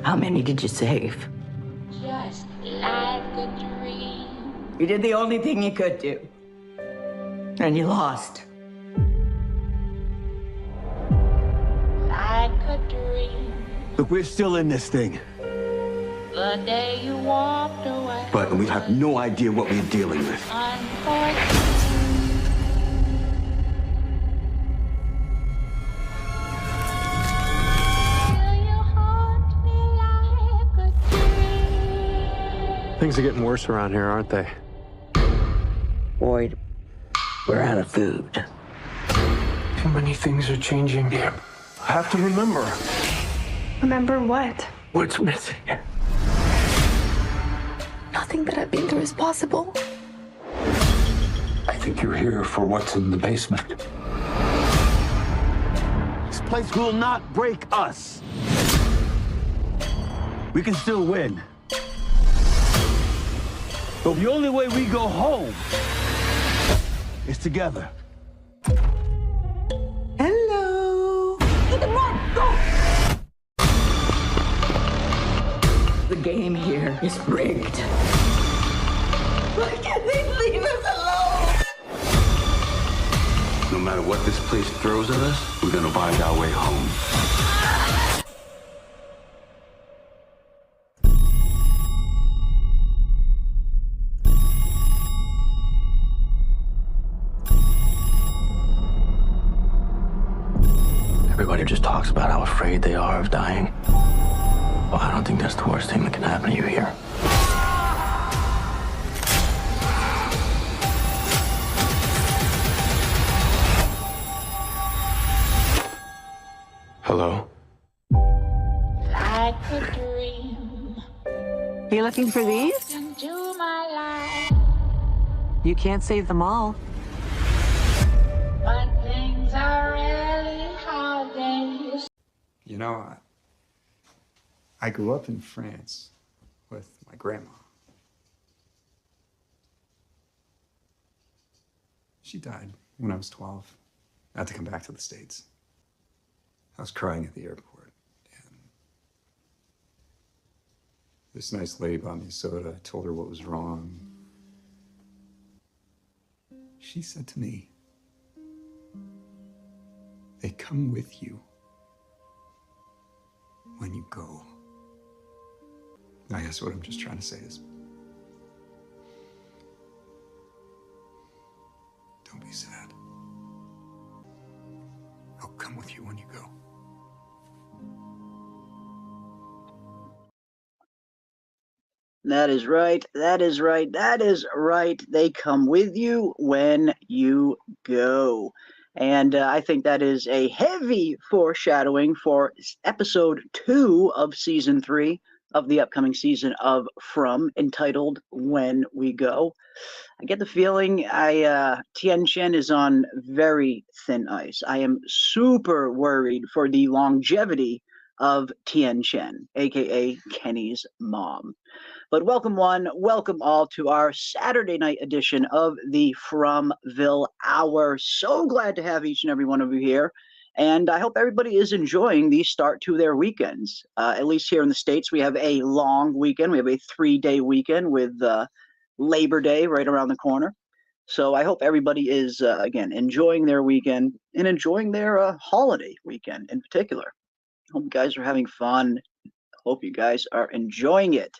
How many did you save? Just like a dream. You did the only thing you could do. And you lost. Like a dream. Look, we're still in this thing. The day you walked away. But we have no idea what we're dealing with. Unfortunate. Things are getting worse around here, aren't they? Boyd, we're out of food. Too many things are changing. Yeah. I have to remember. Remember what? What's missing? Nothing that I've been through is possible. I think you're here for what's in the basement. This place will not break us. We can still win. But the only way we go home is together. Hello. Run, go. The game here is rigged. Why can't they leave us alone? No matter what this place throws at us, we're gonna find our way home. Everybody just talks about how afraid they are of dying. Well, I don't think that's the worst thing that can happen to you here. Hello? Like a dream. You looking for these? Into my life. You can't save them all. But things are really how they used. You know, I grew up in France with my grandma. She died when I was 12. I had to come back to the States. I was crying at the airport, and this nice lady bought me a soda. I told her what was wrong. She said to me, "They come with you when you go." I guess what I'm just trying to say is, don't be sad. I'll come with you when you go. That is right. That is right. That is right. They come with you when you go. And I think that is a heavy foreshadowing for episode 2 of season 3 of the upcoming season of From, entitled When We Go. I get the feeling Tien Chen is on very thin ice. I am super worried for the longevity of Tien Chen, aka Kenny's mom. But welcome one, welcome all to our Saturday night edition of the Fromville Hour. So glad to have each and every one of you here. And I hope everybody is enjoying the start to their weekends. At least here in the States, we have a long weekend. We have a 3-day weekend with Labor Day right around the corner. So I hope everybody is, again, enjoying their weekend and enjoying their holiday weekend in particular. Hope you guys are having fun. Hope you guys are enjoying it.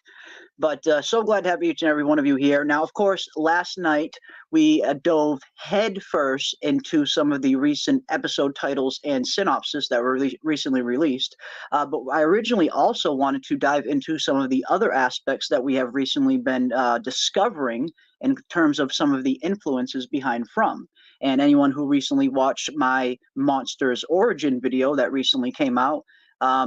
But so glad to have each and every one of you here. Now, of course, last night we dove headfirst into some of the recent episode titles and synopsis that were recently released. But I originally also wanted to dive into some of the other aspects that we have recently been discovering in terms of some of the influences behind From. And anyone who recently watched my Monsters Origin video that recently came out,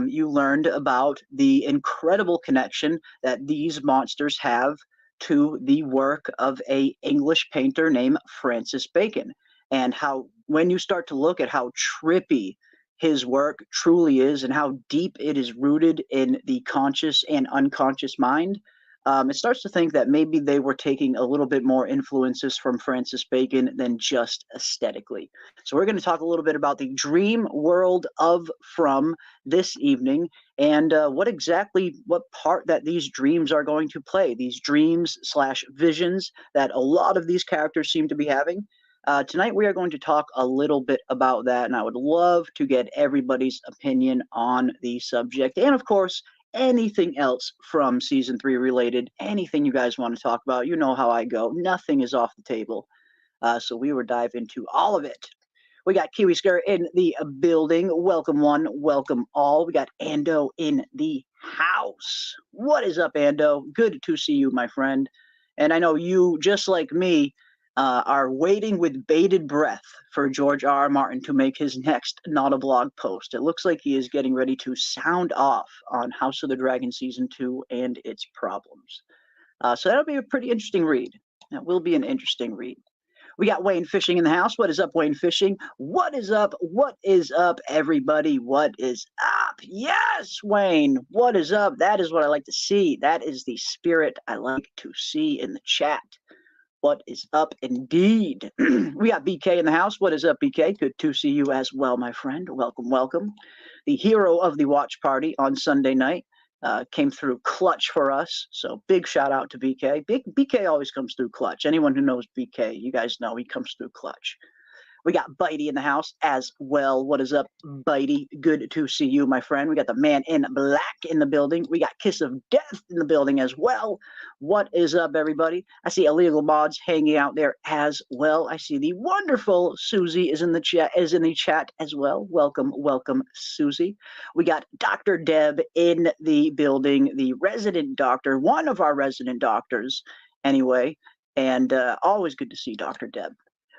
you learned about the incredible connection that these monsters have to the work of an English painter named Francis Bacon, and how when you start to look at how trippy his work truly is and how deep it is rooted in the conscious and unconscious mind, it starts to think that maybe they were taking a little bit more influences from Francis Bacon than just aesthetically. So we're going to talk a little bit about the dream world of From this evening, and what part that these dreams are going to play, these dreams / visions that a lot of these characters seem to be having. Tonight we are going to talk a little bit about that, and I would love to get everybody's opinion on the subject, and of course, anything else from season 3 related, anything you guys want to talk about. You know how I go. Nothing is off the table. So we will dive into all of it. We got Kiwi Skirt in the building. Welcome one, welcome all. We got Ando in the house. What is up, Ando? Good to see you, my friend. And I know you, just like me, are waiting with bated breath for George R.R. Martin to make his next Not a Blog post. It looks like he is getting ready to sound off on House of the Dragon Season 2 and its problems. So that'll be a pretty interesting read. That will be an interesting read. We got Wayne Fishing in the house. What is up, Wayne Fishing? What is up? What is up, everybody? What is up? Yes, Wayne. What is up? That is what I like to see. That is the spirit I like to see in the chat. What is up, indeed? We got BK in the house. What is up, BK? Good to see you as well, my friend. Welcome, welcome. The hero of the watch party on Sunday night came through clutch for us. So big shout out to BK. BK always comes through clutch. Anyone who knows BK, you guys know he comes through clutch. We got Bitey in the house as well. What is up, Bitey? Good to see you, my friend. We got the man in black in the building. We got Kiss of Death in the building as well. What is up, everybody? I see Illegal Mods hanging out there as well. I see the wonderful Susie is in the chat as well. Welcome, welcome, Susie. We got Dr. Deb in the building, the resident doctor, one of our resident doctors, anyway. And always good to see Dr. Deb.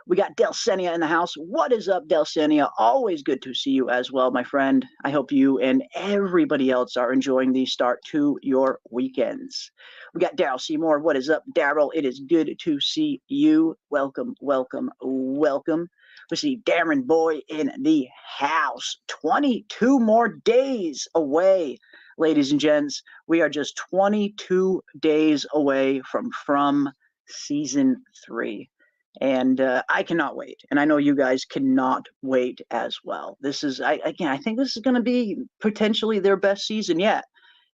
We got Delsenia in the house. What is up, Delsenia? Always good to see you as well, my friend. I hope you and everybody else are enjoying the start to your weekends. We got Daryl Seymour. What is up, Daryl? It is good to see you. Welcome, welcome, welcome. We see Darren Boy in the house. 22 more days away, ladies and gents. We are just 22 days away from season 3. And I cannot wait, and I know you guys cannot wait as well. This is, I think this is going to be potentially their best season yet.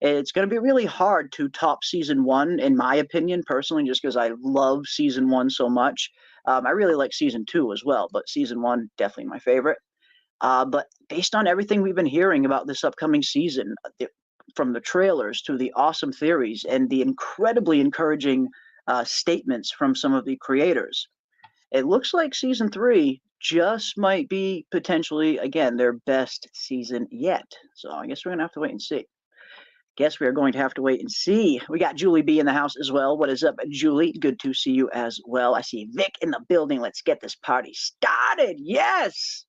It's going to be really hard to top season 1, in my opinion, personally, just because I love season 1 so much. I really like season 2 as well, but season 1 definitely my favorite. But based on everything we've been hearing about this upcoming season, from the trailers to the awesome theories and the incredibly encouraging statements from some of the creators, it looks like season 3 just might be potentially, again, their best season yet. So I guess we're going to have to wait and see. Guess we are going to have to wait and see. We got Julie B in the house as well. What is up, Julie? Good to see you as well. I see Vic in the building. Let's get this party started. Yes.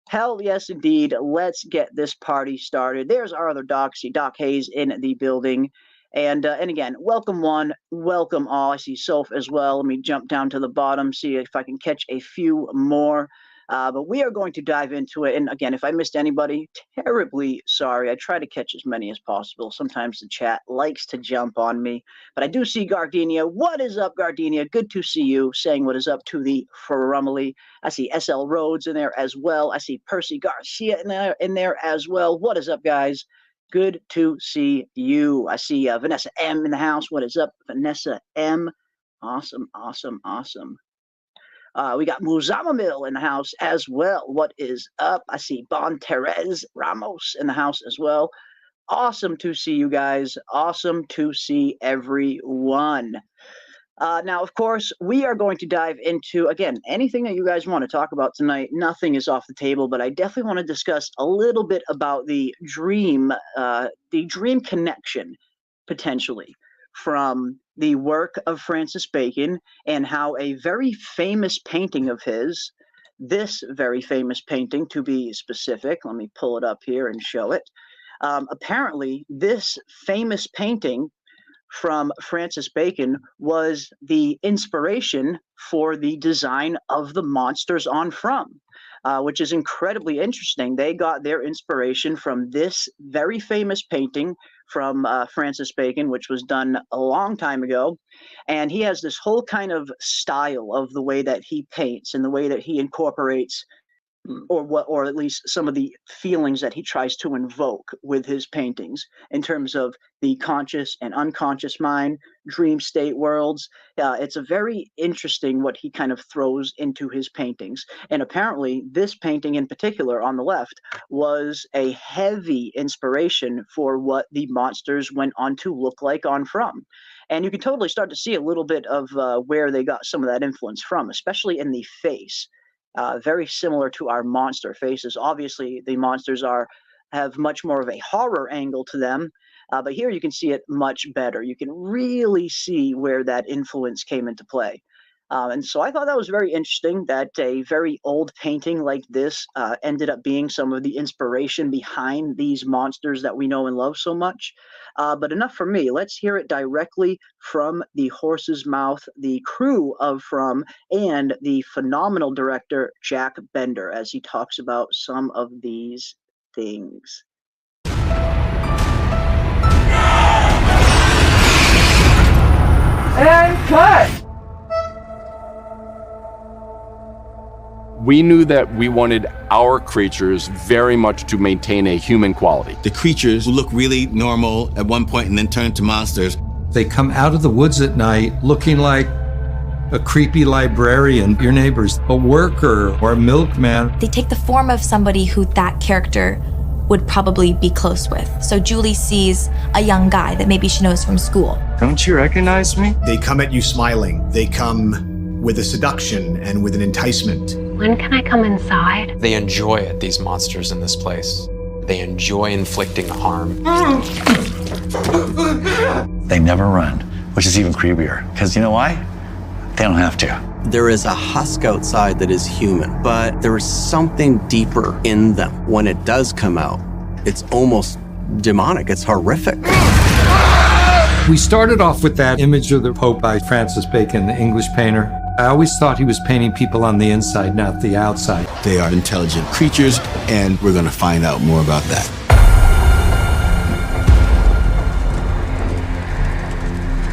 Hell yes, indeed. Let's get this party started. There's our other doc. See Doc Hayes in the building. And again, welcome one, welcome all. I see Soph as well. Let me jump down to the bottom, see if I can catch a few more. But we are going to dive into it. And again, if I missed anybody, terribly sorry. I try to catch as many as possible. Sometimes the chat likes to jump on me. But I do see Gardenia. What is up, Gardenia? Good to see you. Saying what is up to the Fromily. I see SL Rhodes in there as well. I see Percy Garcia in there as well. What is up, guys? Good to see you. I see Vanessa M in the house. What is up, Vanessa M? Awesome, awesome, awesome. We got Muzama Mill in the house as well. What is up? I see Bon Terez Ramos in the house as well. Awesome to see you guys. Awesome to see everyone. Now, of course, we are going to dive into, again, anything that you guys want to talk about tonight. Nothing is off the table, but I definitely want to discuss a little bit about the dream connection, potentially, from the work of Francis Bacon and how a very famous painting of his, this very famous painting to be specific, let me pull it up here and show it. Apparently, this famous painting from Francis Bacon was the inspiration for the design of the monsters on From, which is incredibly interesting. They got their inspiration from this very famous painting from Francis Bacon, which was done a long time ago. And he has this whole kind of style of the way that he paints and the way that he incorporates or at least some of the feelings that he tries to invoke with his paintings in terms of the conscious and unconscious mind, dream state worlds. It's a very interesting what he kind of throws into his paintings. And apparently this painting in particular on the left was a heavy inspiration for what the monsters went on to look like on From. And you can totally start to see a little bit of where they got some of that influence from, especially in the face. Very similar to our monster faces. Obviously, the monsters have much more of a horror angle to them, but here you can see it much better. You can really see where that influence came into play. And so I thought that was very interesting that a very old painting like this ended up being some of the inspiration behind these monsters that we know and love so much. But enough for me. Let's hear it directly from the horse's mouth, the crew of From, and the phenomenal director, Jack Bender, as he talks about some of these things. And cut! We knew that we wanted our creatures very much to maintain a human quality. The creatures who look really normal at one point and then turn into monsters. They come out of the woods at night looking like a creepy librarian, your neighbor's a worker or a milkman. They take the form of somebody who that character would probably be close with. So Julie sees a young guy that maybe she knows from school. Don't you recognize me? They come at you smiling. They come with a seduction and with an enticement. When can I come inside? They enjoy it, these monsters in this place. They enjoy inflicting harm. They never run, which is even creepier. Because you know why? They don't have to. There is a husk outside that is human, but there is something deeper in them. When it does come out, it's almost demonic. It's horrific. We started off with that image of the Pope by Francis Bacon, the English painter. I always thought he was painting people on the inside, not the outside. They are intelligent creatures, and we're going to find out more about that.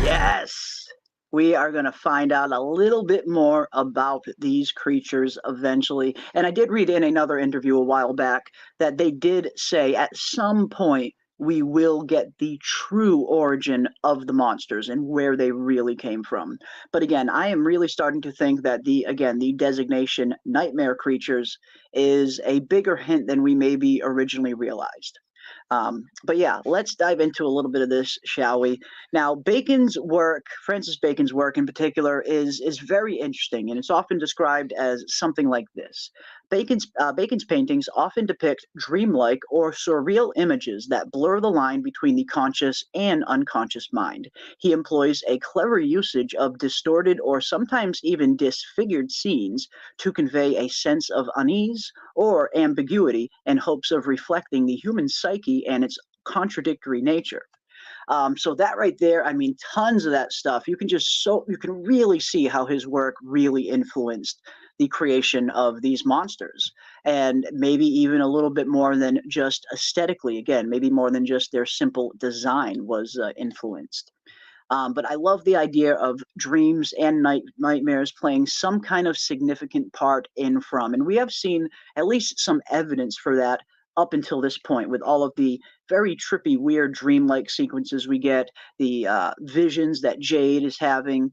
Yes, we are going to find out a little bit more about these creatures eventually. And I did read in another interview a while back that they did say at some point we will get the true origin of the monsters and where they really came from. But again, I am really starting to think that the designation nightmare creatures is a bigger hint than we maybe originally realized. But yeah, let's dive into a little bit of this, shall we? Now, Bacon's work, Francis Bacon's work in particular, is very interesting, and it's often described as something like this. Bacon's paintings often depict dreamlike or surreal images that blur the line between the conscious and unconscious mind. He employs a clever usage of distorted or sometimes even disfigured scenes to convey a sense of unease or ambiguity in hopes of reflecting the human psyche and its contradictory nature. So that right there, I mean, tons of that stuff. You can really see how his work really influenced the creation of these monsters, and maybe even a little bit more than just aesthetically. Again, maybe more than just their simple design was influenced. But I love the idea of dreams and nightmares playing some kind of significant part in From, and we have seen at least some evidence for that up until this point, with all of the very trippy, weird, dreamlike sequences we get, the visions that Jade is having.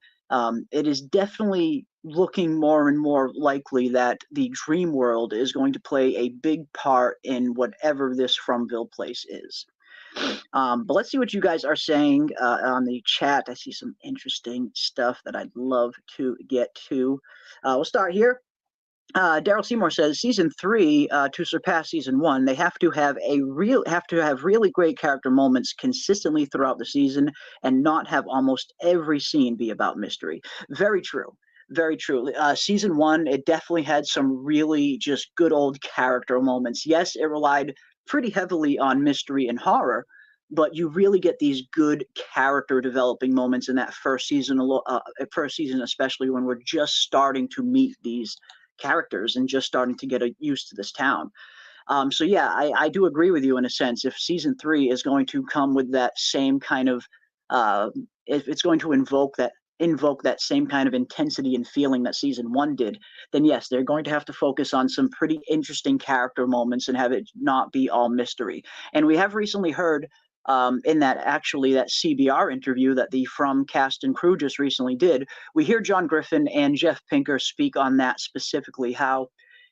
It is definitely looking more and more likely that the dream world is going to play a big part in whatever this Fromville place is. But let's see what you guys are saying on the chat. I see some interesting stuff that I'd love to get to. We'll start here. Daryl Seymour says season 3 to surpass season 1, they have to have really great character moments consistently throughout the season and not have almost every scene be about mystery. Very true. Very true. Season 1, it definitely had some really just good old character moments. Yes, it relied pretty heavily on mystery and horror, but you really get these good character developing moments in that first season, especially when we're just starting to meet these characters and just starting to get used to this town. So yeah, I do agree with you in a sense. If season 3 is going to come with that same kind of, if it's going to invoke that same kind of intensity and feeling that season 1 did, then yes, they're going to have to focus on some pretty interesting character moments and have it not be all mystery. And we have recently heard in that CBR interview that the From cast and crew just recently did, we hear John Griffin and Jeff Pinker speak on that specifically, how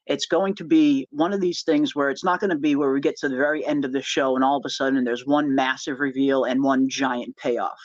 it's going to be one of these things where it's not going to be where we get to the very end of the show and all of a sudden there's one massive reveal and one giant payoff.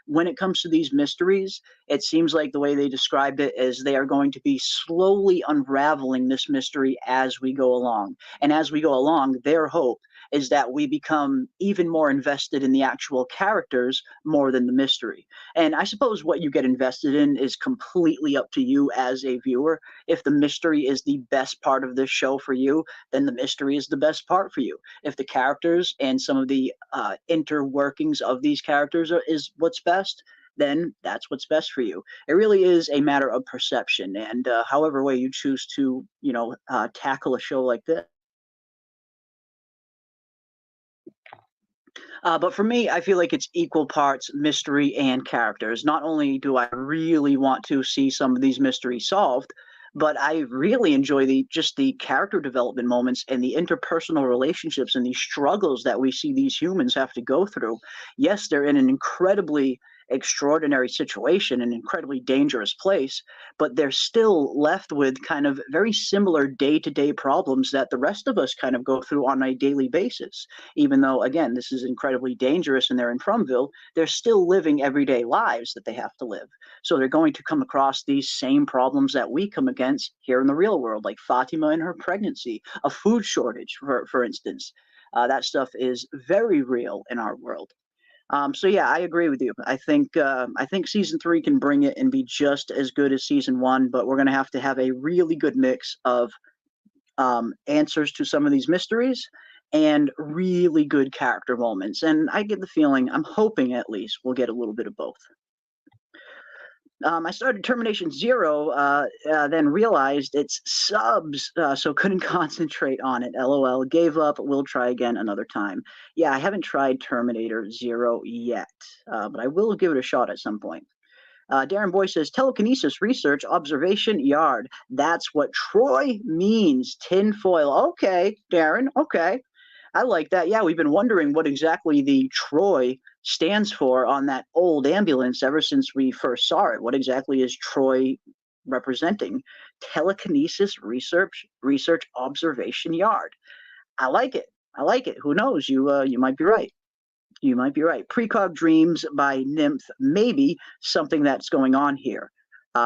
When it comes to these mysteries, it seems like the way they described it is they are going to be slowly unraveling this mystery as we go along. And as we go along, their hope is that we become even more invested in the actual characters more than the mystery. And I suppose what you get invested in is completely up to you as a viewer. If the mystery is the best part of this show for you, then the mystery is the best part for you. If the characters and some of the interworkings of these characters is what's best, then that's what's best for you. It really is a matter of perception, and however way you choose to, tackle a show like this. But for me, I feel like it's equal parts mystery and characters. Not only do I really want to see some of these mysteries solved, but I really enjoy the character development moments and the interpersonal relationships and the struggles that we see these humans have to go through. Yes, they're in an incredibly extraordinary situation, an incredibly dangerous place, but they're still left with kind of very similar day-to-day problems that the rest of us kind of go through on a daily basis. Even though, again, this is incredibly dangerous and they're in Fromville, they're still living everyday lives that they have to live. So they're going to come across these same problems that we come against here in the real world, like Fatima and her pregnancy, a food shortage, for instance. That stuff is very real in our world. So yeah, I agree with you. I think season 3 can bring it and be just as good as season 1, but we're going to have a really good mix of answers to some of these mysteries and really good character moments. And I get the feeling, I'm hoping at least, we'll get a little bit of both. I started Termination Zero, then realized it's subs, so couldn't concentrate on it. LOL, gave up, will try again another time. Yeah, I haven't tried Terminator Zero yet, but I will give it a shot at some point. Darren Boy says, telekinesis, research, observation, yard. That's what Troy means, tinfoil. Okay, Darren, okay. I like that. Yeah, we've been wondering what exactly the Troy stands for on that old ambulance ever since we first saw it. What exactly is Troy representing? Telekinesis, research, observation, yard. I like it. I like it. Who knows? You might be right. You might be right. Precog dreams by Nymph, maybe something that's going on here.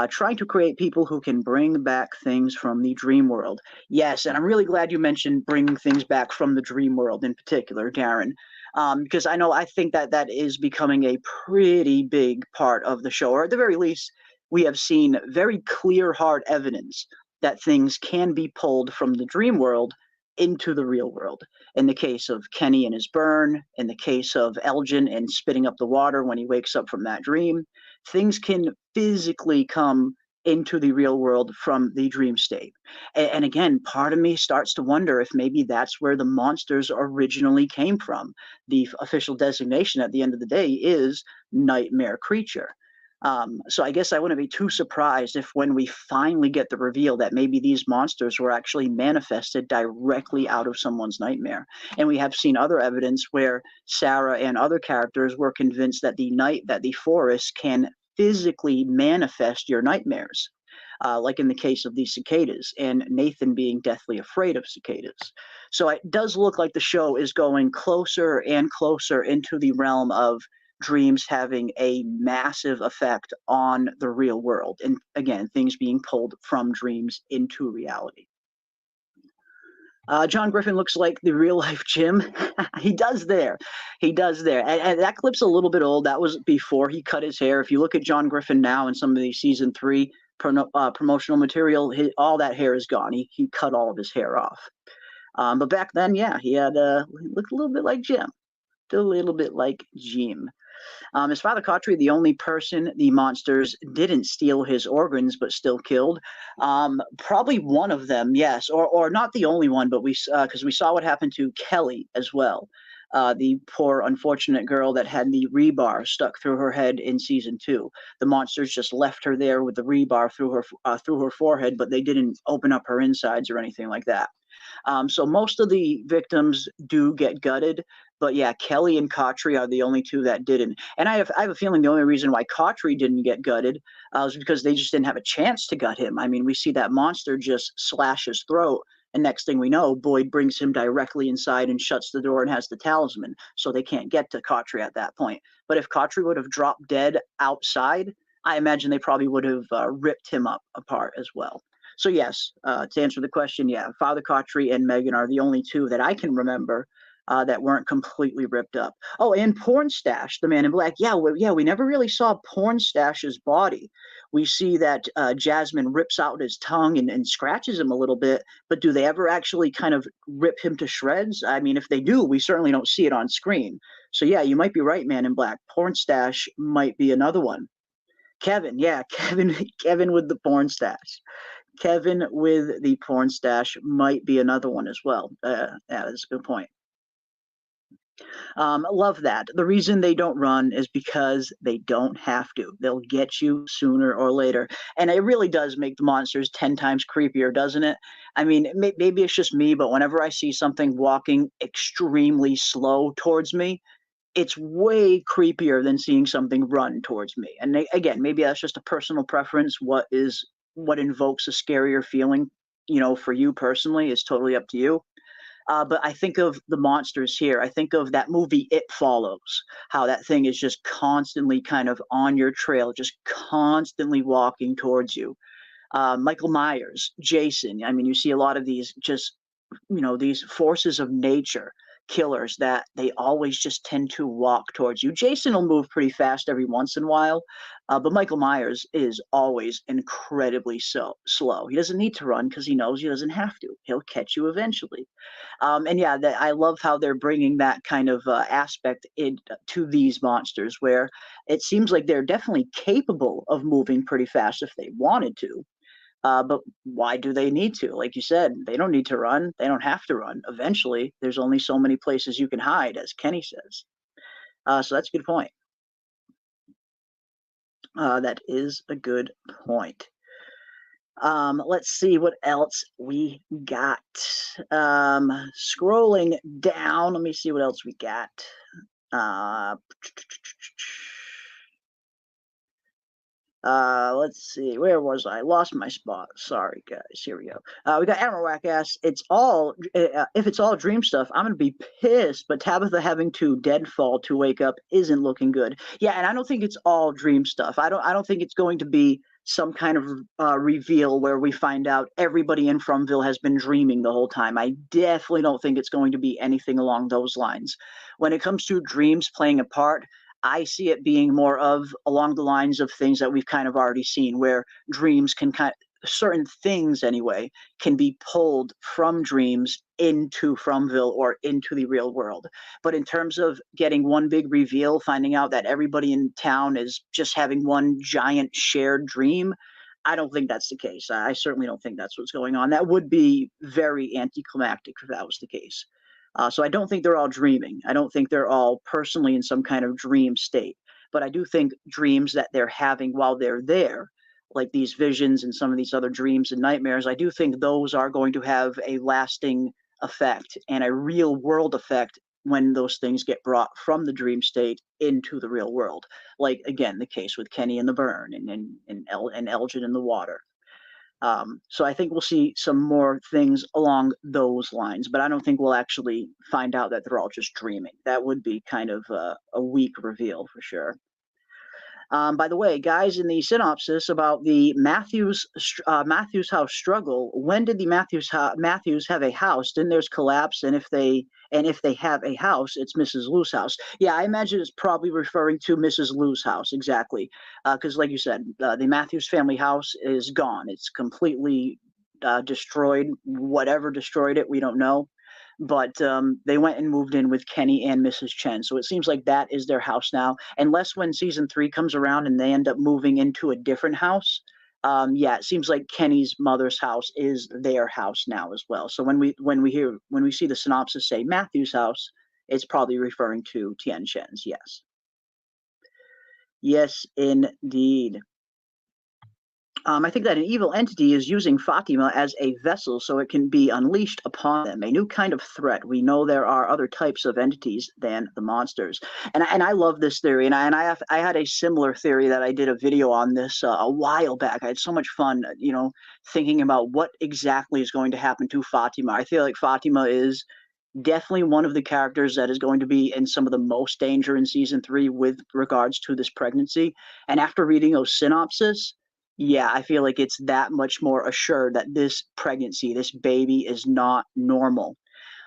Trying to create people who can bring back things from the dream world. Yes, and I'm really glad you mentioned bringing things back from the dream world in particular, Darren, because I think that is becoming a pretty big part of the show, or at the very least, we have seen very clear, hard evidence that things can be pulled from the dream world into the real world. In the case of Kenny and his burn, in the case of Elgin and spitting up the water when he wakes up from that dream, things can physically come into the real world from the dream state. And again, part of me starts to wonder if maybe that's where the monsters originally came from. The official designation at the end of the day is nightmare creature. So I guess I wouldn't be too surprised if when we finally get the reveal that maybe these monsters were actually manifested directly out of someone's nightmare. And we have seen other evidence where Sarah and other characters were convinced that the forest can physically manifest your nightmares, like in the case of the cicadas and Nathan being deathly afraid of cicadas. So it does look like the show is going closer and closer into the realm of dreams having a massive effect on the real world. And again, things being pulled from dreams into reality. John Griffin looks like the real life Jim. He does there. He does there. And that clip's a little bit old. That was before he cut his hair. If you look at John Griffin now in some of the season 3 promotional material, all that hair is gone. He cut all of his hair off. But back then, yeah, he had looked a little bit like Jim. A little bit like Jim. Is Father Khatri the only person the monsters didn't steal his organs but still killed? Probably one of them, yes, or not the only one, but because we saw what happened to Kelly as well. The poor, unfortunate girl that had the rebar stuck through her head in season 2. The monsters just left her there with the rebar through her forehead, but they didn't open up her insides or anything like that. So most of the victims do get gutted, but yeah, Kelly and Khatri are the only two that didn't. And I have a feeling the only reason why Khatri didn't get gutted was because they just didn't have a chance to gut him. I mean, we see that monster just slash his throat, and next thing we know, Boyd brings him directly inside and shuts the door and has the talisman, so they can't get to Khatri at that point. But if Khatri would have dropped dead outside, I imagine they probably would have ripped him apart as well. So yes, to answer the question, yeah, Father Khatri and Megan are the only two that I can remember that weren't completely ripped up. Oh, and Pornstache, the man in black. Yeah, we never really saw Pornstache's body. We see that Jasmine rips out his tongue and scratches him a little bit, but do they ever actually kind of rip him to shreds? I mean, if they do, we certainly don't see it on screen. So yeah, you might be right, man in black. Pornstache might be another one. Kevin, yeah, Kevin with the pornstache. Kevin with the pornstache might be another one as well. Yeah, that's a good point. Love that. The reason they don't run is because they don't have to. They'll get you sooner or later. And it really does make the monsters 10 times creepier, doesn't it? I mean, maybe it's just me, but whenever I see something walking extremely slow towards me, it's way creepier than seeing something run towards me. And again, maybe that's just a personal preference. What invokes a scarier feeling, for you personally is totally up to you. But I think of the monsters here. I think of that movie It Follows, how that thing is just constantly kind of on your trail, just constantly walking towards you. Michael Myers, Jason. I mean, you see a lot of these just, these forces of nature, killers that they always just tend to walk towards you. Jason will move pretty fast every once in a while, but Michael Myers is always incredibly slow. He doesn't need to run because he knows he doesn't have to. He'll catch you eventually. And yeah, I love how they're bringing that kind of aspect to these monsters, where it seems like they're definitely capable of moving pretty fast if they wanted to. But why do they need to? Like you said, they don't need to run. They don't have to run. Eventually, there's only so many places you can hide, as Kenny says. So that's a good point. That is a good point. Let's see what else we got. Scrolling down, let me see what else we got. Let's see, where was I? Lost my spot. Sorry, guys. Here we go. We got Amarwak asks, if it's all dream stuff, I'm gonna be pissed. But Tabitha having to deadfall to wake up isn't looking good. Yeah, and I don't think it's all dream stuff. I don't think it's going to be some kind of reveal where we find out everybody in Fromville has been dreaming the whole time. I definitely don't think it's going to be anything along those lines. When it comes to dreams playing a part, I see it being more of along the lines of things that we've kind of already seen, where dreams can certain things anyway can be pulled from dreams into Fromville or into the real world. But in terms of getting one big reveal, finding out that everybody in town is just having one giant shared dream, I don't think that's the case. I certainly don't think that's what's going on. That would be very anticlimactic if that was the case. So I don't think they're all dreaming. I don't think they're all personally in some kind of dream state. But I do think dreams that they're having while they're there, like these visions and some of these other dreams and nightmares, I do think those are going to have a lasting effect and a real world effect when those things get brought from the dream state into the real world. Like, again, the case with Kenny and the burn and Elgin in the water. So I think we'll see some more things along those lines, but I don't think we'll actually find out that they're all just dreaming. That would be kind of a weak reveal for sure. By the way, guys, in the synopsis about the Matthews house struggle, when did the Matthews have a house? Didn't theirs collapse? And if they have a house, it's Mrs. Lou's house. Yeah, I imagine it's probably referring to Mrs. Lou's house, exactly. Because like you said, the Matthews family house is gone. It's completely destroyed. Whatever destroyed it, we don't know. But they went and moved in with Kenny and Mrs. Chen. So it seems like that is their house now. Unless when season 3 comes around and they end up moving into a different house. Yeah, it seems like Kenny's mother's house is their house now as well. So when we see the synopsis say Matthew's house, it's probably referring to Tien Chen's. Yes. Yes, indeed. I think that an evil entity is using Fatima as a vessel so it can be unleashed upon them, a new kind of threat. We know there are other types of entities than the monsters. And I love this theory, and I had a similar theory that I did a video on this a while back. I had so much fun, thinking about what exactly is going to happen to Fatima. I feel like Fatima is definitely one of the characters that is going to be in some of the most danger in season 3 with regards to this pregnancy. And after reading those synopsis, yeah, I feel like it's that much more assured that this pregnancy, this baby, is not normal.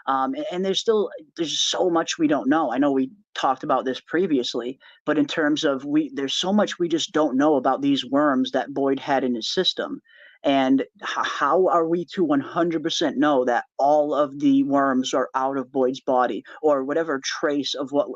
And there's so much we don't know. I know we talked about this previously, but in terms of there's so much we just don't know about these worms that Boyd had in his system. And how are we to 100% know that all of the worms are out of Boyd's body, or whatever trace of what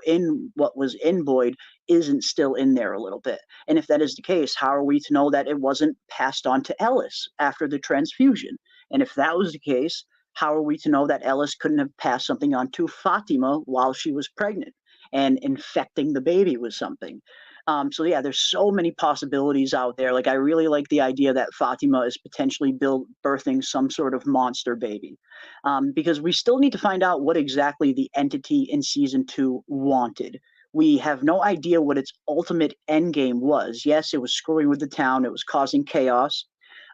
was in Boyd isn't still in there a little bit? And if that is the case, how are we to know that it wasn't passed on to Ellis after the transfusion? And if that was the case, how are we to know that Ellis couldn't have passed something on to Fatima while she was pregnant and infecting the baby with something? So yeah, there's so many possibilities out there. Like, I really like the idea that Fatima is potentially birthing some sort of monster baby, because we still need to find out what exactly the entity in season 2 wanted. We have no idea what its ultimate end game was. Yes, it was screwing with the town. It was causing chaos.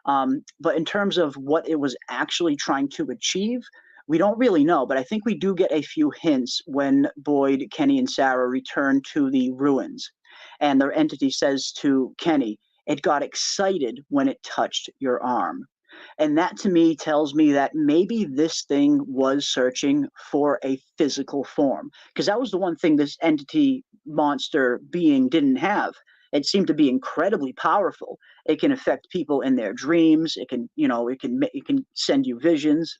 But in terms of what it was actually trying to achieve, we don't really know. But I think we do get a few hints when Boyd, Kenny, and Sarah return to the ruins. And their entity says to Kenny, "It got excited when it touched your arm." And that to me tells me that maybe this thing was searching for a physical form, because that was the one thing this entity monster being didn't have. It seemed to be incredibly powerful. It can affect people in their dreams. It can, it can send you visions.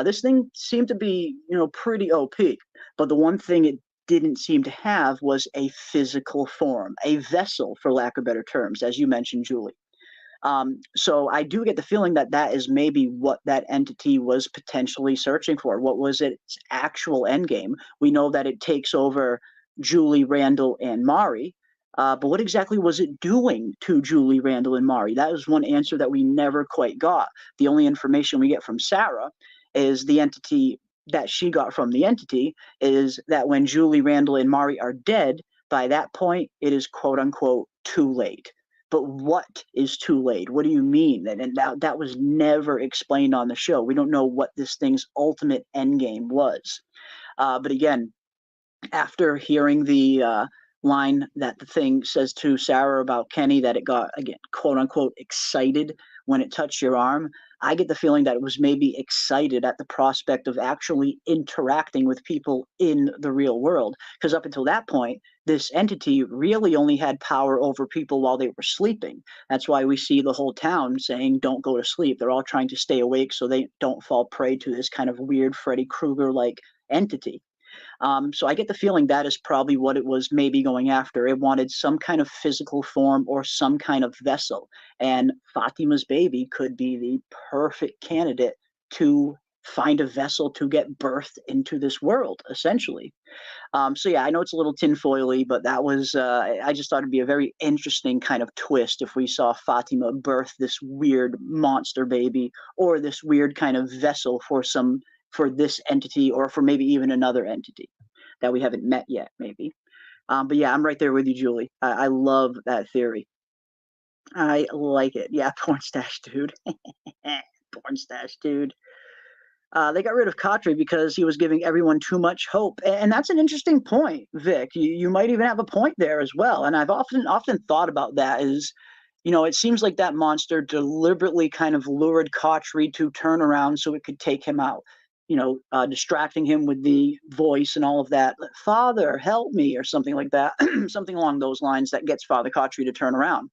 This thing seemed to be, pretty OP. But the one thing it didn't seem to have was a physical form, a vessel, for lack of better terms, as you mentioned, Julie. So I do get the feeling that that is maybe what that entity was potentially searching for. What was its actual end game? We know that it takes over Julie, Randall, and Mari. But what exactly was it doing to Julie, Randall, and Mari? That was one answer that we never quite got. The only information we get from Sarah is the entity that she got from the entity is that when Julie, Randall, and Mari are dead, by that point, it is quote unquote too late. But what is too late? What do you mean? And that was never explained on the show. We don't know what this thing's ultimate end game was. But again, after hearing the line that the thing says to Sarah about Kenny, that it got, again, quote unquote, excited when it touched your arm, I get the feeling that it was maybe excited at the prospect of actually interacting with people in the real world. Because up until that point, this entity really only had power over people while they were sleeping. That's why we see the whole town saying, "Don't go to sleep." They're all trying to stay awake so they don't fall prey to this kind of weird Freddy Krueger-like entity. So I get the feeling that is probably what it was maybe going after. It wanted some kind of physical form or some kind of vessel. And Fatima's baby could be the perfect candidate to find a vessel to get birthed into this world, essentially. So yeah, I know it's a little tinfoily, but that was, I just thought it'd be a very interesting kind of twist if we saw Fatima birth this weird monster baby, or this weird kind of vessel for this entity, or for maybe even another entity that we haven't met yet, maybe. But yeah, I'm right there with you, Julie. I love that theory. I like it. Yeah, porn stash dude. Porn stash dude. They got rid of Khatri because he was giving everyone too much hope. And that's an interesting point, Vic. You might even have a point there as well. And I've often thought about that is, it seems like that monster deliberately kind of lured Khatri to turn around so it could take him out. Distracting him with the voice and all of that. "Father, help me," or something like that. Something along those lines that gets Father Khatri to turn around.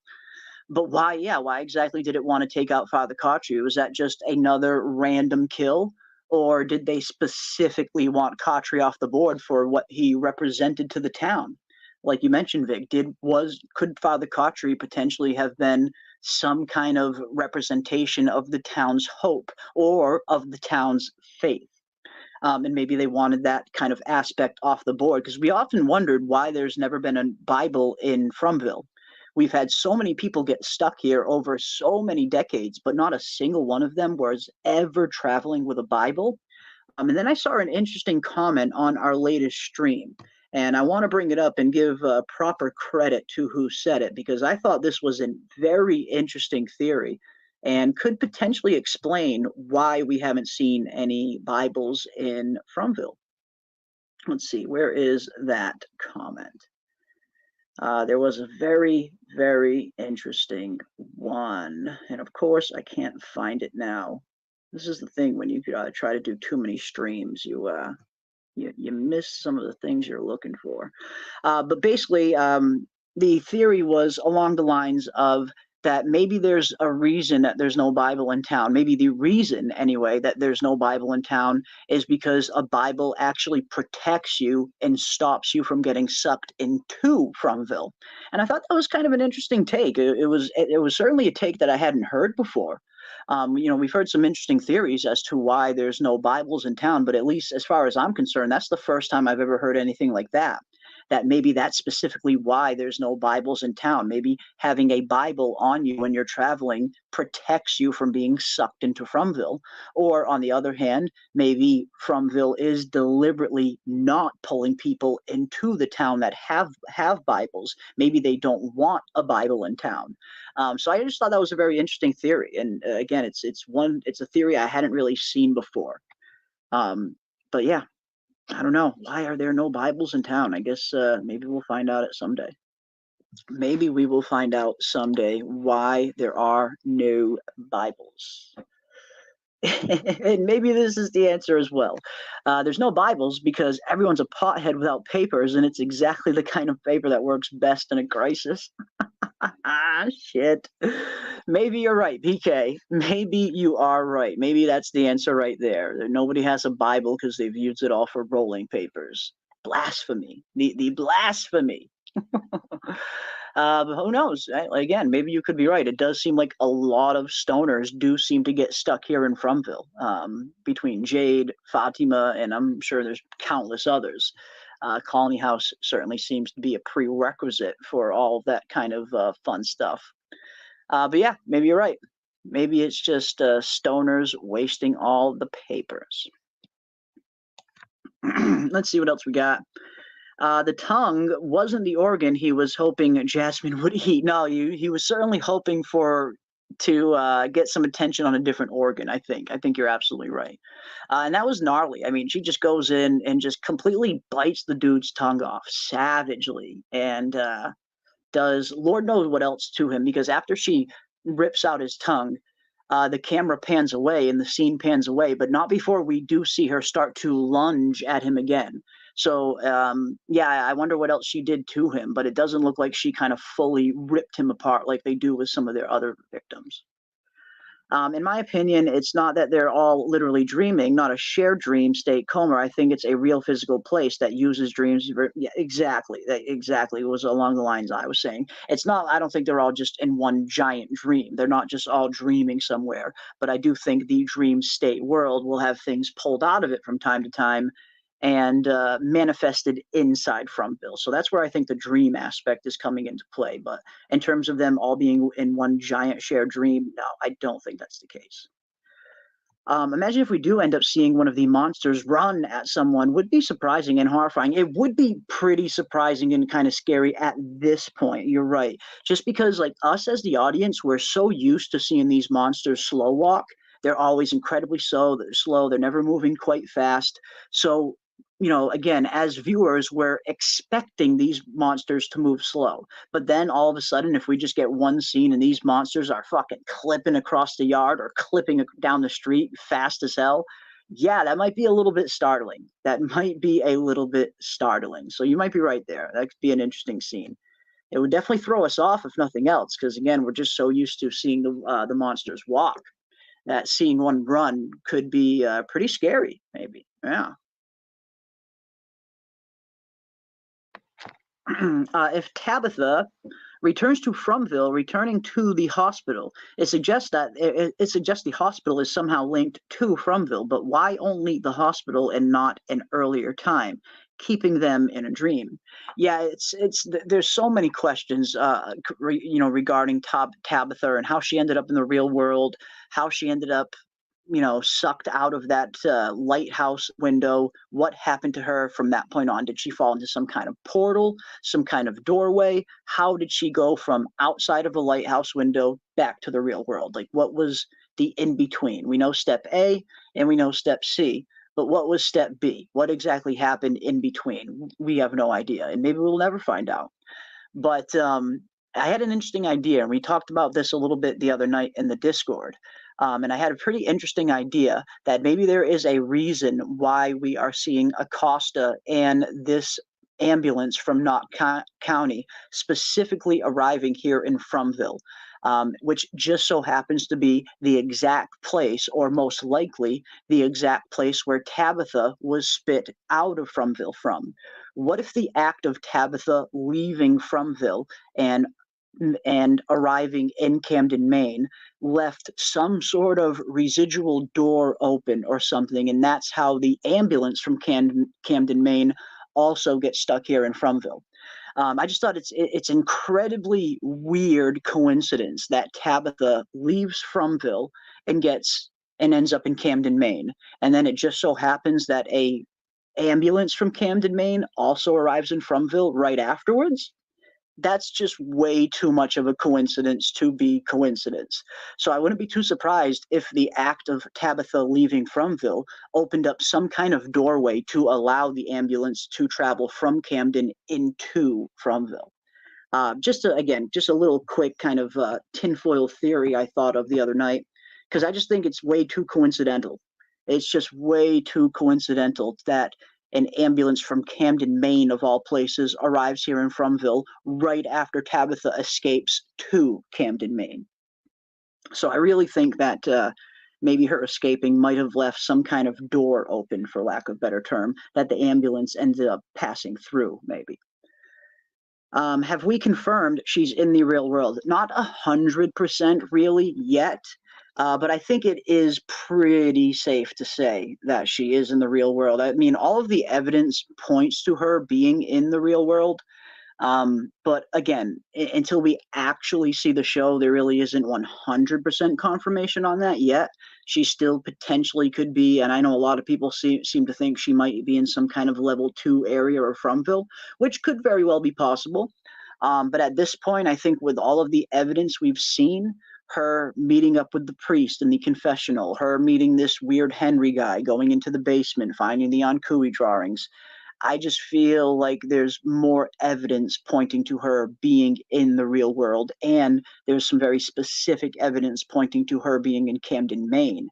But why exactly did it want to take out Father Khatri? Was that just another random kill? Or did they specifically want Khatri off the board for what he represented to the town? Like you mentioned, Vic, could Father Khatri potentially have been some kind of representation of the town's hope or of the town's faith? And maybe they wanted that kind of aspect off the board, because we often wondered why there's never been a Bible in Fromville. We've had so many people get stuck here over so many decades, but not a single one of them was ever traveling with a Bible. And then I saw an interesting comment on our latest stream, and I want to bring it up and give proper credit to who said it, because I thought this was a very interesting theory and could potentially explain why we haven't seen any Bibles in Fromville. Let's see, where is that comment? There was a very, very interesting one, and of course I can't find it now. This is the thing when you try to do too many streams, you miss some of the things you're looking for. But basically, the theory was along the lines of that maybe there's a reason that there's no Bible in town. Maybe the reason, anyway, that there's no Bible in town is because a Bible actually protects you and stops you from getting sucked into Fromville. And I thought that was kind of an interesting take. It was certainly a take that I hadn't heard before. We've heard some interesting theories as to why there's no Bibles in town, but at least as far as I'm concerned, that's the first time I've ever heard anything like that. That maybe that's specifically why there's no Bibles in town. Maybe having a Bible on you when you're traveling protects you from being sucked into Fromville. Or on the other hand, maybe Fromville is deliberately not pulling people into the town that have Bibles. Maybe they don't want a Bible in town. So I just thought that was a very interesting theory. And again, it's a theory I hadn't really seen before. But yeah. I don't know. Why are there no Bibles in town? I guess maybe we'll find out it someday. Maybe we will find out someday why there are no Bibles. And maybe this is the answer as well. There's no Bibles because everyone's a pothead without papers, and it's exactly the kind of paper that works best in a crisis. Shit. Maybe you're right, PK. Maybe you are right. Maybe that's the answer right there. Nobody has a Bible because they've used it all for rolling papers. Blasphemy. The blasphemy. But who knows? Again, maybe you could be right. It does seem like a lot of stoners do seem to get stuck here in Fromville. Between Jade, Fatima, and I'm sure there's countless others. Colony House certainly seems to be a prerequisite for all that kind of fun stuff. But yeah, maybe you're right. Maybe it's just stoners wasting all the papers. Let's see what else we got. The tongue wasn't the organ he was hoping Jasmine would eat. No, he was certainly hoping to get some attention on a different organ. I think you're absolutely right. And that was gnarly. I mean, she just goes in and just completely bites the dude's tongue off savagely, and does Lord knows what else to him, because after she rips out his tongue, the camera pans away and the scene pans away, but not before we do see her start to lunge at him again. So, yeah, I wonder what else she did to him, but it doesn't look like she kind of fully ripped him apart like they do with some of their other victims. In my opinion, it's not that they're all literally dreaming, not a shared dream state coma. I think it's a real physical place that uses dreams. Yeah, exactly. That exactly was along the lines I was saying. It's not, I don't think they're all just in one giant dream. They're not just all dreaming somewhere, but I do think the dream state world will have things pulled out of it from time to time and manifested inside Fromville. So that's where I think the dream aspect is coming into play. But in terms of them all being in one giant shared dream, no, I don't think that's the case. Imagine if we do end up seeing one of the monsters run at someone. Would be surprising and horrifying. It would be pretty surprising and kind of scary at this point. You're right. Just because, like, us as the audience, we're so used to seeing these monsters slow walk. They're always incredibly slow. They're slow. They're never moving quite fast. So, you know, again, as viewers, we're expecting these monsters to move slow. But then all of a sudden, if we just get one scene and these monsters are fucking clipping across the yard or clipping down the street fast as hell, yeah, that might be a little bit startling. That might be a little bit startling. So you might be right there. That could be an interesting scene. It would definitely throw us off, if nothing else, because, again, we're just so used to seeing the monsters walk. that seeing one run could be pretty scary, maybe. Yeah. If Tabitha returns to Fromville, returning to the hospital, it suggests that it suggests the hospital is somehow linked to Fromville, but why only the hospital and not an earlier time, keeping them in a dream? Yeah, there's so many questions, regarding Tabitha and how she ended up in the real world, how she ended up sucked out of that lighthouse window. What happened to her from that point on? Did she fall into some kind of portal, some kind of doorway? How did she go from outside of a lighthouse window back to the real world? Like, what was the in between? We know step A and we know step C, but what was step B? What exactly happened in between? We have no idea, and maybe we'll never find out. But I had an interesting idea, and we talked about this a little bit the other night in the Discord. And I had a pretty interesting idea that maybe there is a reason why we are seeing Acosta and this ambulance from Knott County specifically arriving here in Fromville, which just so happens to be the exact place, or most likely the exact place where Tabitha was spit out of Fromville from. What if the act of Tabitha leaving Fromville and arriving in Camden, Maine, left some sort of residual door open or something, and that's how the ambulance from Camden, Maine also gets stuck here in Fromville. I just thought it's incredibly weird coincidence that Tabitha leaves Fromville and ends up in Camden, Maine, and then it just so happens that a ambulance from Camden, Maine also arrives in Fromville right afterwards. That's just way too much of a coincidence to be coincidence. So I wouldn't be too surprised if the act of Tabitha leaving Fromville opened up some kind of doorway to allow the ambulance to travel from Camden into Fromville. Just a little quick kind of tinfoil theory I thought of the other night, because I just think it's way too coincidental. It's just way too coincidental that an ambulance from Camden, Maine, of all places, arrives here in Fromville right after Tabitha escapes to Camden, Maine. So I really think that maybe her escaping might have left some kind of door open, for lack of a better term, that the ambulance ended up passing through, maybe. Have we confirmed she's in the real world? Not 100% really yet. But I think it is pretty safe to say that she is in the real world. I mean, all of the evidence points to her being in the real world. But again, until we actually see the show, there really isn't 100% confirmation on that yet. She still potentially could be, and I know a lot of people seem to think she might be in some kind of level 2 area or Fromville, which could very well be possible. But at this point, I think with all of the evidence we've seen, her meeting up with the priest in the confessional, her meeting this weird Henry guy, going into the basement, finding the Ankui drawings, I just feel like there's more evidence pointing to her being in the real world, and there's some very specific evidence pointing to her being in Camden, Maine.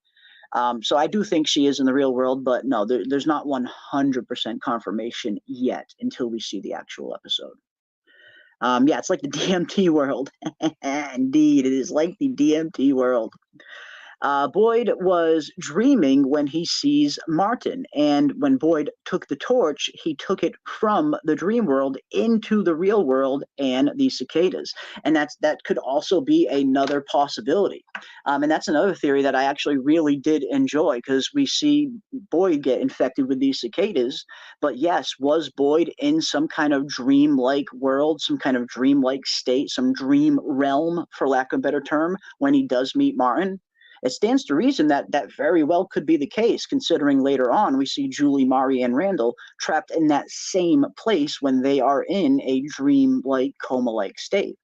So I do think she is in the real world, but no, there's not 100% confirmation yet until we see the actual episode. Yeah, it's like the DMT world. Indeed, it is like the DMT world. Boyd was dreaming when he sees Martin, and when Boyd took the torch, he took it from the dream world into the real world and the cicadas. And that could also be another possibility. And that's another theory that I actually really did enjoy, because we see Boyd get infected with these cicadas. But yes, was Boyd in some kind of dream-like world, some kind of dream-like state, some dream realm, for lack of a better term, when he does meet Martin? It stands to reason that that very well could be the case, considering later on we see Julie, Mari, and Randall trapped in that same place when they are in a dream-like, coma-like state.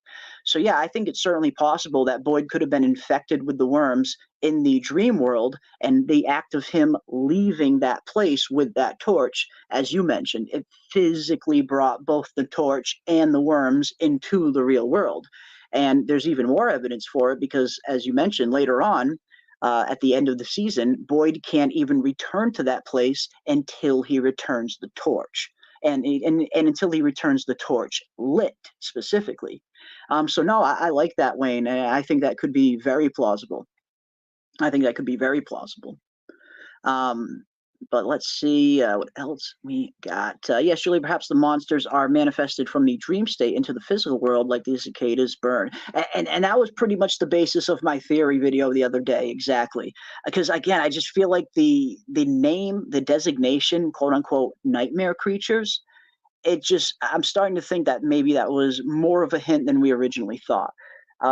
So yeah, I think it's certainly possible that Boyd could have been infected with the worms in the dream world, and the act of him leaving that place with that torch, as you mentioned, it physically brought both the torch and the worms into the real world. And there's even more evidence for it because, as you mentioned, later on, at the end of the season, Boyd can't even return to that place until he returns the torch. And until he returns the torch lit, specifically. So no, I like that, Wayne, and I think that could be very plausible. I think that could be very plausible. But let's see what else we got. Yes, Julie, perhaps the monsters are manifested from the dream state into the physical world like the cicadas burn. And that was pretty much the basis of my theory video the other day, exactly. Because, again, I just feel like the name, the designation, quote-unquote, nightmare creatures, I'm starting to think that maybe that was more of a hint than we originally thought.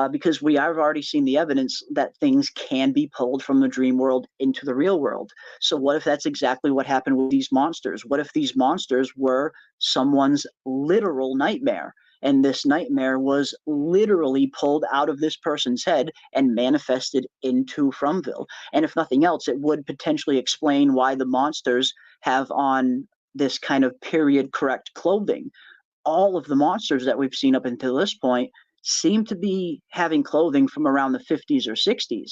Because we have already seen the evidence that things can be pulled from the dream world into the real world. So what if that's exactly what happened with these monsters? What if these monsters were someone's literal nightmare? And this nightmare was literally pulled out of this person's head and manifested into Fromville. And if nothing else, it would potentially explain why the monsters have on this kind of period correct clothing. All of the monsters that we've seen up until this point seem to be having clothing from around the 50s or 60s.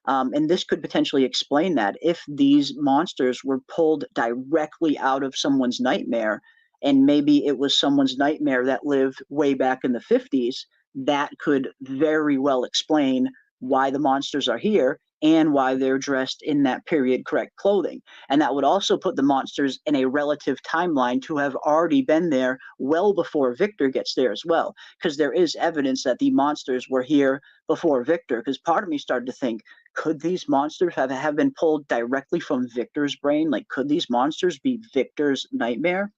And this could potentially explain that. If these monsters were pulled directly out of someone's nightmare, and maybe it was someone's nightmare that lived way back in the 50s, that could very well explain why the monsters are here and why they're dressed in that period correct clothing. And that would also put the monsters in a relative timeline to have already been there well before Victor gets there as well, because there is evidence that the monsters were here before Victor. Because part of me started to think, could these monsters have been pulled directly from Victor's brain? Like, could these monsters be Victor's nightmare?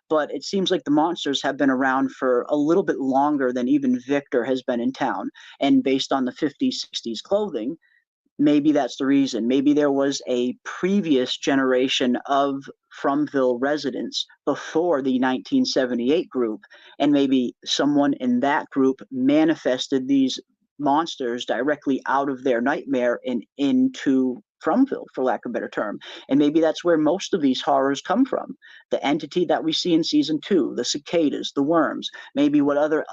But it seems like the monsters have been around for a little bit longer than even Victor has been in town. And based on the 50s, 60s clothing, maybe that's the reason. Maybe there was a previous generation of Fromville residents before the 1978 group, and maybe someone in that group manifested these monsters directly out of their nightmare and into Fromville, for lack of a better term. And maybe that's where most of these horrors come from. The entity that we see in season 2, the cicadas, the worms, maybe whatever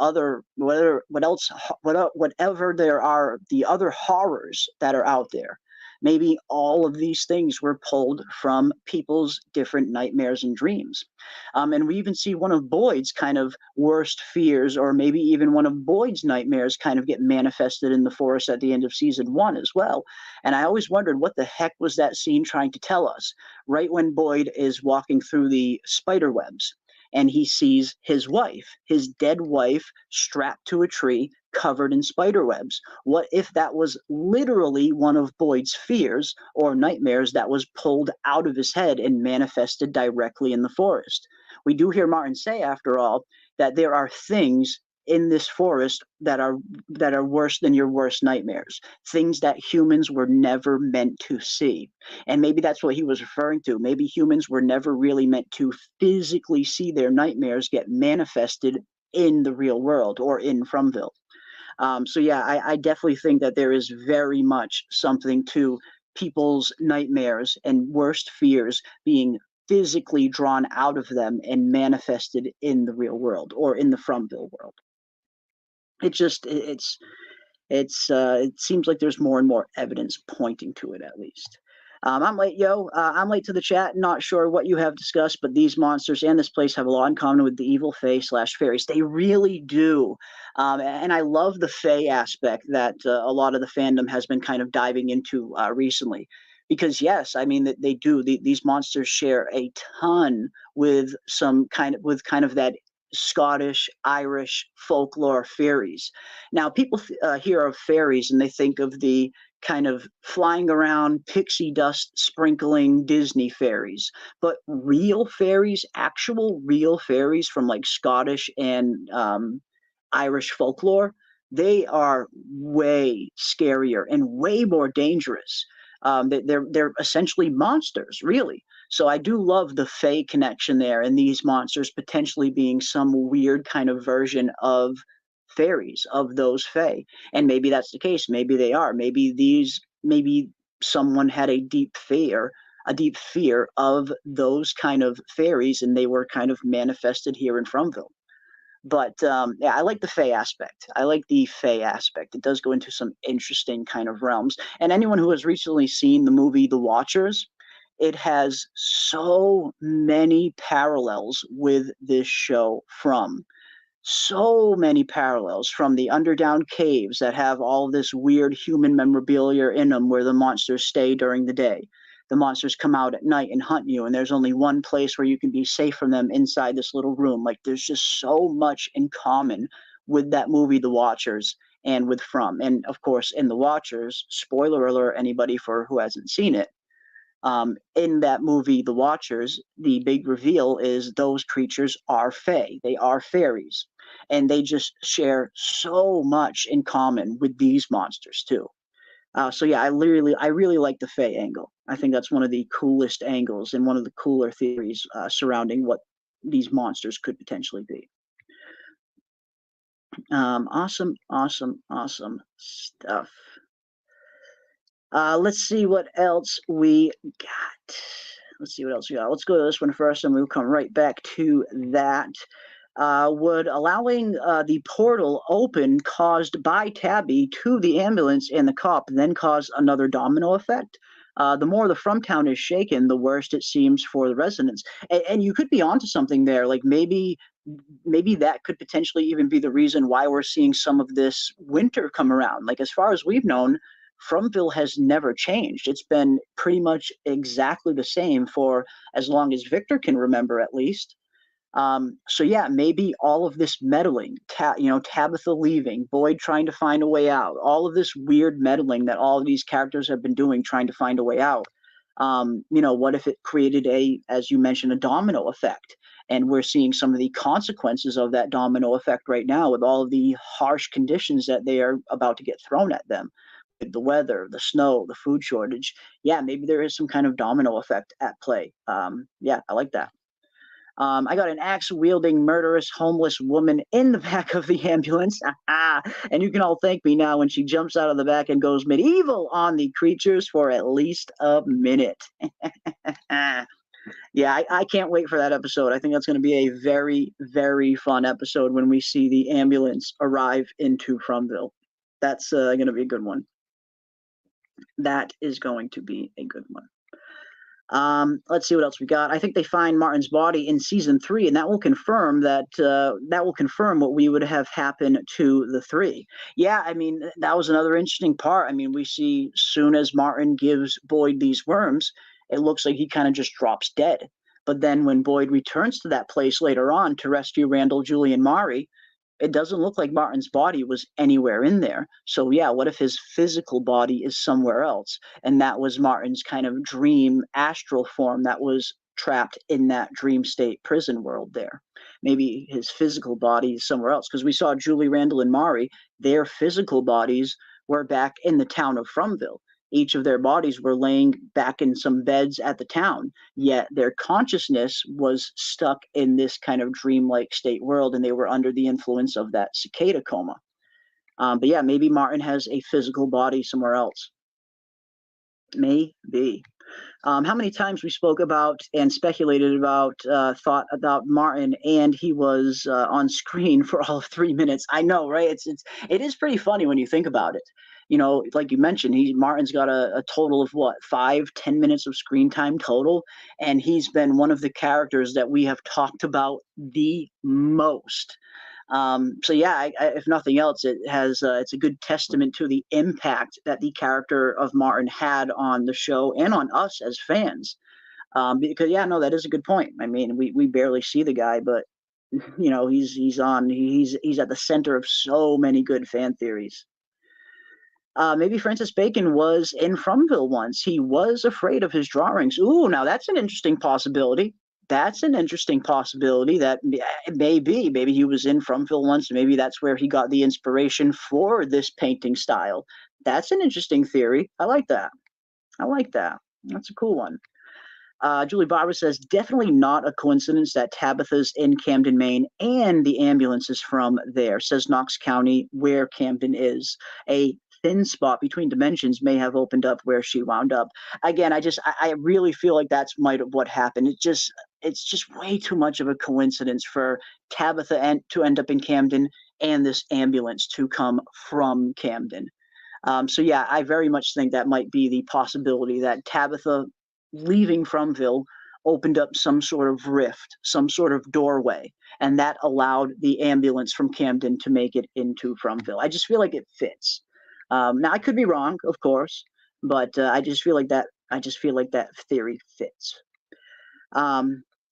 there are, the other horrors that are out there. Maybe all of these things were pulled from people's different nightmares and dreams. And we even see one of Boyd's kind of worst fears, or maybe even one of Boyd's nightmares, kind of get manifested in the forest at the end of season 1 as well. And I always wondered, what the heck was that scene trying to tell us? Right when Boyd is walking through the spider webs, and he sees his wife, his dead wife, strapped to a tree, covered in spider webs. What if that was literally one of Boyd's fears or nightmares that was pulled out of his head and manifested directly in the forest? We do hear Martin say, after all, that there are things in this forest that are worse than your worst nightmares, things that humans were never meant to see. And maybe that's what he was referring to. Maybe humans were never really meant to physically see their nightmares get manifested in the real world or in Fromville. So yeah, I definitely think that there is very much something to people's nightmares and worst fears being physically drawn out of them and manifested in the real world or in the Fromville world. It seems like there's more and more evidence pointing to it, at least. I'm late, yo. I'm late to the chat. Not sure what you have discussed, but these monsters and this place have a lot in common with the evil fae / fairies. They really do. And I love the fae aspect that a lot of the fandom has been kind of diving into recently. Because yes, I mean they do. These monsters share a ton with kind of that Scottish, Irish folklore fairies. Now, people hear of fairies and they think of the kind of flying around, pixie dust sprinkling Disney fairies. But real fairies, actual real fairies from like Scottish and Irish folklore, they are way scarier and way more dangerous. They're essentially monsters, really. So I do love the fae connection there, and these monsters potentially being some weird kind of version of fairies, of those fae. And maybe that's the case. Maybe they are. Maybe someone had a deep fear of those kind of fairies, and they were kind of manifested here in Fromville. But yeah, I like the fae aspect. It does go into some interesting kind of realms. And anyone who has recently seen the movie The Watchers, it has so many parallels with this show from. so many parallels from the underground caves that have all this weird human memorabilia in them where the monsters stay during the day. The monsters come out at night and hunt you, and there's only one place where you can be safe from them inside this little room. Like, there's just so much in common with that movie, The Watchers, and with From. And of course, in The Watchers, spoiler alert, anybody for who hasn't seen it, in that movie, The Watchers, the big reveal is those creatures are fae. They are fairies. And they just share so much in common with these monsters, too. So yeah, I really like the fae angle. I think that's one of the coolest angles and one of the cooler theories surrounding what these monsters could potentially be. Awesome stuff. Let's see what else we got. Let's go to this one first, and we'll come right back to that. Would allowing the portal open caused by Tabby to the ambulance and the cop then cause another domino effect? The more the Fromtown is shaken, the worse it seems for the residents. And you could be onto something there. Like maybe that could potentially even be the reason why we're seeing some of this winter come around. Like, as far as we've known, Fromville has never changed. It's been pretty much exactly the same for as long as Victor can remember, at least. So yeah, maybe all of this meddling, Tabitha leaving, Boyd trying to find a way out, all of this weird meddling that all of these characters have been doing, trying to find a way out. What if it created as you mentioned, a domino effect? And we're seeing some of the consequences of that domino effect right now with all of the harsh conditions that they are about to get thrown at them. The weather, the snow, the food shortage. Yeah, maybe there is some kind of domino effect at play. Yeah, I like that. I got an axe-wielding, murderous, homeless woman in the back of the ambulance. And you can all thank me now when she jumps out of the back and goes medieval on the creatures for at least a minute. Yeah, I can't wait for that episode. I think that's going to be a very, very fun episode when we see the ambulance arrive into Fromville. That's going to be a good one. That is going to be a good one. Let's see what else we got. I think they find Martin's body in season 3, and that will confirm what we would have happened to the 3. Yeah, I mean, that was another interesting part. I mean, we see soon as Martin gives Boyd these worms, it looks like he kind of just drops dead. But then when Boyd returns to that place later on to rescue Randall, Julie, and Mari, it doesn't look like Martin's body was anywhere in there. So yeah, what if his physical body is somewhere else? And that was Martin's kind of dream astral form that was trapped in that dream state prison world there. Maybe his physical body is somewhere else. Because we saw Julie, Randall, and Mari, their physical bodies were back in the town of Fromville. Each of their bodies were laying back in some beds at the town, yet their consciousness was stuck in this kind of dreamlike state world, and they were under the influence of that cicada coma. But yeah, maybe Martin has a physical body somewhere else. Maybe. How many times we spoke about and speculated about, thought about Martin, and he was on screen for all of 3 minutes. I know, right? It is pretty funny when you think about it. Like you mentioned, Martin's got a total of 5-10 minutes of screen time total, and he's been one of the characters that we have talked about the most. So yeah, if nothing else, it's a good testament to the impact that the character of Martin had on the show and on us as fans. Because yeah, no, that is a good point. I mean, we barely see the guy, but he's at the center of so many good fan theories. Maybe Francis Bacon was in Fromville once. He was afraid of his drawings. Ooh, now that's an interesting possibility. That maybe he was in Fromville once. Maybe that's where he got the inspiration for this painting style. That's an interesting theory. I like that. That's a cool one. Julie Barber says, definitely not a coincidence that Tabitha's in Camden, Maine, and the ambulance is from there, says Knox County, where Camden is. A thin spot between dimensions may have opened up where she wound up. Again, I really feel like that's might have what happened. It's just way too much of a coincidence for Tabitha to end up in Camden and this ambulance to come from Camden. So yeah, I very much think that might be the possibility that Tabitha leaving Fromville opened up some sort of rift, some sort of doorway, and that allowed the ambulance from Camden to make it into Fromville. I just feel like it fits. Now I could be wrong, of course, but I just feel like that. I just feel like that theory fits.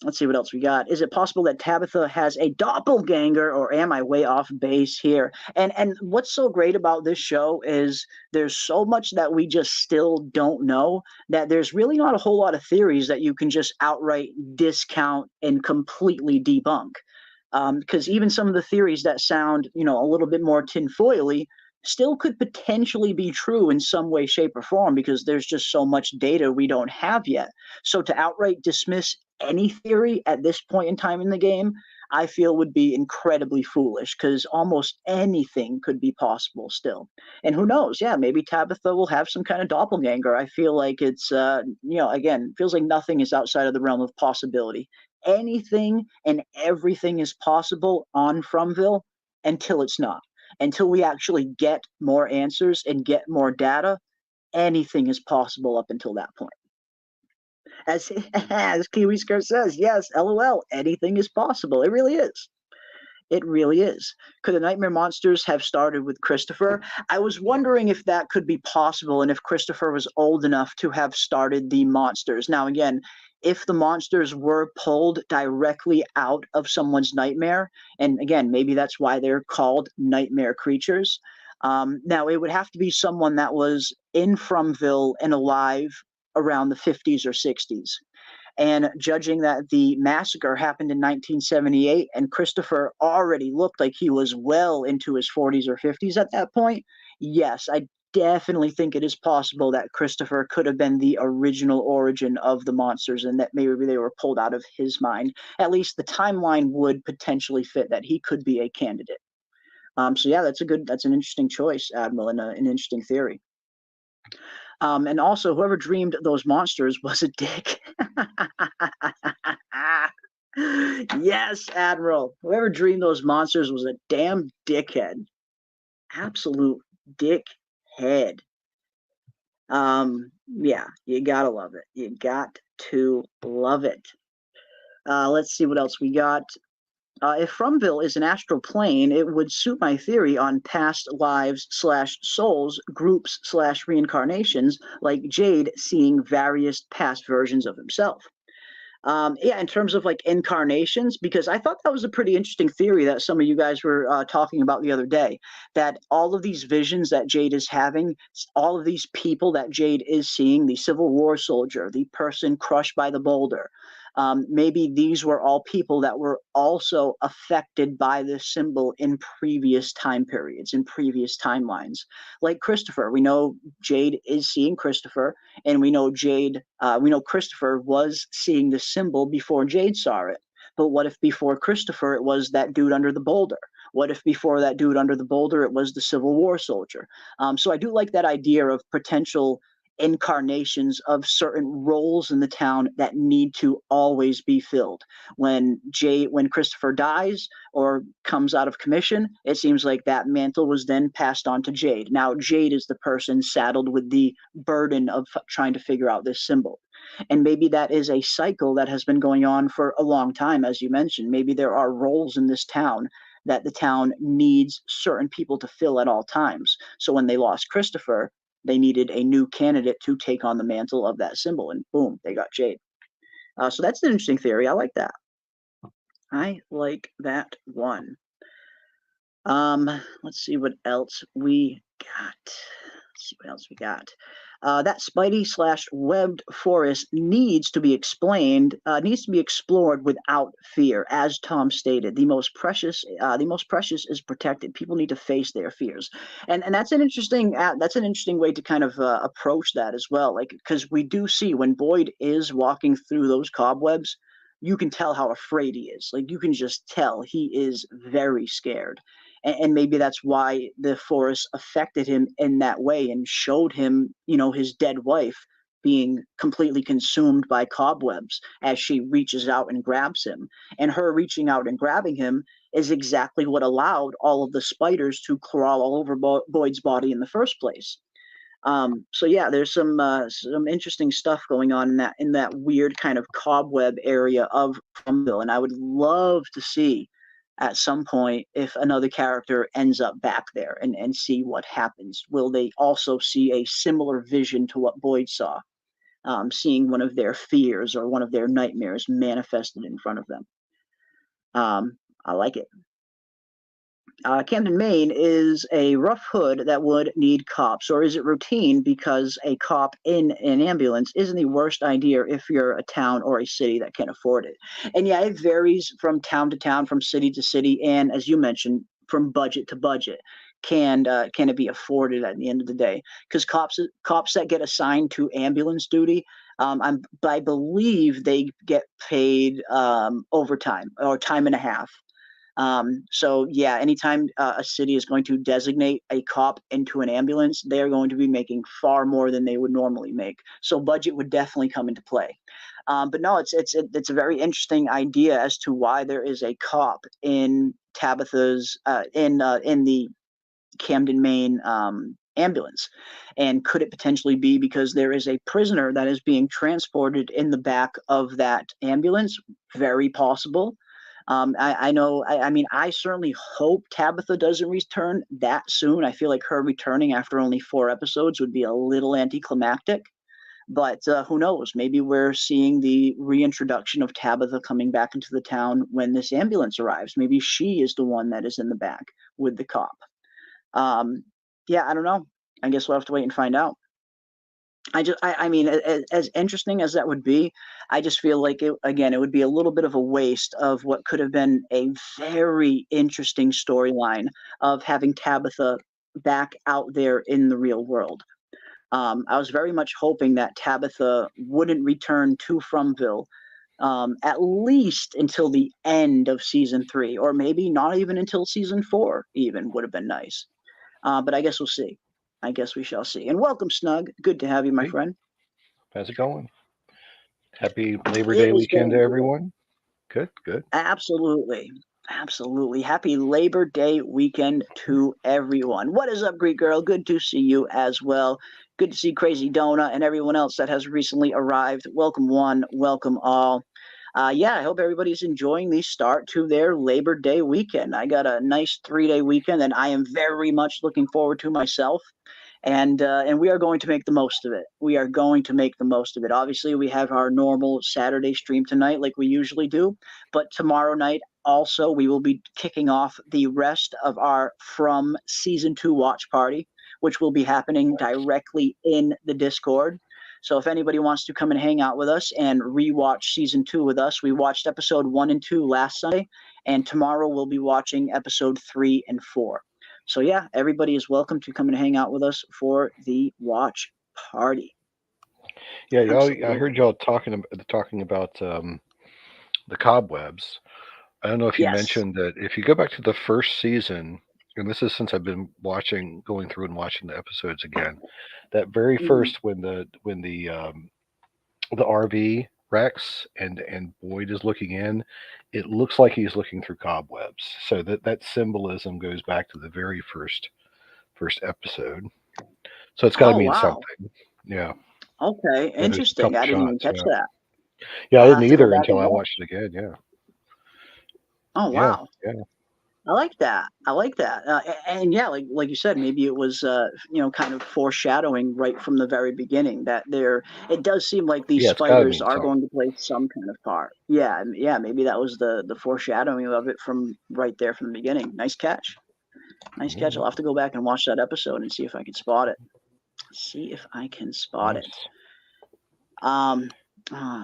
Let's see what else we got. Is it possible that Tabitha has a doppelganger, or am I way off base here? And what's so great about this show is there's so much that we just still don't know, that there's really not a whole lot of theories that you can just outright discount and completely debunk. Because even some of the theories that sound, you know, a little bit more tinfoily still could potentially be true in some way, shape, or form, because there's just so much data we don't have yet. So to outright dismiss any theory at this point in time in the game, I feel would be incredibly foolish, because almost anything could be possible still. And who knows? Yeah, maybe Tabitha will have some kind of doppelganger. I feel like it's, you know, again, feels like nothing is outside of the realm of possibility. Anything and everything is possible on Fromville until it's not. Until we actually get more answers and get more data, anything is possible up until that point. As Kiwi Skirt says, yes, LOL, anything is possible. It really is. It really is. Could the nightmare monsters have started with Christopher? I was wondering if that could be possible, and if Christopher was old enough to have started the monsters. Now, again, if the monsters were pulled directly out of someone's nightmare, and again, maybe that's why they're called nightmare creatures. Now, it would have to be someone that was in Fromville and alive around the 50s or 60s. And judging that the massacre happened in 1978 and Christopher already looked like he was well into his 40s or 50s at that point, yes, I definitely think it is possible that Christopher could have been the original origin of the monsters, and that maybe they were pulled out of his mind. At least the timeline would potentially fit that he could be a candidate. So yeah, that's an interesting choice, Admiral, and an interesting theory. And also, whoever dreamed those monsters was a dick. Yes, Admiral. Whoever dreamed those monsters was a damn dickhead. Absolute dickhead. Yeah, you gotta love it. You got to love it. Let's see what else we got. If Fromville is an astral plane, it would suit my theory on past lives / souls, groups / reincarnations, like Jade seeing various past versions of himself. Yeah, in terms of like incarnations, because I thought that was a pretty interesting theory that some of you guys were talking about the other day, that all of these visions that Jade is having, all of these people that Jade is seeing, the Civil War soldier, the person crushed by the boulder, maybe these were all people that were also affected by this symbol in previous time periods, in previous timelines. Like Christopher, we know Jade is seeing Christopher, and we know Christopher was seeing the symbol before Jade saw it. But what if before Christopher it was that dude under the boulder? What if before that dude under the boulder it was the Civil War soldier? So I do like that idea of potential incarnations of certain roles in the town that need to always be filled. When Christopher dies or comes out of commission, it seems like that mantle was then passed on to Jade. Now Jade is the person saddled with the burden of trying to figure out this symbol. And maybe that is a cycle that has been going on for a long time, as you mentioned. Maybe there are roles in this town that the town needs certain people to fill at all times. So when they lost Christopher, they needed a new candidate to take on the mantle of that symbol, and boom, they got Jade. So that's an interesting theory. I like that. I like that one. Let's see what else we got. That Spidey / webbed forest needs to be explained, needs to be explored without fear. As Tom stated, the most precious is protected. People need to face their fears, and that's an interesting way to kind of approach that as well. Like, because we do see when Boyd is walking through those cobwebs, you can tell how afraid he is. Like, you can just tell he is very scared. And maybe that's why the forest affected him in that way and showed him, his dead wife being completely consumed by cobwebs as she reaches out and grabs him. And her reaching out and grabbing him is exactly what allowed all of the spiders to crawl all over Boyd's body in the first place. So yeah, there's some interesting stuff going on in that weird kind of cobweb area of Fromville, and I would love to see at some point if another character ends up back there and see what happens. Will they also see a similar vision to what Boyd saw, seeing one of their fears or one of their nightmares manifested in front of them? I like it. Camden, Maine is a rough hood that would need cops, or is it routine because a cop in an ambulance isn't the worst idea if you're a town or a city that can afford it? And yeah, it varies from town to town, from city to city, and as you mentioned, from budget to budget. Can it be afforded at the end of the day? Because cops that get assigned to ambulance duty, I believe they get paid overtime or time and a half. So yeah, anytime a city is going to designate a cop into an ambulance, they're going to be making far more than they would normally make. So budget would definitely come into play. But no, it's a very interesting idea as to why there is a cop in Tabitha's in the Camden, Maine ambulance. And could it potentially be because there is a prisoner that is being transported in the back of that ambulance? Very possible. I know, I mean, I certainly hope Tabitha doesn't return that soon. I feel like her returning after only 4 episodes would be a little anticlimactic. But who knows? Maybe we're seeing the reintroduction of Tabitha coming back into the town when this ambulance arrives. Maybe she is the one that is in the back with the cop. Yeah, I don't know. I guess we'll have to wait and find out. I mean, as interesting as that would be, I just feel like it would be a little bit of a waste of what could have been a very interesting storyline of having Tabitha back out there in the real world. I was very much hoping that Tabitha wouldn't return to Fromville, at least until the end of season 3, or maybe not even until season 4 even would have been nice. But I guess we'll see. I guess we shall see. And welcome, Snug. Good to have you, my friend. How's it going? Happy Labor Day weekend to everyone. Good. Absolutely. Happy Labor Day weekend to everyone. What is up, Greek Girl? Good to see you as well. Good to see Crazy Donut and everyone else that has recently arrived. Welcome one, welcome all. Yeah, I hope everybody's enjoying the start to their Labor Day weekend. I got a nice 3-day weekend, and I am very much looking forward to myself. And we are going to make the most of it. We are going to make the most of it. Obviously, we have our normal Saturday stream tonight like we usually do. But tomorrow night, also, we will be kicking off the rest of our From Season 2 watch party, which will be happening directly in the Discord. So if anybody wants to come and hang out with us and rewatch season 2 with us, we watched episode 1 and 2 last Sunday, and tomorrow we'll be watching episode 3 and 4. So yeah, everybody is welcome to come and hang out with us for the watch party. Yeah, I heard y'all talking about the cobwebs. I don't know if you mentioned that if you go back to the first season, and this is since I've been going through and watching the episodes again, that very first when the RV wrecks and Boyd is looking in, it looks like he's looking through cobwebs. So that symbolism goes back to the very first episode. So it's got to mean something. Yeah. Okay, interesting. I didn't even catch that. Yeah, I didn't either until I watched it again. Yeah. Oh wow. Yeah. I like that. And yeah, like you said, maybe it was kind of foreshadowing right from the very beginning that it does seem like these spiders are going to play some kind of part. Yeah, maybe that was the foreshadowing of it from right there from the beginning. Nice catch. I'll have to go back and watch that episode and see if I can spot it.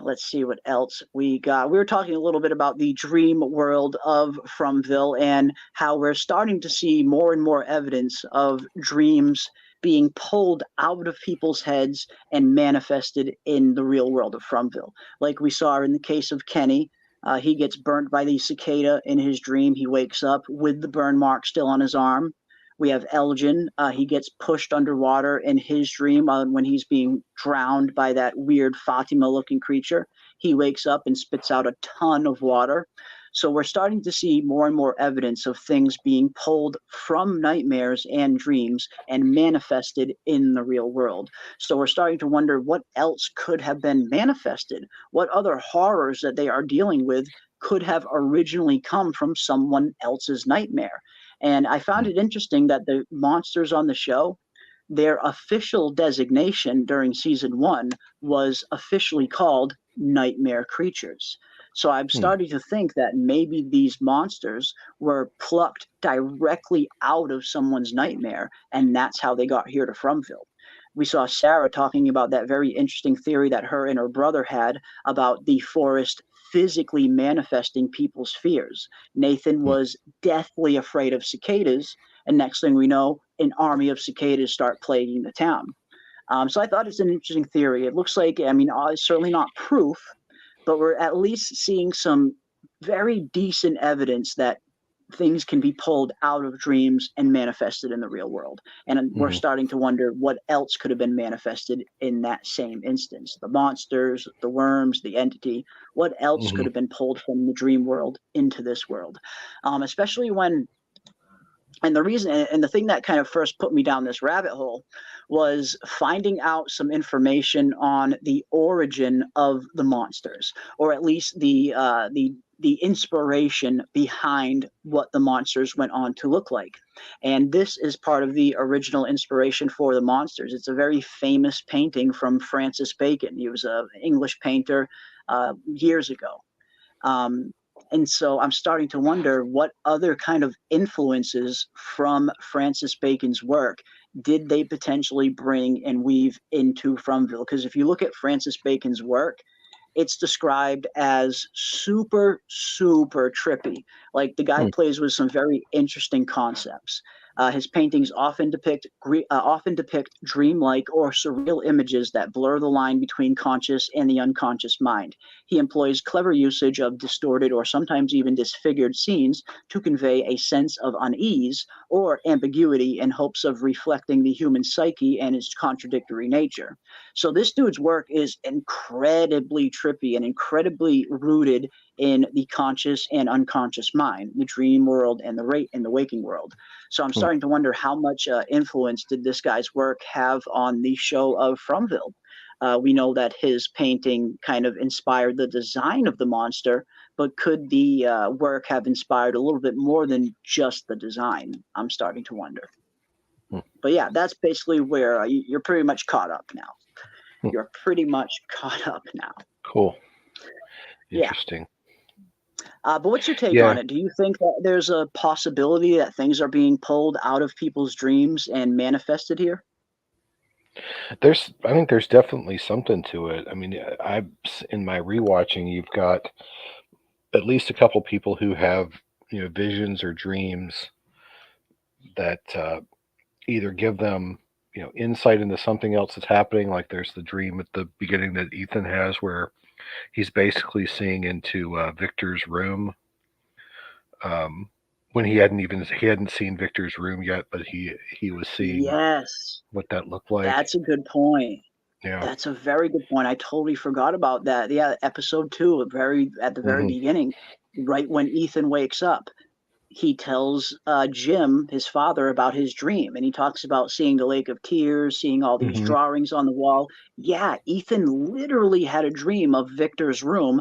Let's see what else we got. We were talking a little bit about the dream world of Fromville and how we're starting to see more and more evidence of dreams being pulled out of people's heads and manifested in the real world of Fromville. Like we saw in the case of Kenny, he gets burnt by the cicada in his dream. He wakes up with the burn mark still on his arm. We have Elgin. He gets pushed underwater in his dream when he's being drowned by that weird Fatima-looking creature. He wakes up and spits out a ton of water. So we're starting to see more and more evidence of things being pulled from nightmares and dreams and manifested in the real world. So we're starting to wonder what else could have been manifested, what other horrors that they are dealing with could have originally come from someone else's nightmare. And I found it interesting that the monsters on the show, their official designation during season 1 was officially called nightmare creatures. So I'm starting to think that maybe these monsters were plucked directly out of someone's nightmare, and that's how they got here to Fromville. We saw Sarah talking about that very interesting theory that her and her brother had about the forest physically manifesting people's fears. Nathan was deathly afraid of cicadas, and next thing we know, an army of cicadas start plaguing the town. So I thought it's an interesting theory. It looks like, I mean, it's certainly not proof, but we're at least seeing some very decent evidence that things can be pulled out of dreams and manifested in the real world. And we're starting to wonder what else could have been manifested in that same instance. The monsters, the worms, the entity, what else could have been pulled from the dream world into this world? Especially when, and the reason, and the thing that kind of first put me down this rabbit hole was finding out some information on the origin of the monsters, or at least the inspiration behind what the monsters went on to look like. And this is part of the original inspiration for the monsters. It's a very famous painting from Francis Bacon. He was an English painter years ago. And so I'm starting to wonder what other kind of influences from Francis Bacon's work did they potentially bring and weave into Fromville? Because if you look at Francis Bacon's work, it's described as super, super trippy. Like, the guy plays with some very interesting concepts. His paintings often depict dreamlike or surreal images that blur the line between conscious and the unconscious mind. He employs clever usage of distorted or sometimes even disfigured scenes to convey a sense of unease or ambiguity in hopes of reflecting the human psyche and its contradictory nature. So this dude's work is incredibly trippy and incredibly rooted in the conscious and unconscious mind, the dream world and the waking world. So I'm starting to wonder how much influence did this guy's work have on the show of Fromville. We know that his painting kind of inspired the design of the monster, but could the work have inspired a little bit more than just the design? I'm starting to wonder. But yeah, that's basically where you're pretty much caught up now. You're pretty much caught up now. Cool. Interesting. Yeah. But what's your take on it? Do you think that there's a possibility that things are being pulled out of people's dreams and manifested here? I think there's definitely something to it. I mean, in my rewatching, you've got at least a couple people who have, visions or dreams that either give them, insight into something else that's happening. Like, there's the dream at the beginning that Ethan has where he's basically seeing into Victor's room when he hadn't seen Victor's room yet, but he was seeing what that looked like. That's a good point. Yeah, that's a very good point. I totally forgot about that. Yeah, episode 2, at the very beginning, right when Ethan wakes up, he tells Jim, his father, about his dream, and he talks about seeing the Lake of Tears, seeing all these drawings on the wall. Yeah, Ethan literally had a dream of Victor's room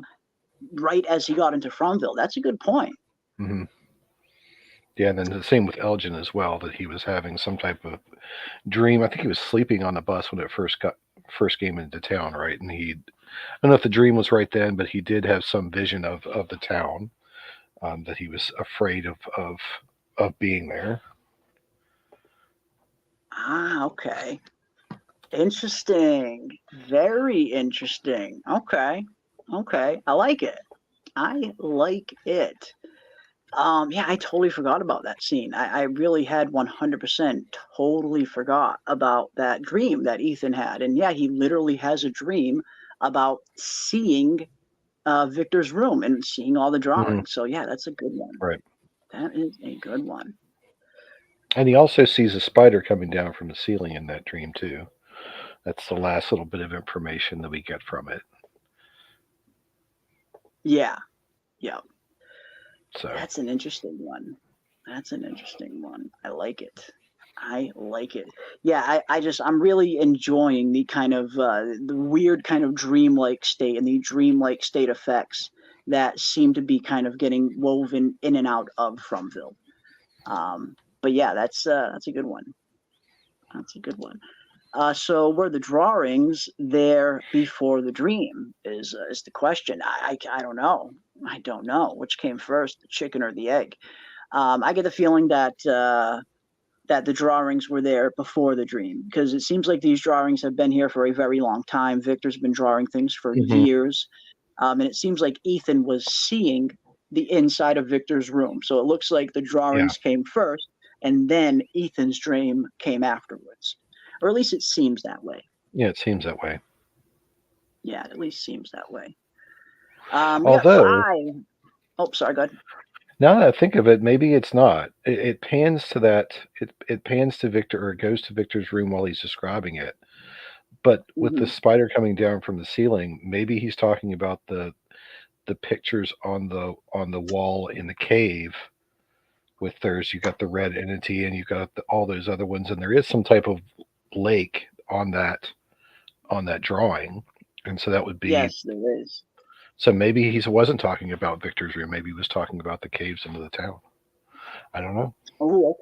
right as he got into Fromville. That's a good point. Yeah, and then the same with Elgin as well, that he was having some type of dream. I think he was sleeping on the bus when it first came into town, right? And I don't know if the dream was right then, but he did have some vision of the town. That he was afraid of being there. Okay. Interesting. Very interesting. Okay. I like it. Yeah, I totally forgot about that scene. I really had 100% totally forgot about that dream that Ethan had. And yeah, he literally has a dream about seeing Victor's room and seeing all the drawings. So yeah, that's a good one. Right. That is a good one. And he also sees a spider coming down from the ceiling in that dream too. That's the last little bit of information that we get from it. Yeah. So that's an interesting one. I like it. Yeah, I'm really enjoying the kind of the weird kind of dreamlike state and the dreamlike state effects that seem to be kind of getting woven in and out of Fromville. But yeah, that's a good one. So were the drawings there before the dream is the question. I don't know. I don't know which came first, the chicken or the egg. I get the feeling that that the drawings were there before the dream, because it seems like these drawings have been here for a very long time. Victor's been drawing things for years. And it seems like Ethan was seeing the inside of Victor's room. So it looks like the drawings came first and then Ethan's dream came afterwards. Or at least it seems that way. Yeah, it seems that way. Yeah, it at least seems that way. Although, sorry, go ahead. Now that I think of it, maybe it's not. It pans to that. It pans to Victor, or it goes to Victor's room while he's describing it. But with the spider coming down from the ceiling, maybe he's talking about the pictures on the wall in the cave. With you got the red entity, and you got all those other ones, and there is some type of lake on that drawing, and so that would be there is. So maybe he wasn't talking about Victor's room. Maybe he was talking about the caves into the town. I don't know. Oh,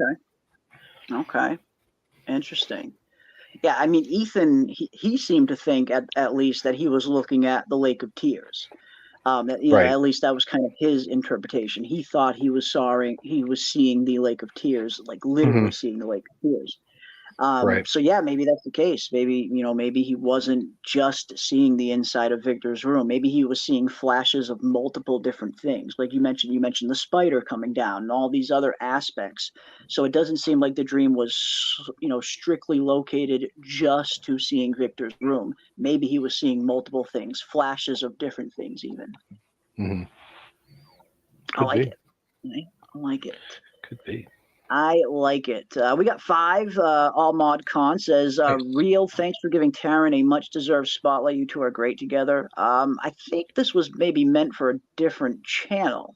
okay. Interesting. Yeah, I mean, Ethan, he seemed to think at least that he was looking at the Lake of Tears. At least that was kind of his interpretation. He thought he was seeing the Lake of Tears, like literally seeing the Lake of Tears. So yeah, maybe that's the case. Maybe he wasn't just seeing the inside of Victor's room. Maybe he was seeing flashes of multiple different things. Like you mentioned the spider coming down and all these other aspects. So it doesn't seem like the dream was, strictly located just to seeing Victor's room. Maybe he was seeing multiple things, flashes of different things even. Mm-hmm. I like it. I like it. Could be. I like it. We got 5. All Mod Con says, Real, thanks for giving Taryn a much-deserved spotlight. You two are great together. I think this was maybe meant for a different channel.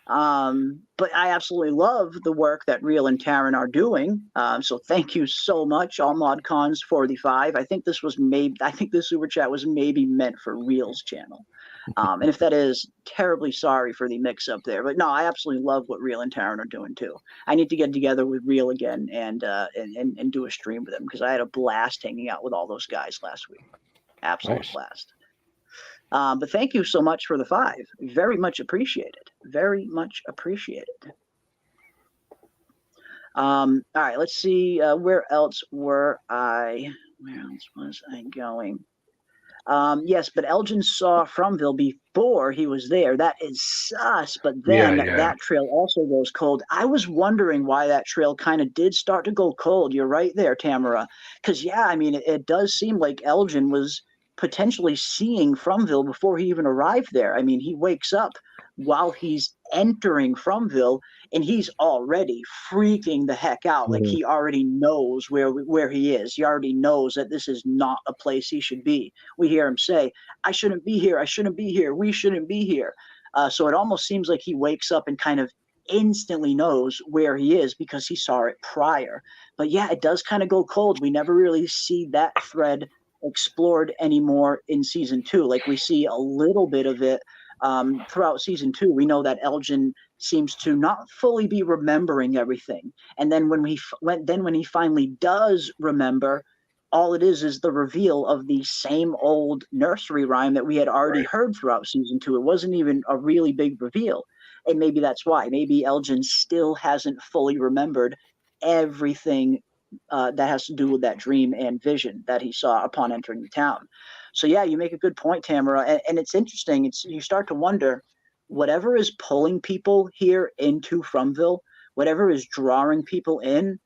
But I absolutely love the work that Real and Taryn are doing. So thank you so much, All Mod Cons for the 5. I think this super chat was maybe meant for Real's channel. And if that is, terribly sorry for the mix-up there. But no, I absolutely love what Real and Taryn are doing too. I need to get together with Real again and do a stream with them, because I had a blast hanging out with all those guys last week. Absolute blast. But thank you so much for the 5. Very much appreciated. Very much appreciated. All right, let's see. Where else was I going? Yes, but Elgin saw Fromville before he was there. That is sus. But then that trail also goes cold. I was wondering why that trail kind of did start to go cold. You're right there, Tamara. Because, I mean, it does seem like Elgin was potentially seeing Fromville before he even arrived there. I mean, he wakes up while he's entering Fromville, and he's already freaking the heck out. Like, he already knows where he is. He already knows that this is not a place he should be. We hear him say, I shouldn't be here. I shouldn't be here. We shouldn't be here. So it almost seems like he wakes up and kind of instantly knows where he is because he saw it prior. But yeah, it does kind of go cold. We never really see that thread explored anymore in season 2. Like, we see a little bit of it throughout season 2. We know that Elgin seems to not fully be remembering everything, and then when he finally does remember, all it is the reveal of the same old nursery rhyme that we had already heard throughout season 2. It wasn't even a really big reveal, and maybe that's why. Maybe Elgin still hasn't fully remembered everything that has to do with that dream and vision that he saw upon entering the town. So yeah, you make a good point, Tamara, and it's interesting. You start to wonder, whatever is pulling people here into Fromville, whatever is drawing people in,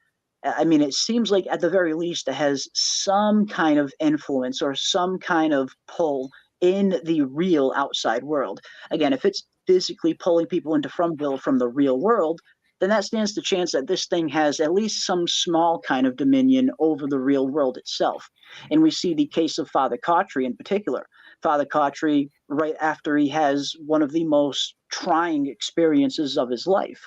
I mean, it seems like at the very least it has some kind of influence or some kind of pull in the real outside world. Again, if it's physically pulling people into Fromville from the real world, then that stands the chance that this thing has at least some small kind of dominion over the real world itself. And we see the case of Father Khatri in particular. Father Khatri right after he has one of the most trying experiences of his life.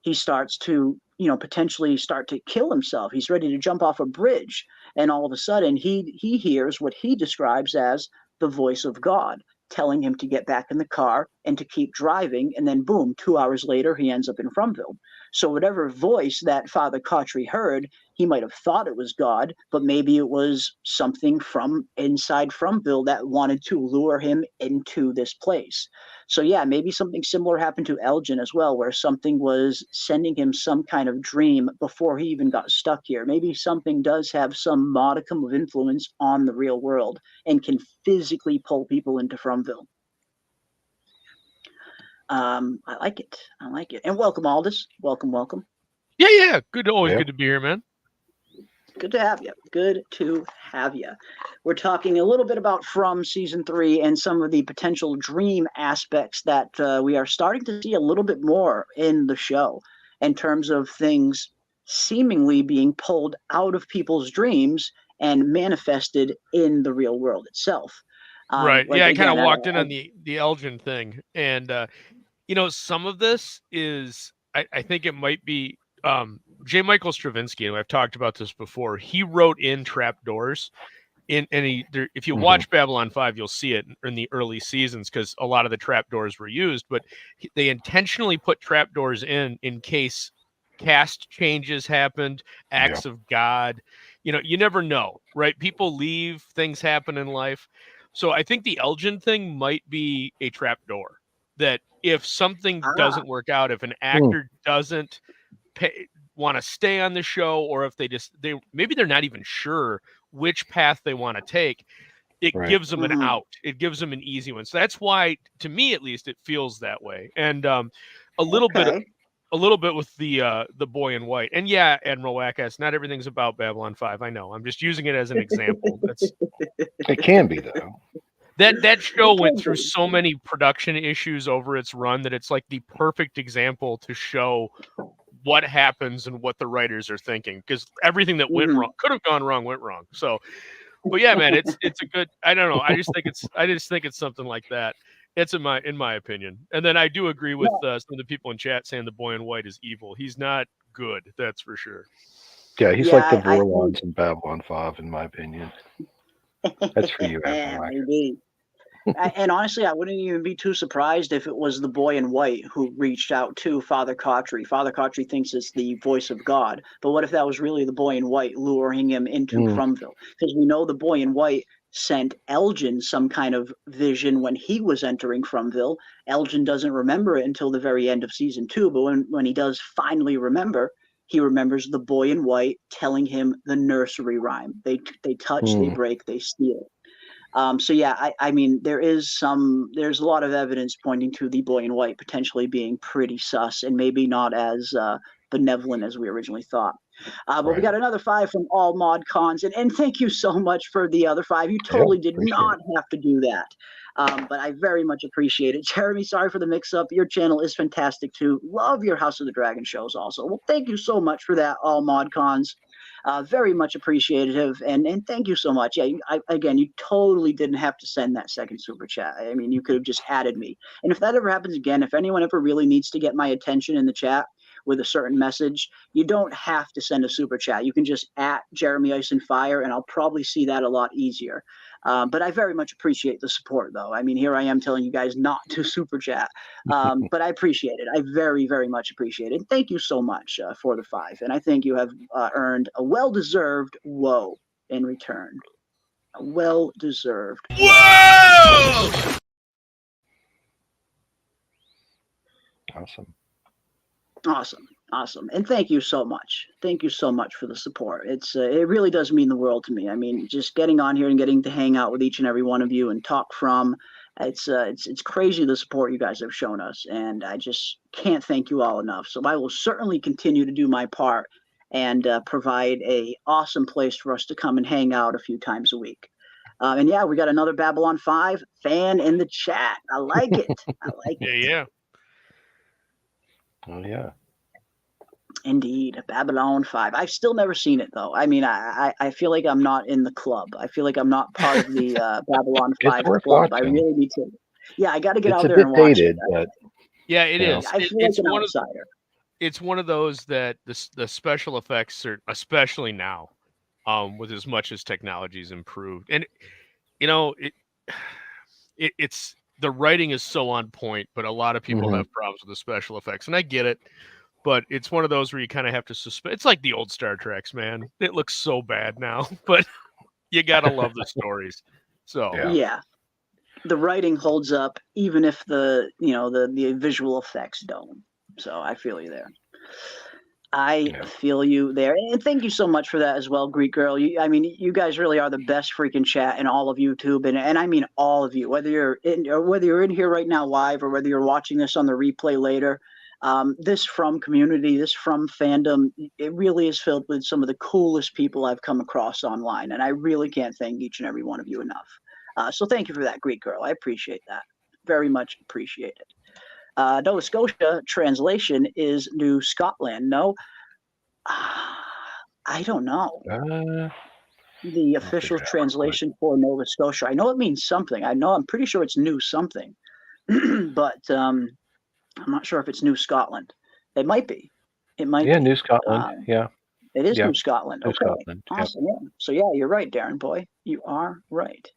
He starts to, potentially start to kill himself. He's ready to jump off a bridge. And all of a sudden, he hears what he describes as the voice of God telling him to get back in the car and to keep driving. And then, boom, 2 hours later, he ends up in Fromville. So whatever voice that Father Khatri heard, he might have thought it was God, but maybe it was something from inside Fromville that wanted to lure him into this place. So yeah, maybe something similar happened to Elgin as well, where something was sending him some kind of dream before he even got stuck here. Maybe something does have some modicum of influence on the real world and can physically pull people into Fromville. I like it. I like it. And welcome, Aldous. Welcome. Yeah. Always good to be here, man. Good to have you. Good to have you. We're talking a little bit about From Season 3 and some of the potential dream aspects that we are starting to see a little bit more in the show in terms of things seemingly being pulled out of people's dreams and manifested in the real world itself. Right. Yeah, I kind of walked in on the Elgin thing. And, some of this is, I think it might be J. Michael Straczynski, and I've talked about this before. He wrote in trapdoors. If you watch Babylon 5, you'll see it in the early seasons because a lot of the trapdoors were used, but they intentionally put trapdoors in case cast changes happened, acts of God. You never know, right? People leave, things happen in life. So I think the Elgin thing might be a trapdoor that if something doesn't work out, if an actor doesn't want to stay on the show, or if maybe they're not even sure which path they want to take, it gives them an out. It gives them an easy one. So that's why, to me at least, it feels that way. And a little bit with the boy in white. And yeah, Admiral Wackass, not everything's about Babylon 5. I know. I'm just using it as an example. It can be, though. That show went through so many production issues over its run that it's like the perfect example to show what happens and what the writers are thinking, because everything that went wrong, could have gone wrong, went wrong. So, but yeah, man, it's a good, I don't know. I just think it's something like that. It's in my opinion. And then I do agree with some of the people in chat saying the boy in white is evil. He's not good. That's for sure. Yeah. He's like the Vorlons in Babylon 5, in my opinion. That's for you. Maybe. And honestly, I wouldn't even be too surprised if it was the boy in white who reached out to Father Khatri. Father Khatri thinks it's the voice of God. But what if that was really the boy in white luring him into Fromville? Because we know the boy in white sent Elgin some kind of vision when he was entering Fromville. Elgin doesn't remember it until the very end of season 2. But when he does finally remember, he remembers the boy in white telling him the nursery rhyme. They touch, they break, they steal. So yeah, I mean, there's a lot of evidence pointing to the boy in white potentially being pretty sus and maybe not as benevolent as we originally thought. But we got another 5 from All Mod Cons, and thank you so much for the other 5. You totally did not have to do that. But I very much appreciate it. Jeremy, sorry for the mix-up. Your channel is fantastic too. Love your House of the Dragon shows also. Well, thank you so much for that, All Mod Cons. Very much appreciative, and thank you so much. Yeah, again, you totally didn't have to send that second super chat. I mean, you could have just added me. And if that ever happens again, if anyone ever really needs to get my attention in the chat with a certain message, you don't have to send a super chat. You can just @Jeremy Ice and Fire, and I'll probably see that a lot easier. But I very much appreciate the support, though. I mean, here I am telling you guys not to super chat, but I appreciate it. I very, very much appreciate it. Thank you so much for the 5. And I think you have earned a well-deserved whoa in return. A well-deserved whoa! Awesome. And thank you so much. Thank you so much for the support. It really does mean the world to me. I mean, just getting on here and getting to hang out with each and every one of you and talk from, it's crazy the support you guys have shown us, and I just can't thank you all enough. So I will certainly continue to do my part and provide a awesome place for us to come and hang out a few times a week. And yeah, we got another Babylon 5 fan in the chat. I like it. I like it. Yeah. Oh yeah. Indeed, Babylon 5. I've still never seen it though. I mean, I feel like I'm not in the club. I feel like I'm not part of the Babylon 5 club. I really need to. Yeah, I got to get It's out a there bit and watch dated, it. but Yeah, it is. I feel like an outsider. It's one of those that the special effects are, especially now, with as much as technology's improved, and it's the writing is so on point, but a lot of people have problems with the special effects, and I get it. But it's one of those where you kind of have to suspend. It's like the old Star Treks, man. It looks so bad now, but you gotta love the stories. So yeah, the writing holds up, even if the visual effects don't. So I feel you there. I feel you there, and thank you so much for that as well, Greek Girl. You guys really are the best freaking chat in all of YouTube, and I mean all of you. Whether you're in here right now live, or whether you're watching this on the replay later, this From community, this From fandom, it really is filled with some of the coolest people I've come across online, and I really can't thank each and every one of you enough. So thank you for that, Greek Girl. I appreciate that. Very much appreciate it. Nova Scotia translation is New Scotland. No, I don't know. The official translation for Nova Scotia. I know it means something. I'm pretty sure it's New something, but I'm not sure if it's New Scotland. It might be. It might. Yeah, be. New Scotland. Yeah. It is Yeah. New Scotland. New Okay. Scotland. Yep. Awesome. Yeah. So yeah, you're right, Darren boy. You are right.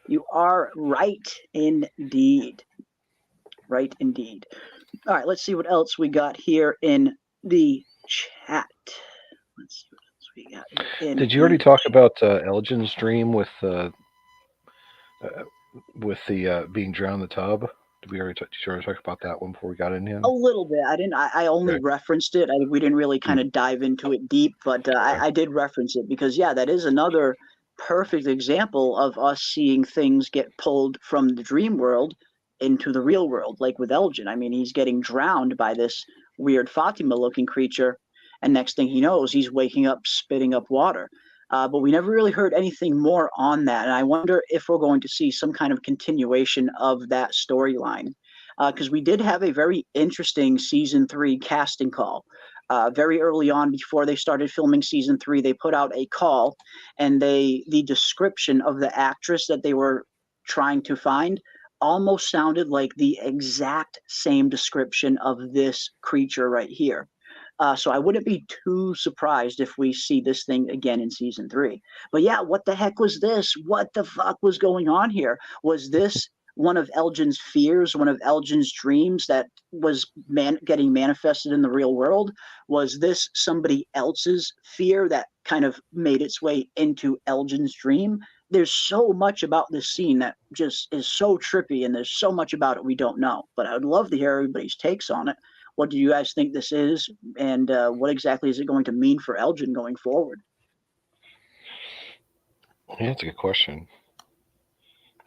You are right indeed. Right indeed. All right, let's see what else we got here in the chat. Let's see what else we got here in Did you already talk about Elgin's dream with the being drowned in the tub? Did you already talk about that one before we got in here? a little bit? I didn't. I only referenced it. We didn't really kind of dive into it deep, but I did reference it because yeah, that is another perfect example of us seeing things get pulled from the dream world into the real world, like with Elgin. I mean, he's getting drowned by this weird Fatima-looking creature, and next thing he knows, he's waking up, spitting up water. But we never really heard anything more on that, and I wonder if we're going to see some kind of continuation of that storyline, because we did have a very interesting season 3 casting call. Very early on, before they started filming season 3, they put out a call, and the description of the actress that they were trying to find almost sounded like the exact same description of this creature right here. So I wouldn't be too surprised if we see this thing again in season 3. But yeah, what the heck was this? What the fuck was going on here? Was this one of Elgin's fears, one of Elgin's dreams that was getting manifested in the real world? Was this somebody else's fear that kind of made its way into Elgin's dream? There's so much about this scene that just is so trippy, and there's so much about it we don't know. But I would love to hear everybody's takes on it. What do you guys think this is, and what exactly is it going to mean for Elgin going forward? Yeah, that's a good question.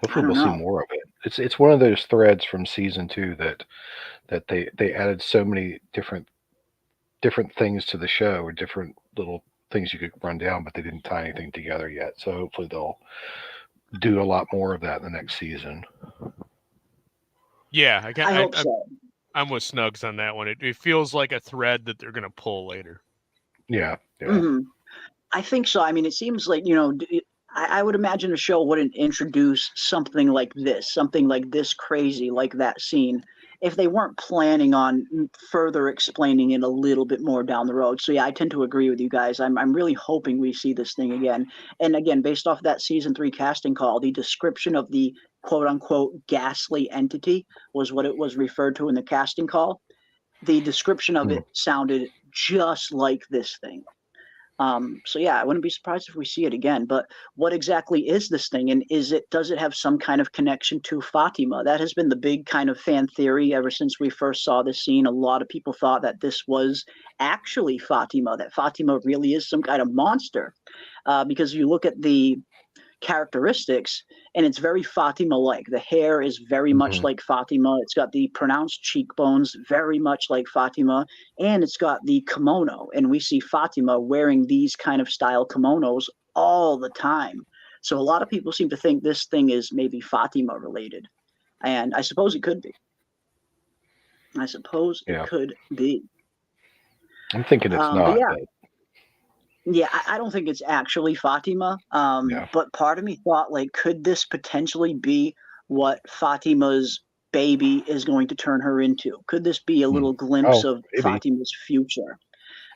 Hopefully we'll see more of it. It's one of those threads from season 2 that they added so many different things to the show, or different little things you could run down, but they didn't tie anything together yet. So hopefully they'll do a lot more of that in the next season. Yeah, I hope so. I'm with Snugs on that one. It feels like a thread that they're going to pull later. Yeah. I think so. I mean, it seems like, I would imagine a show wouldn't introduce something like this crazy, like that scene, if they weren't planning on further explaining it a little bit more down the road. So yeah, I tend to agree with you guys. I'm really hoping we see this thing again. And again, based off that season 3 casting call, the description of the quote unquote ghastly entity was what it was referred to in the casting call. The description of it sounded just like this thing. So yeah, I wouldn't be surprised if we see it again. But what exactly is this thing, and does it have some kind of connection to Fatima? That has been the big kind of fan theory ever since we first saw this scene. A lot of people thought that this was actually Fatima, that Fatima really is some kind of monster, because you look at the characteristics, and it's very Fatima-like. The hair is very much like Fatima. It's got the pronounced cheekbones, very much like Fatima, and it's got the kimono. And we see Fatima wearing these kind of style kimonos all the time. So a lot of people seem to think this thing is maybe Fatima related, and I suppose it could be. It could be. I'm thinking it's not. Yeah, I don't think it's actually Fatima, but part of me thought, like, could this potentially be what Fatima's baby is going to turn her into? Could this be a little glimpse of Fatima's future?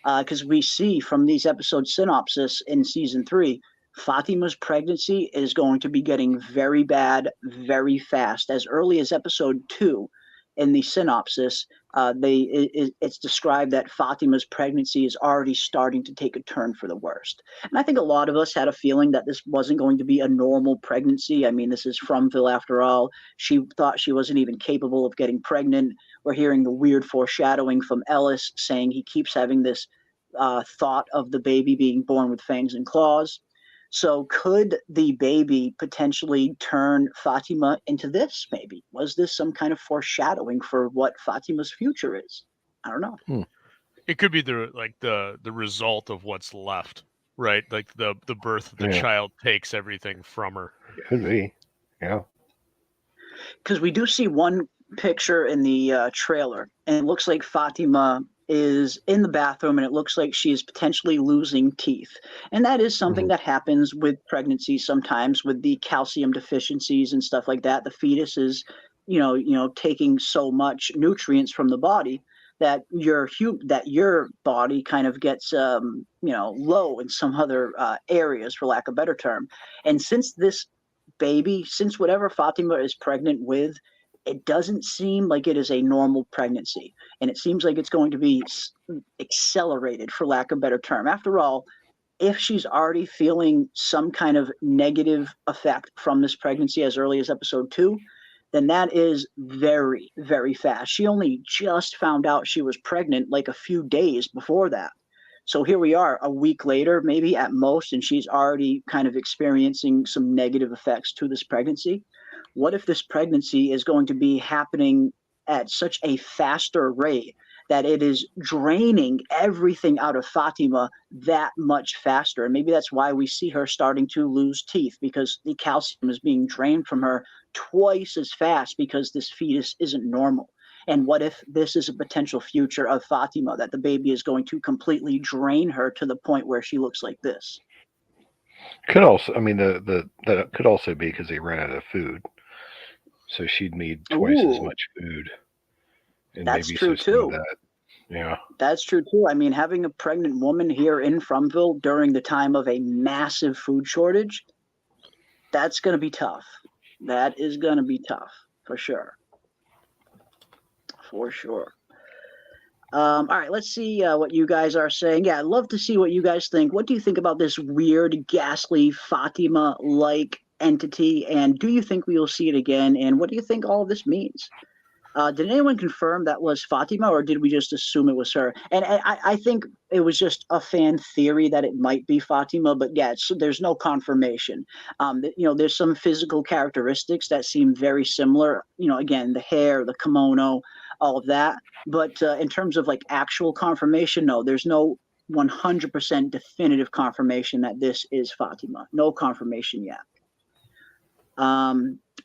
Because we see from these episode synopsis in season 3, Fatima's pregnancy is going to be getting very bad very fast. As early as episode 2 in the synopsis, it's described that Fatima's pregnancy is already starting to take a turn for the worst. And I think a lot of us had a feeling that this wasn't going to be a normal pregnancy. I mean, this is Fromville after all. She thought she wasn't even capable of getting pregnant. We're hearing the weird foreshadowing from Ellis saying he keeps having this thought of the baby being born with fangs and claws. So could the baby potentially turn Fatima into this, maybe? Was this some kind of foreshadowing for what Fatima's future is? I don't know. It could be the result of what's left, right? Like the birth of the child takes everything from her. Could be, yeah. Because we do see one picture in the trailer, and it looks like Fatima is in the bathroom, and it looks like she is potentially losing teeth. And that is something that happens with pregnancy sometimes, with the calcium deficiencies and stuff like that. The fetus is, taking so much nutrients from the body that your body kind of gets, low in some other areas, for lack of a better term. And since this baby, since whatever Fatima is pregnant with, it doesn't seem like it is a normal pregnancy, and it seems like it's going to be accelerated, for lack of a better term. After all, if she's already feeling some kind of negative effect from this pregnancy as early as episode 2, then that is very, very fast. She only just found out she was pregnant like a few days before that. So here we are a week later, maybe at most, and she's already kind of experiencing some negative effects to this pregnancy. What if this pregnancy is going to be happening at such a faster rate that it is draining everything out of Fatima that much faster? And maybe that's why we see her starting to lose teeth, because the calcium is being drained from her twice as fast because this fetus isn't normal. And what if this is a potential future of Fatima, that the baby is going to completely drain her to the point where she looks like this? Could also, I mean, that could also be because they ran out of food. So she'd need twice as much food. And that's maybe true too. Yeah. That's true too. I mean, having a pregnant woman here in Fromville during the time of a massive food shortage, that's going to be tough. That is going to be tough for sure. For sure. All right, let's see what you guys are saying. Yeah, I'd love to see what you guys think. What do you think about this weird, ghastly Fatima-like entity, and do you think we will see it again, and what do you think all of this means? Did anyone confirm that was Fatima, or did we just assume it was her? And I think it was just a fan theory that it might be Fatima, but yeah, there's no confirmation. There's some physical characteristics that seem very similar. Again, the hair, the kimono, all of that. But in terms of like actual confirmation, no, there's no 100% definitive confirmation that this is Fatima. No confirmation yet.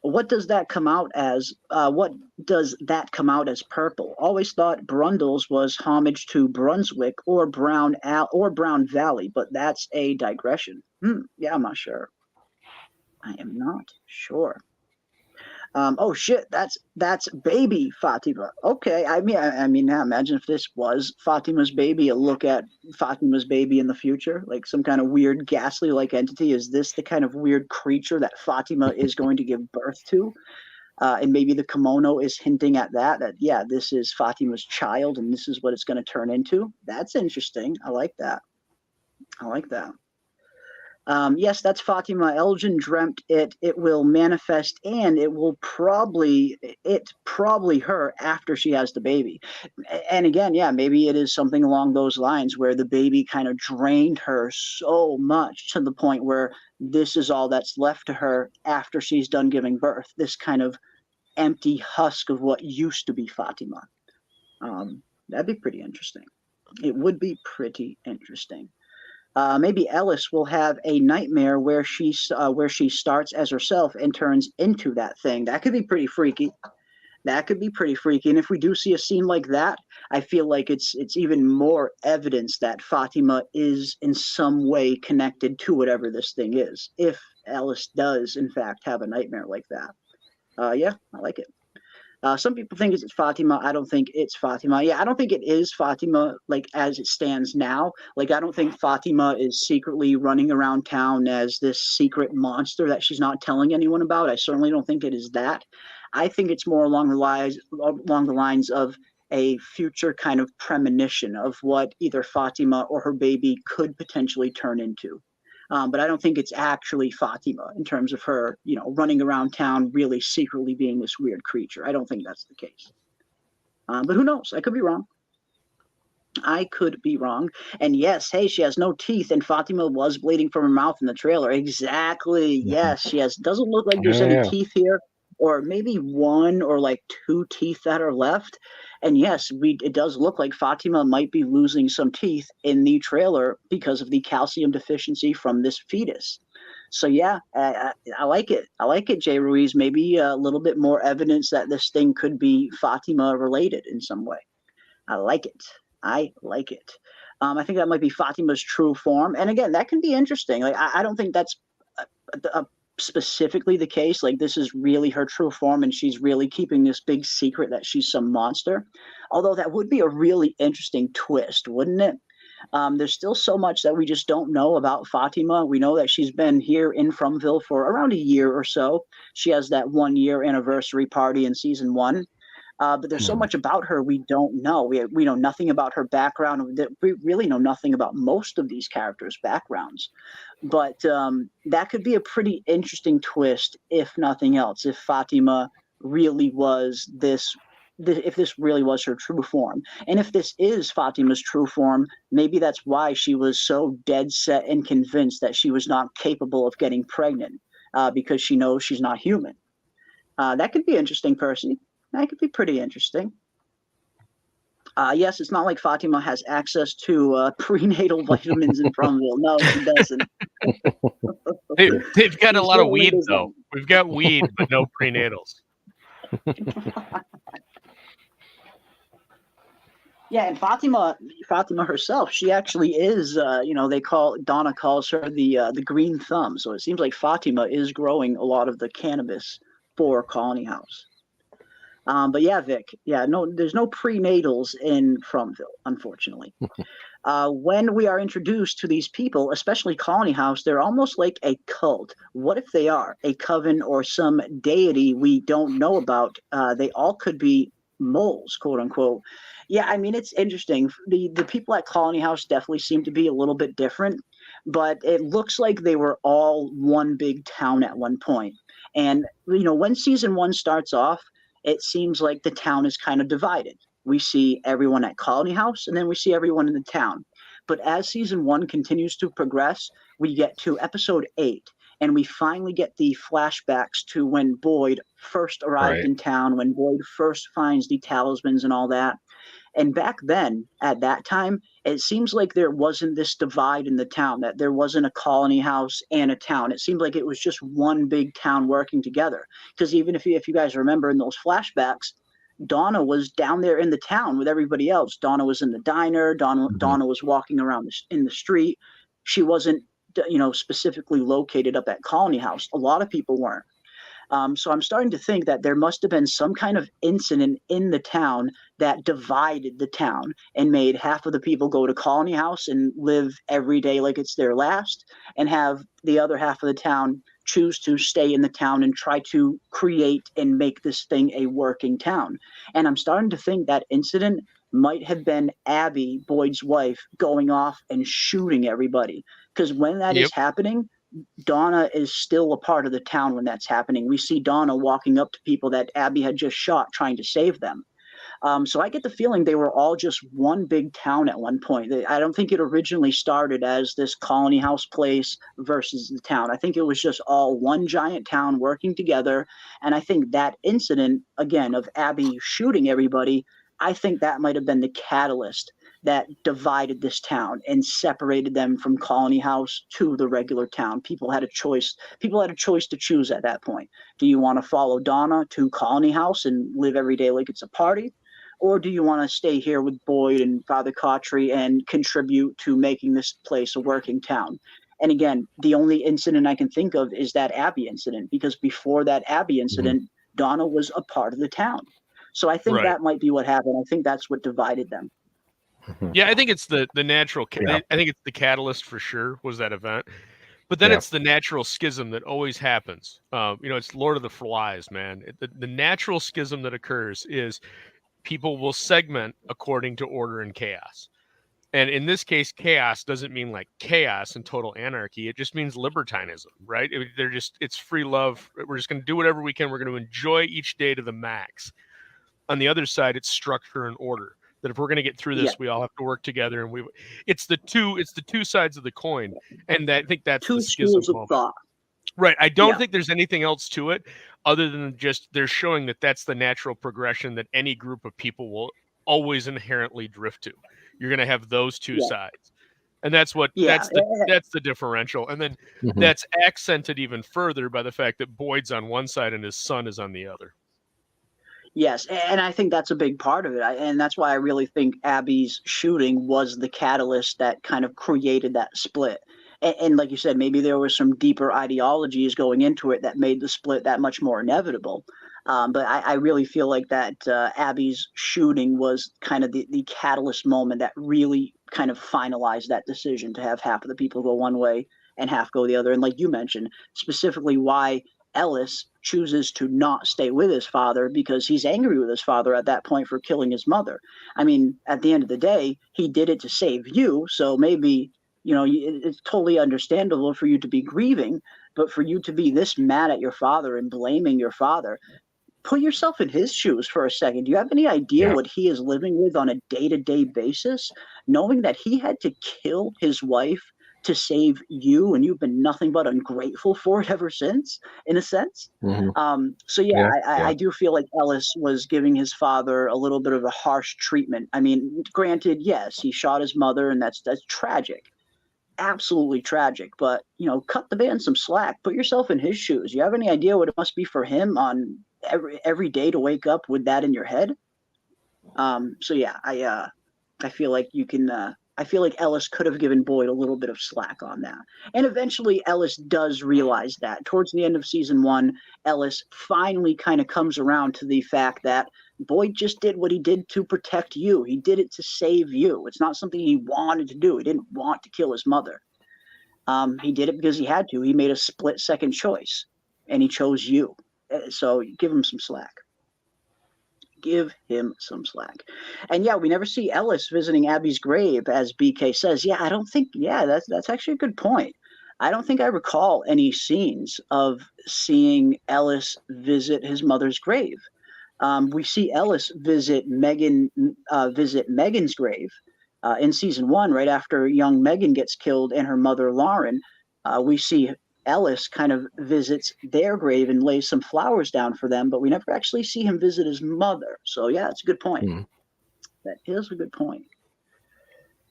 What does that come out as? What does that come out as purple? Always thought Brundles was homage to Brunswick or Brown Valley, but that's a digression. Yeah, I'm not sure. I am not sure. Oh shit, that's baby Fatima. Okay, I mean, yeah, imagine if this was Fatima's baby. A look at Fatima's baby in the future, like some kind of weird ghastly-like entity. Is this the kind of weird creature that Fatima is going to give birth to? And maybe the kimono is hinting at that yeah, this is Fatima's child, and this is what it's going to turn into. That's interesting. I like that. Yes, that's Fatima. Elgin dreamt it. It will manifest, and it will probably her after she has the baby. And again, yeah, maybe it is something along those lines where the baby kind of drained her so much to the point where this is all that's left to her after she's done giving birth. This kind of empty husk of what used to be Fatima. That'd be pretty interesting. It would be pretty interesting. Maybe Ellis will have a nightmare where she starts as herself and turns into that thing. That could be pretty freaky. And if we do see a scene like that, I feel like it's even more evidence that Fatima is in some way connected to whatever this thing is, if Ellis does, in fact, have a nightmare like that. Yeah, I like it. Some people think it's Fatima. I don't think it's Fatima. Yeah, I don't think it is Fatima, like, as it stands now. Like, I don't think Fatima is secretly running around town as this secret monster that she's not telling anyone about. I certainly don't think it is that. I think it's more along the lines of a future kind of premonition of what either Fatima or her baby could potentially turn into. But I don't think it's actually Fatima in terms of her, running around town really secretly being this weird creature. I don't think that's the case. But who knows? I could be wrong. And yes, hey, she has no teeth, and Fatima was bleeding from her mouth in the trailer. Exactly. Yes, she has. Doesn't look like there's any teeth here, or maybe one or like two teeth that are left. And yes, it does look like Fatima might be losing some teeth in the trailer because of the calcium deficiency from this fetus. So yeah, I like it. I like it, Jay Ruiz. Maybe a little bit more evidence that this thing could be Fatima related in some way. I like it. I think that might be Fatima's true form. And again, that can be interesting. Like, I don't think that's specifically the case. Like, this is really her true form, and she's really keeping this big secret that she's some monster. Although that would be a really interesting twist, wouldn't it? There's still so much that we just don't know about Fatima. We know that she's been here in Fromville for around a year or so. She has that 1-year anniversary party in season 1. But there's so much about her we don't know. We know nothing about her background. We really know nothing about most of these characters' backgrounds. But that could be a pretty interesting twist, if nothing else, if Fatima really was if this really was her true form. And if this is Fatima's true form, maybe that's why she was so dead set and convinced that she was not capable of getting pregnant, because she knows she's not human. That could be interesting, Percy. That could be pretty interesting. Yes, it's not like Fatima has access to prenatal vitamins in Fromville. No, she doesn't. They've got a lot of weed, though. We've got weed, but no prenatals. Yeah, and Fatima herself, she actually is, Donna calls her the green thumb. So it seems like Fatima is growing a lot of the cannabis for Colony House. But yeah, Vic, there's no prenatals in Fromville, unfortunately. When we are introduced to these people, especially Colony House, they're almost like a cult. What if they are a coven or some deity we don't know about? They all could be moles, quote unquote. Yeah, I mean, it's interesting. The people at Colony House definitely seem to be a little bit different, but it looks like they were all one big town at one point. And, when season 1 starts off, it seems like the town is kind of divided. We see everyone at Colony House, and then we see everyone in the town. But as season 1 continues to progress, we get to episode 8, and we finally get the flashbacks to when Boyd first arrived in town, when Boyd first finds the talismans and all that. And back then, at that time, it seems like there wasn't this divide in the town, that there wasn't a Colony House and a town. It seemed like it was just one big town working together. Because even if you guys remember in those flashbacks, Donna was down there in the town with everybody else. Donna was in the diner. Donna was walking around in the street. She wasn't, specifically located up at Colony House. A lot of people weren't. So I'm starting to think that there must have been some kind of incident in the town that divided the town and made half of the people go to Colony House and live every day like it's their last, and have the other half of the town choose to stay in the town and try to create and make this thing a working town. And I'm starting to think that incident might have been Abby, Boyd's wife, going off and shooting everybody. Because when that is happening, Donna is still a part of the town when that's happening. We see Donna walking up to people that Abby had just shot, trying to save them. So I get the feeling they were all just one big town at one point. I don't think it originally started as this Colony House place versus the town. I think it was just all one giant town working together. And I think that incident, again, of Abby shooting everybody, I think that might have been the catalyst that divided this town and separated them from Colony House to the regular town. People had a choice. People had a choice to choose at that point. Do you want to follow Donna to Colony House and live every day like it's a party? Or do you want to stay here with Boyd and Father Khatri and contribute to making this place a working town? And again, the only incident I can think of is that Abby incident, because before that Abby incident, Donna was a part of the town. So I think that might be what happened. I think that's what divided them. Yeah, I think it's the natural. I think it's the catalyst for sure was that event, but then it's the natural schism that always happens. It's Lord of the Flies, man. The natural schism that occurs is people will segment according to order and chaos. And in this case, chaos doesn't mean like chaos and total anarchy. It just means libertinism, right? It's free love. We're just going to do whatever we can. We're going to enjoy each day to the max. On the other side, it's structure and order. That if we're going to get through this, we all have to work together. And it's the two sides of the coin. And I think that's the schism moment. Thought. Right. I don't think there's anything else to it other than just they're showing that that's the natural progression that any group of people will always inherently drift to. You're going to have those two sides. And that's what that's the differential. And then that's accented even further by the fact that Boyd's on one side and his son is on the other. Yes, and I think that's a big part of it. And that's why I really think Abby's shooting was the catalyst that kind of created that split. And like you said, maybe there was some deeper ideologies going into it that made the split that much more inevitable. But I really feel like that Abby's shooting was kind of the catalyst moment that really kind of finalized that decision to have half of the people go one way and half go the other. And like you mentioned, specifically why Ellis chooses to not stay with his father because he's angry with his father at that point for killing his mother. I mean, at the end of the day, he did it to save you. So maybe, it's totally understandable for you to be grieving, but for you to be this mad at your father and blaming your father, put yourself in his shoes for a second. Do you have any idea what he is living with on a day-to-day basis, knowing that he had to kill his wife to save you, and you've been nothing but ungrateful for it ever since, in a sense? I do feel like Ellis was giving his father a little bit of a harsh treatment. I mean, granted, yes, he shot his mother, and that's tragic, absolutely tragic. But cut the man some slack. Put yourself in his shoes. You have any idea what it must be for him on every day to wake up with that in your head? I feel like you can. I feel like Ellis could have given Boyd a little bit of slack on that. And eventually Ellis does realize that. Towards the end of season 1, Ellis finally kind of comes around to the fact that Boyd just did what he did to protect you. He did it to save you. It's not something he wanted to do. He didn't want to kill his mother. He did it because he had to. He made a split-second choice, and he chose you. So give him some slack. Give him some slack. And we never see Ellis visiting Abby's grave, as BK says. I don't think, that's actually a good point. I don't think I recall any scenes of seeing Ellis visit his mother's grave. We see Ellis visit Megan's grave in season 1, right after young Megan gets killed and her mother Lauren. We see Ellis kind of visits their grave and lays some flowers down for them, but we never actually see him visit his mother. So it's a good point. That is a good point.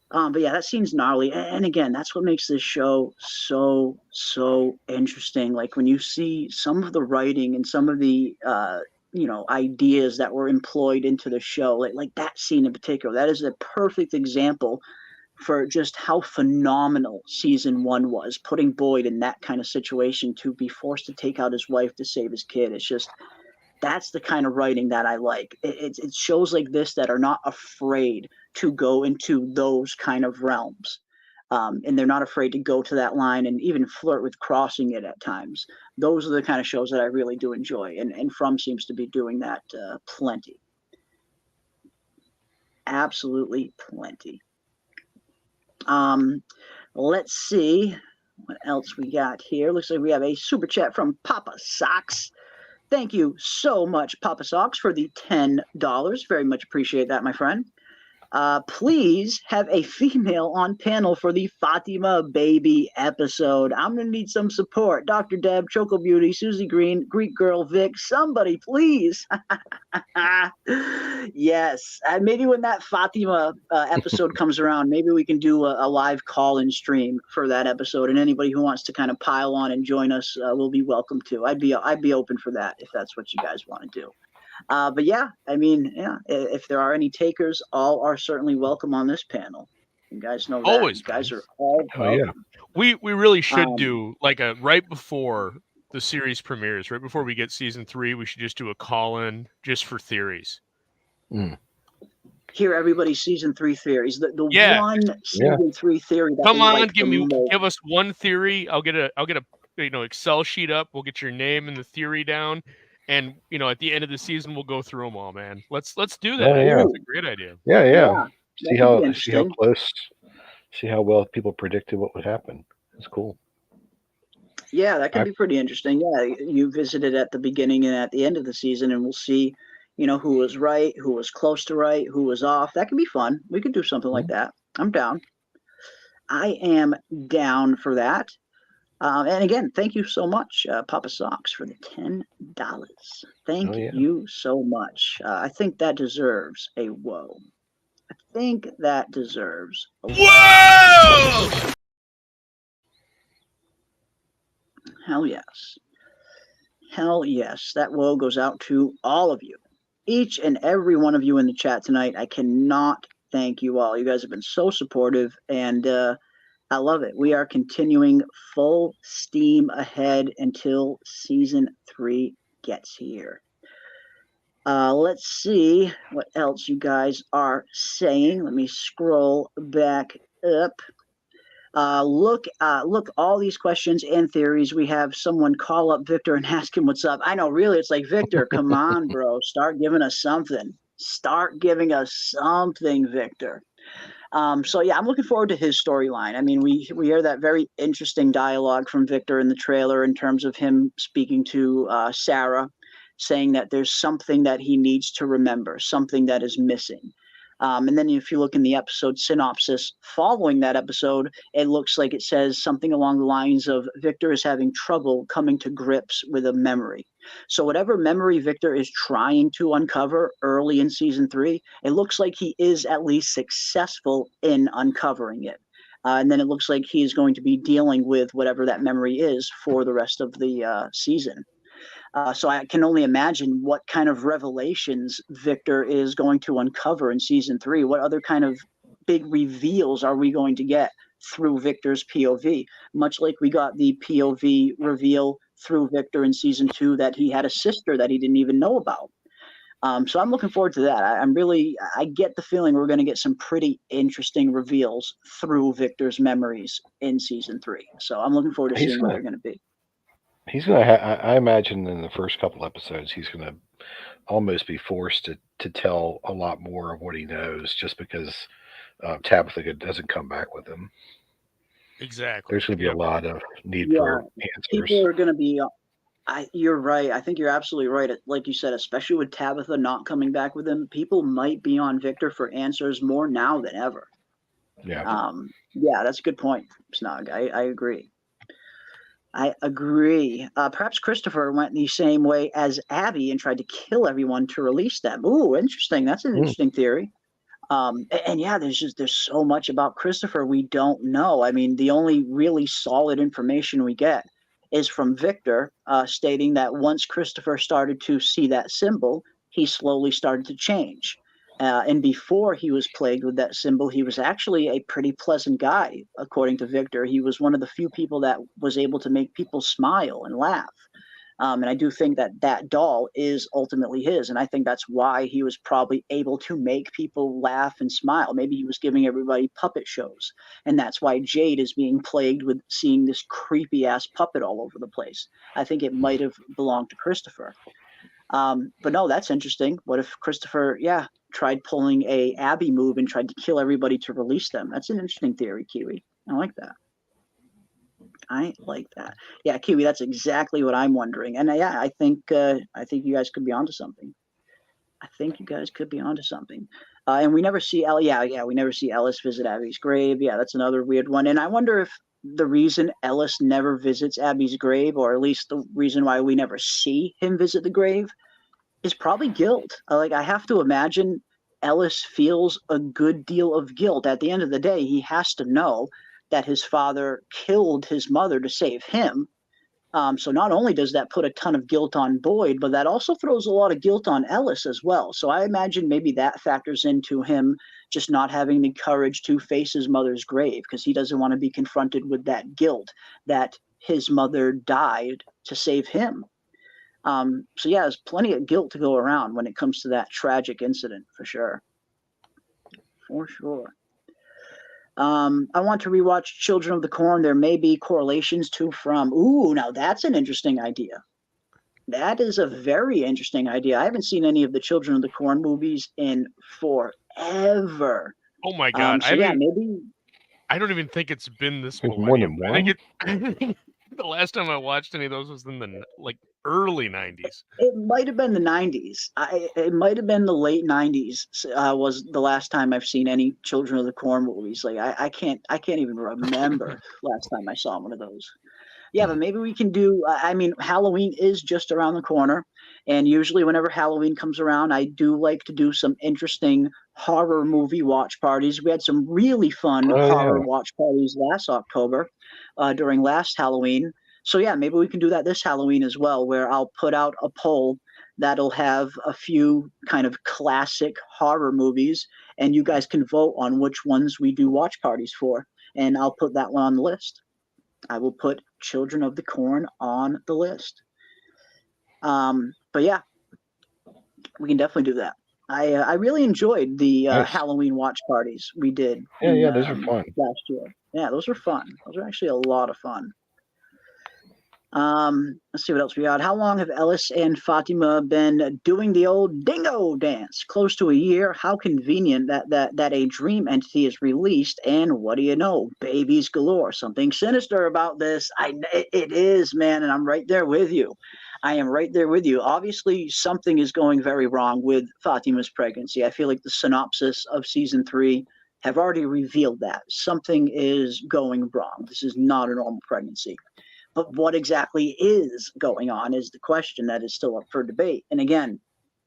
But that scene's gnarly. And again, that's what makes this show so interesting. Like when you see some of the writing and some of the ideas that were employed into the show, like that scene in particular, that is a perfect example for just how phenomenal season 1 was, putting Boyd in that kind of situation to be forced to take out his wife to save his kid. It's just, that's the kind of writing that I like. It's shows like this that are not afraid to go into those kind of realms. And they're not afraid to go to that line and even flirt with crossing it at times. Those are the kind of shows that I really do enjoy. And From seems to be doing that plenty. Absolutely plenty. Let's see what else we got here. Looks like we have a super chat from Papa Socks. Thank you so much, Papa Socks, for the $10. Very much appreciate that, my friend. Please have a female on panel for the Fatima baby episode. I'm going to need some support. Dr. Deb, Choco Beauty, Susie Green, Greek Girl, Vic, somebody, please. Yes. And maybe when that Fatima episode comes around, maybe we can do a live call-in stream for that episode. And anybody who wants to kind of pile on and join us will be welcome to. I'd be open for that if that's what you guys want to do. But if there are any takers, all are certainly welcome on this panel. You guys know that. Always, you guys are all welcome. We really should do like a right before the series premieres, right before we get season 3, we should just do a call-in just for theories. Hear everybody's season 3 theories. The one season 3 theory that come on, like give us one theory. I'll get a Excel sheet up. We'll get your name and the theory down, and at the end of the season we'll go through them all, man. Let's do that. Oh, yeah. That's a great idea. Yeah. See how close, see how well people predicted what would happen. It's cool. Yeah, that could be pretty interesting. Yeah, you visited at the beginning and at the end of the season, and we'll see, who was right, who was close to right, who was off. That could be fun. We could do something like that. I'm down. I am down for that. And again, thank you so much, Papa Socks, for the $10. Thank you so much. I think that deserves a whoa. I think that deserves a whoa! Hell yes. Hell yes. That whoa goes out to all of you. Each and every one of you in the chat tonight. I cannot thank you all. You guys have been so supportive, and I love it. We are continuing full steam ahead until season 3 gets here. Let's see what else you guys are saying. Let me scroll back up. Look, all these questions and theories. We have someone call up Victor and ask him what's up. I know, really, it's like, Victor, come on, bro. Start giving us something. Start giving us something, Victor. So yeah, I'm looking forward to his storyline. I mean, we hear that very interesting dialogue from Victor in the trailer in terms of him speaking to Sarah, saying that there's something that he needs to remember, something that is missing. And then if you look in the episode synopsis following that episode, it looks like it says something along the lines of Victor is having trouble coming to grips with a memory. So whatever memory Victor is trying to uncover early in season 3, it looks like he is at least successful in uncovering it. And then it looks like he is going to be dealing with whatever that memory is for the rest of the season. So I can only imagine what kind of revelations Victor is going to uncover in season 3. What other kind of big reveals are we going to get through Victor's POV? Much like we got the POV reveal through Victor in season 2 that he had a sister that he didn't even know about. So I'm looking forward to that. I get the feeling we're going to get some pretty interesting reveals through Victor's memories in season 3. So I'm looking forward to seeing what they're going to be. He's going to I imagine in the first couple episodes, he's going to almost be forced to tell a lot more of what he knows just because Tabitha doesn't come back with him. Exactly. There's going to be a lot of need for answers. People are going to be, you're right. I think you're absolutely right. Like you said, especially with Tabitha not coming back with him, people might be on Victor for answers more now than ever. Yeah. Yeah, that's a good point, Snog. I agree. I agree. Perhaps Christopher went the same way as Abby and tried to kill everyone to release them. Ooh, interesting. That's an interesting theory. And yeah, there's so much about Christopher we don't know. I mean, the only really solid information we get is from Victor, stating that once Christopher started to see that symbol, he slowly started to change. And before he was plagued with that symbol, he was actually a pretty pleasant guy, according to Victor. He was one of the few people that was able to make people smile and laugh. And I do think that doll is ultimately his. And I think that's why he was probably able to make people laugh and smile. Maybe he was giving everybody puppet shows. And that's why Jade is being plagued with seeing this creepy ass puppet all over the place. I think it might have belonged to Christopher. But no, that's interesting. What if Christopher, tried pulling a Abby move and tried to kill everybody to release them? That's an interesting theory, Kiwi. I like that. Yeah, Kiwi, that's exactly what I'm wondering. And I think you guys could be onto something. And we never see we never see Ellis visit Abby's grave. Yeah, that's another weird one. And I wonder if the reason Ellis never visits Abby's grave, or at least the reason why we never see him visit the grave, is probably guilt. I have to imagine Ellis feels a good deal of guilt. At the end of the day, he has to know that his father killed his mother to save him. So not only does that put a ton of guilt on Boyd, but that also throws a lot of guilt on Ellis as well. So I imagine maybe that factors into him just not having the courage to face his mother's grave, because he doesn't want to be confronted with that guilt that his mother died to save him. So yeah, there's plenty of guilt to go around when it comes to that tragic incident, for sure. For sure. I want to rewatch Children of the Corn. There may be correlations to From. Ooh, now that's an interesting idea. That is a very interesting idea. I haven't seen any of the Children of the Corn movies in forever. Oh my God. So yeah, maybe. I don't even think it's been this There's millennium. more than one? I think the last time I watched any of those was in the early 90s. It might have been the 90s. It might have been the late 90s. Was the last time I've seen any Children of the Corn movies. Like I can't even remember last time I saw one of those. Yeah, but maybe we can do. I mean, Halloween is just around the corner, and usually whenever Halloween comes around, I do like to do some interesting horror movie watch parties. We had some really fun horror watch parties last October, during last Halloween. So yeah, maybe we can do that this Halloween as well, where I'll put out a poll that'll have a few kind of classic horror movies, and you guys can vote on which ones we do watch parties for, and I'll put that one on the list. I will put Children of the Corn on the list. But yeah, we can definitely do that. I really enjoyed the Halloween watch parties we did. Yeah, those are fun. Last year. Yeah, those were fun. Those are actually a lot of fun. Let's see what else we got. How long have Ellis and Fatima been doing the old dingo dance? Close to a year. How convenient that a dream entity is released, and what do you know? Babies galore. Something sinister about this. It is, man, and I'm right there with you. I am right there with you. Obviously, something is going very wrong with Fatima's pregnancy. I feel like the synopsis of season 3 have already revealed that. Something is going wrong. This is not a normal pregnancy. But what exactly is going on is the question that is still up for debate. And again,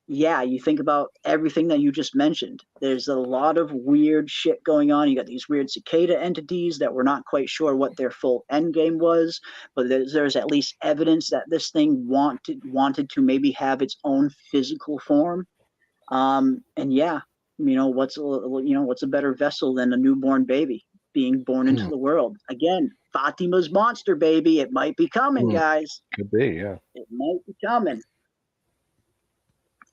yeah, you think about everything that you just mentioned. There's a lot of weird shit going on. You got these weird cicada entities that we're not quite sure what their full end game was, but there's at least evidence that this thing wanted to maybe have its own physical form. And yeah, what's a better vessel than a newborn baby being born into the world? Again, Fatima's monster baby. It might be coming, guys. Could be, yeah. It might be coming.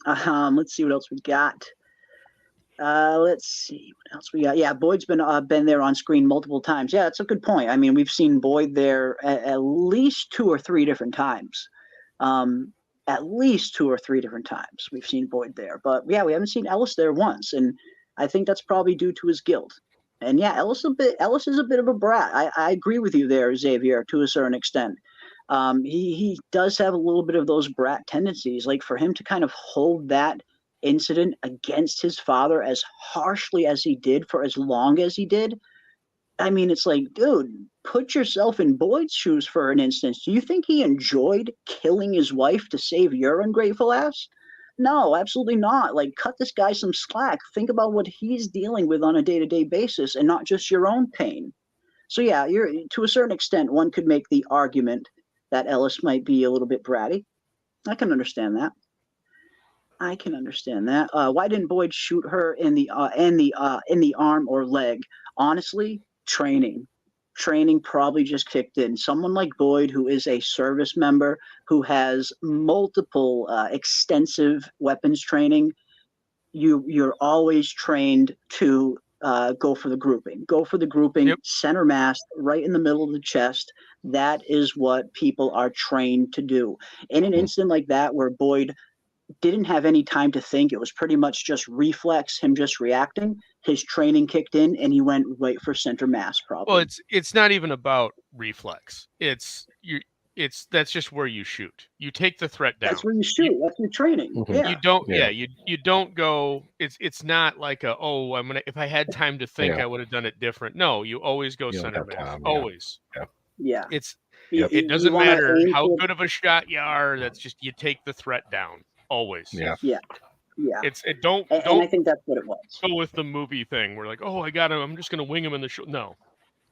Let's see what else we got. Let's see what else we got. Yeah, Boyd's been there on screen multiple times. Yeah, that's a good point. I mean, we've seen Boyd there at least 2 or 3 different times. At least 2 or 3 different times we've seen Boyd there. But yeah, we haven't seen Ellis there once, and I think that's probably due to his guilt. And yeah, Ellis is a bit of a brat. I agree with you there, Xavier, to a certain extent. He does have a little bit of those brat tendencies. Like, for him to kind of hold that incident against his father as harshly as he did for as long as he did, I mean, it's like, dude, put yourself in Boyd's shoes for an instance. Do you think he enjoyed killing his wife to save your ungrateful ass? No, absolutely not. Like, cut this guy some slack. Think about what he's dealing with on a day-to-day basis and not just your own pain. So yeah, to a certain extent, one could make the argument that Ellis might be a little bit bratty. I can understand that. Why didn't Boyd shoot her in the arm or leg? Honestly, training probably just kicked in. Someone like Boyd, who is a service member, who has multiple extensive weapons training, you're always trained to go for the grouping, yep. Center mass, right in the middle of the chest. That is what people are trained to do. In an incident like that, where Boyd didn't have any time to think, it was pretty much just reflex, him just reacting, his training kicked in and he went right for center mass probably. Well, it's not even about reflex. That's just where you shoot. You take the threat down. That's where you shoot. That's your training. Mm-hmm. Yeah. You don't. Yeah. You don't go. It's not like if I had time to think, I would have done it different. No, you always go center mass. Always. Yeah. It doesn't matter how good of a shot you are. That's just, you take the threat down. Always. Yeah. Don't. And I think that's what it was. Go with the movie thing. We're like, oh, I got him. I'm just gonna wing him in the show. No,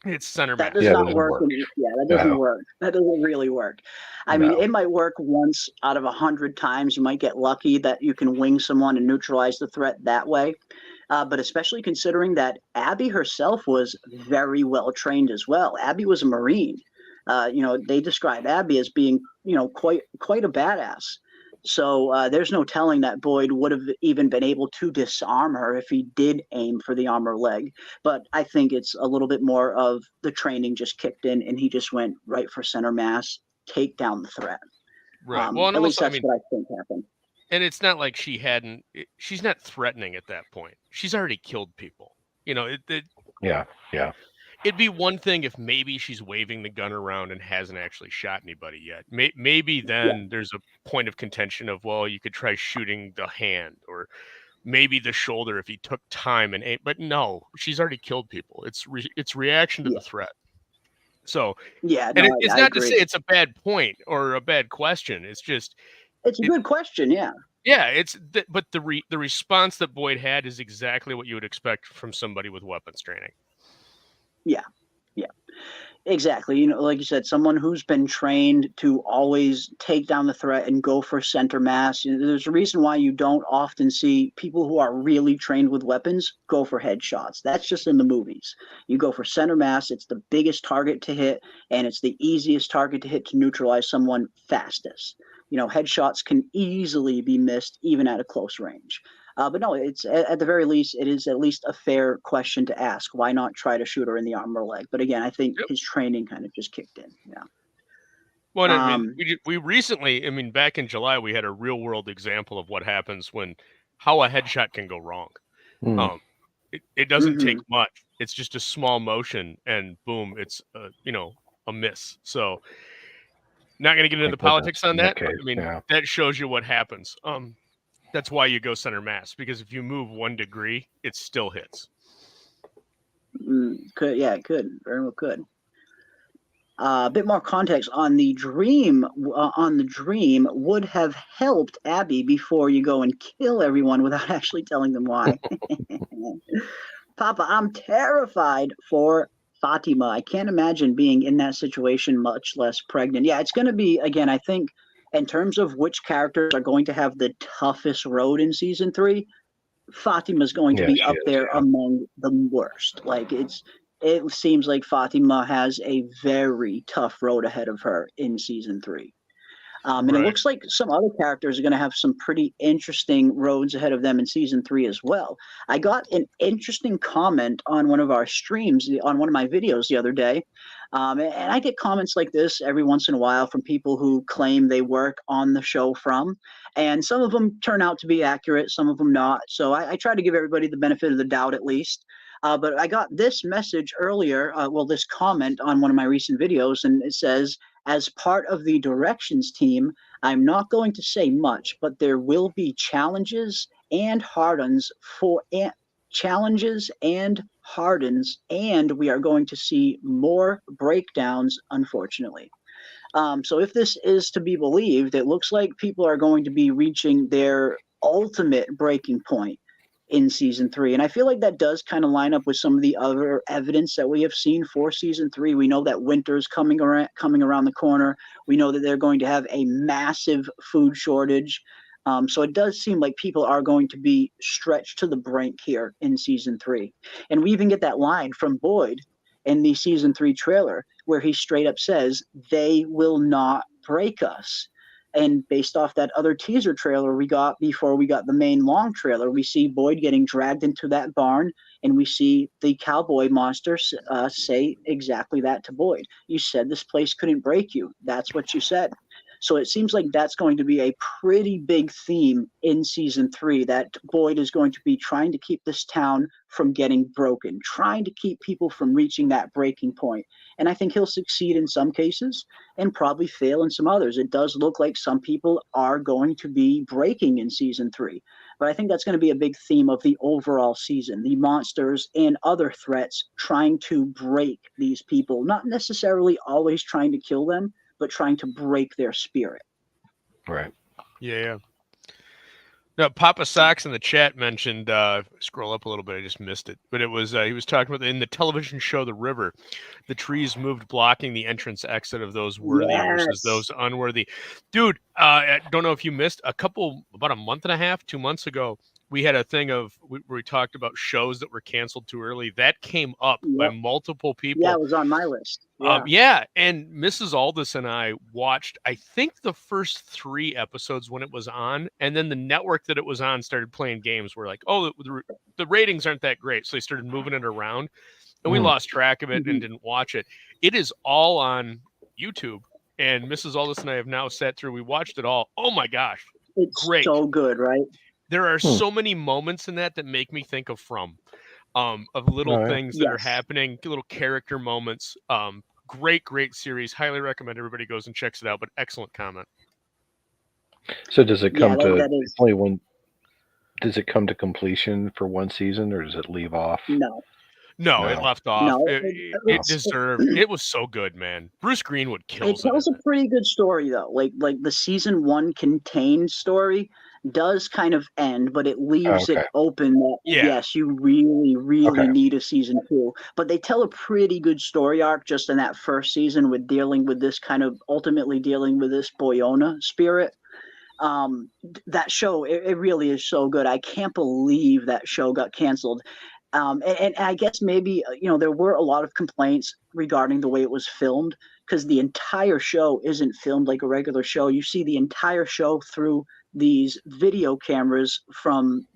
it's center mass. That does not work. That doesn't work. That doesn't really work. I mean, it might work once out of 100 times. You might get lucky that you can wing someone and neutralize the threat that way. But especially considering that Abby herself was very well trained as well. Abby was a Marine. They describe Abby as being, quite a badass. So there's no telling that Boyd would have even been able to disarm her if he did aim for the arm or leg. But I think it's a little bit more of the training just kicked in and he just went right for center mass, take down the threat. Right. Well, and at least also, that's what I think happened. And it's not like she's not threatening at that point. She's already killed people. Yeah. It'd be one thing if maybe she's waving the gun around and hasn't actually shot anybody yet. Maybe then there's a point of contention of, well, you could try shooting the hand or maybe the shoulder if he took time and aim. But no, she's already killed people. It's reaction to the threat. So it's not to say it's a bad point or a bad question. It's just it's a good question. Yeah. Yeah, but the response that Boyd had is exactly what you would expect from somebody with weapons training. Yeah, exactly. Like you said, someone who's been trained to always take down the threat and go for center mass. There's a reason why you don't often see people who are really trained with weapons go for headshots. That's just in the movies. You go for center mass. It's the biggest target to hit, and it's the easiest target to hit to neutralize someone fastest. Headshots can easily be missed even at a close range. But no, it's at the very least, it is at least a fair question to ask. Why not try to shoot her in the arm or leg? But again, I think his training kind of just kicked in. Yeah. Well, I mean, we recently, back in July, we had a real world example of what happens how a headshot can go wrong. It doesn't take much. It's just a small motion and boom, it's a miss. So not going to get into the politics on that. But, that shows you what happens. That's why you go center mass, because if you move 1 degree, it still hits. It could. Very well could. A bit more context on the dream. Dream would have helped Abby before you go and kill everyone without actually telling them why. Papa, I'm terrified for Fatima. I can't imagine being in that situation, much less pregnant. Yeah, it's going to be, again, I think, in terms of which characters are going to have the toughest road in season 3, Fatima's going to be up there among the worst. Like it seems like Fatima has a very tough road ahead of her in season 3. And it looks like some other characters are going to have some pretty interesting roads ahead of them in season 3 as well. I got an interesting comment on one of our streams, on one of my videos the other day. And I get comments like this every once in a while from people who claim they work on the show and some of them turn out to be accurate, some of them not. So I try to give everybody the benefit of the doubt at least. But I got this message earlier, this comment on one of my recent videos, and it says, as part of the directions team, I'm not going to say much, but there will be challenges and hardens, and we are going to see more breakdowns, unfortunately. So if this is to be believed, it looks like people are going to be reaching their ultimate breaking point in season 3. And I feel like that does kind of line up with some of the other evidence that we have seen for season 3. We know that winter's coming around the corner. We know that they're going to have a massive food shortage. So it does seem like people are going to be stretched to the brink here in season 3. And we even get that line from Boyd in the season 3 trailer where he straight up says, they will not break us. And based off that other teaser trailer we got before we got the main long trailer, we see Boyd getting dragged into that barn, and we see the cowboy monster say exactly that to Boyd. You said this place couldn't break you. That's what you said. So it seems like that's going to be a pretty big theme in season 3, that Boyd is going to be trying to keep this town from getting broken, trying to keep people from reaching that breaking point. And I think he'll succeed in some cases and probably fail in some others. It does look like some people are going to be breaking in season 3. But I think that's going to be a big theme of the overall season, the monsters and other threats trying to break these people, not necessarily always trying to kill them, but trying to break their spirit. Right. Yeah. No, Papa Socks in the chat mentioned, scroll up a little bit, I just missed it. But it was, he was talking about in the television show The River, the trees moved blocking the entrance exit of those worthy versus those unworthy. Dude, I don't know if you missed about a month and a half, 2 months ago, we had a thing where we talked about shows that were canceled too early. That came up by multiple people. Yeah, it was on my list. And Mrs. Aldous and I watched, I think, the first 3 episodes when it was on, and then the network that it was on started playing games. We're like, oh, the ratings aren't that great, so they started moving it around, and we lost track of it and didn't watch it. It is all on YouTube, and Mrs. Aldous and I have now sat through. We watched it all. Oh my gosh, it's great! So good, right? There are so many moments in that make me think of of little things that are happening, little character moments. Great series. Highly recommend everybody goes and checks it out. But excellent comment. So does it come to only one? Does it come to completion for one season, or does it leave off? No, it left off. No, it deserved. It was so good, man. Bruce Greenwood kills it. It tells a pretty good story, though. Like the season 1 contained story does kind of end, but it leaves it open that yes, you really need a season 2. But they tell a pretty good story arc just in that first season with ultimately dealing with this Boyona spirit. That show, it really is so good. I can't believe that show got canceled. And I guess maybe, there were a lot of complaints regarding the way it was filmed, because the entire show isn't filmed like a regular show. You see the entire show through these video cameras from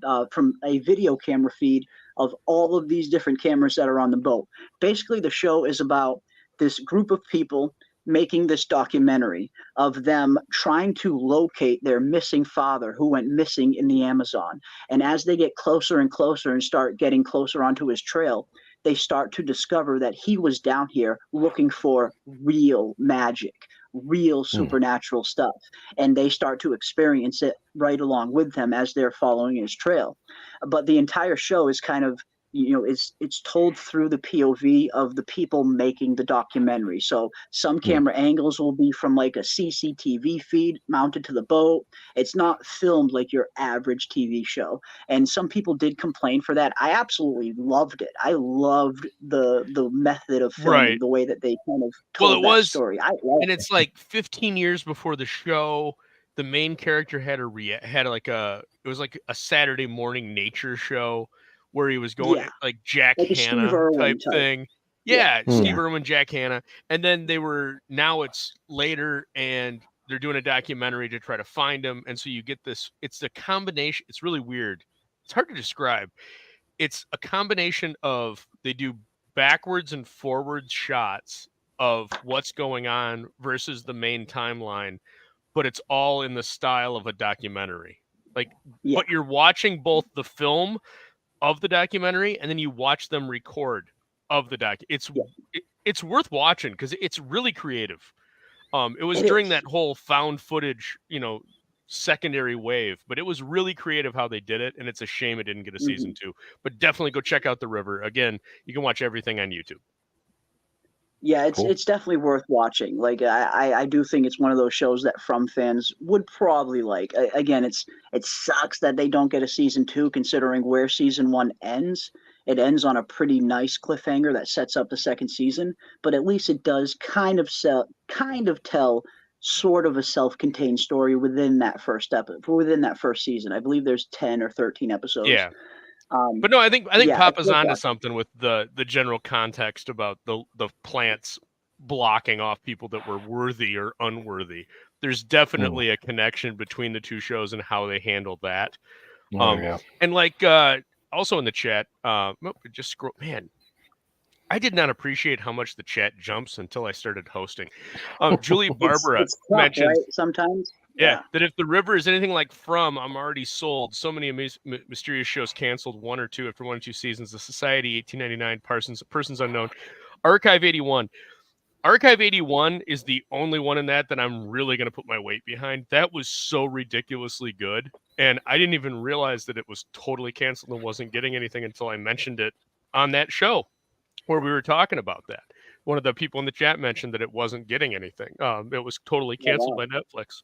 a video camera feed of all of these different cameras that are on the boat. Basically, the show is about this group of people making this documentary of them trying to locate their missing father who went missing in the Amazon. And as they get closer and closer and start getting closer onto his trail, they start to discover that he was down here looking for real magic, real supernatural stuff. And they start to experience it right along with them as they're following his trail. But the entire show is kind of, it's told through the POV of the people making the documentary. So some camera angles will be from like a CCTV feed mounted to the boat. It's not filmed like your average TV show. And some people did complain for that. I absolutely loved it. I loved the method of filming, the way that they kind of told that story. It's like 15 years before the show. The main character had it was like a Saturday morning nature show where he was going like Jack Hanna type thing. Steve Irwin, Jack Hanna. And then now it's later and they're doing a documentary to try to find him. And so you get this, it's a combination. It's really weird. It's hard to describe. It's a combination of, they do backwards and forwards shots of what's going on versus the main timeline, but it's all in the style of a documentary. But you're watching both the film of the documentary, and then you watch them record of the doc. It's worth watching because it's really creative. It was during that whole found footage, secondary wave, but it was really creative how they did it, and it's a shame it didn't get a season 2. But definitely go check out The River. Again, you can watch everything on YouTube. Yeah, it's definitely worth watching. Like I do think it's one of those shows that From fans would probably like. Again, it sucks that they don't get a season 2, considering where season 1 ends. It ends on a pretty nice cliffhanger that sets up the second season, but at least it does kind of tell sort of a self-contained story within that first season. I believe there's 10 or 13 episodes. Yeah. But no, I think Papa's onto something with the general context about the plants blocking off people that were worthy or unworthy. There's definitely a connection between the two shows and how they handled that. And like also in the chat, just scroll. Man, I did not appreciate how much the chat jumps until I started hosting. Julie Barbara mentions right? Sometimes. Yeah, that if The River is anything like From, I'm already sold. So many mysterious shows canceled 1 or 2 after 1 or 2 seasons. The Society, 1899, Persons Unknown, Archive 81. Archive 81 is the only one in that I'm really going to put my weight behind. That was so ridiculously good, and I didn't even realize that it was totally canceled and wasn't getting anything until I mentioned it on that show where we were talking about that. One of the people in the chat mentioned that it wasn't getting anything. It was totally canceled by Netflix.